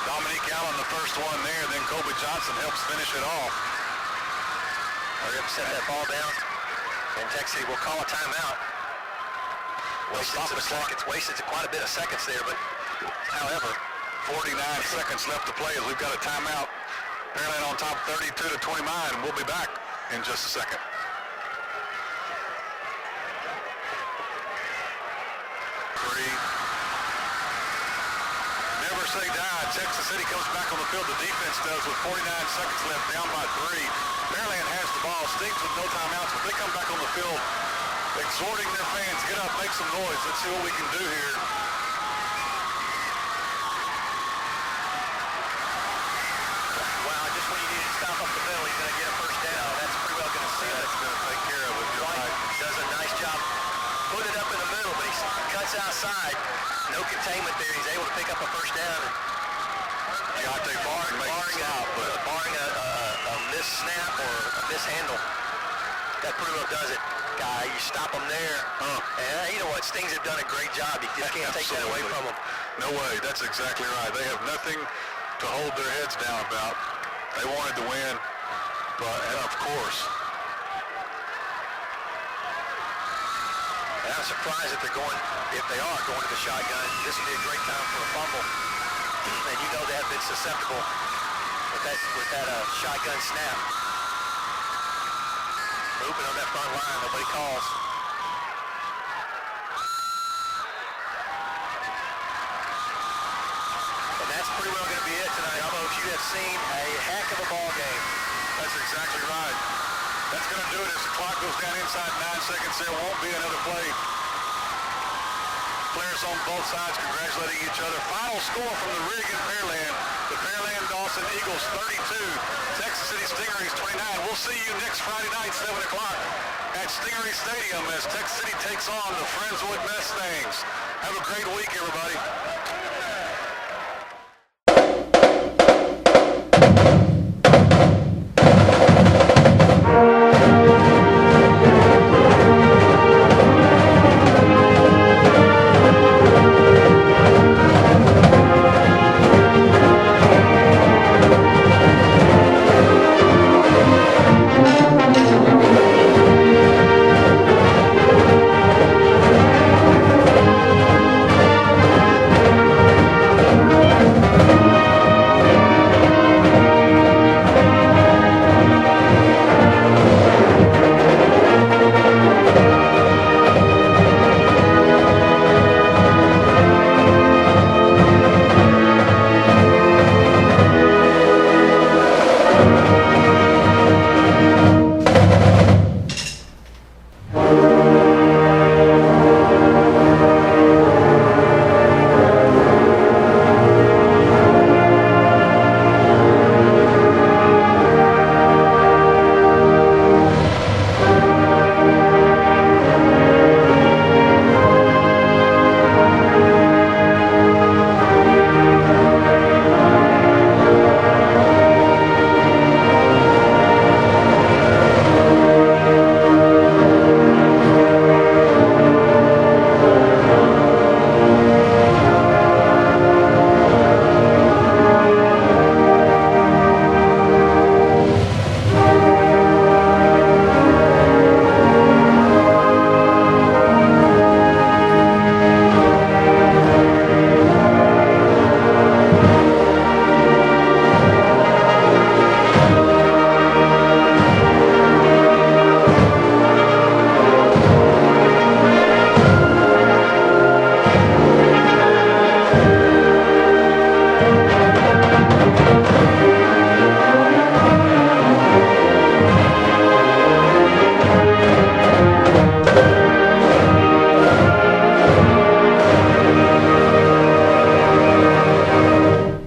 Speaker 1: Dominique Allen, the first one there. Then Colby Johnson helps finish it off.
Speaker 2: Hurry up, set that ball down. And Texas City will call a timeout. Wasted quite a bit of seconds there, but
Speaker 1: However, 49 seconds left to play as we've got a timeout. Pearland on top 32-29. We'll be back in just a second. Never say die. Texas City comes back on the field. The defense does with 49 seconds left, down by 3. Pearland has the ball. Stings with no timeouts, but they come back on the field exhorting their fans, get up, make some noise. Let's see what we can do here.
Speaker 2: wow, just when you need to stop up the middle, he's going to get a first down. That's pretty well going to seal it.
Speaker 1: That's going to take care of it. You're right.
Speaker 2: Does a nice job. Put it up in the middle, but he cuts outside. No containment there. He's able to pick up a first down. Barring a missed snap or a mishandle. That pretty well does it. Guy, you stop them there. And you know what? Stings have done a great job. You just can't take that away from them.
Speaker 1: No way. That's exactly right. They have nothing to hold their heads down about. They wanted to win, but of course.
Speaker 2: And I'm surprised if they are going to the shotgun. This would be a great time for a fumble. And you know they have been susceptible with that shotgun snap. Moving on that front line, nobody calls. And that's pretty well going to be it tonight, folks. You have seen a heck of a ball game.
Speaker 1: That's exactly right. That's going to do it as the clock goes down inside 9 seconds. There won't be another play. Players on both sides congratulating each other. Final score from the rig in Pearland. The Pearland Dawson Eagles 32, Texas City Stingarees 29. We'll see you next Friday night, 7 o'clock at Stingaree Stadium as Texas City takes on the Friendswood Mustangs. Have a great week, everybody.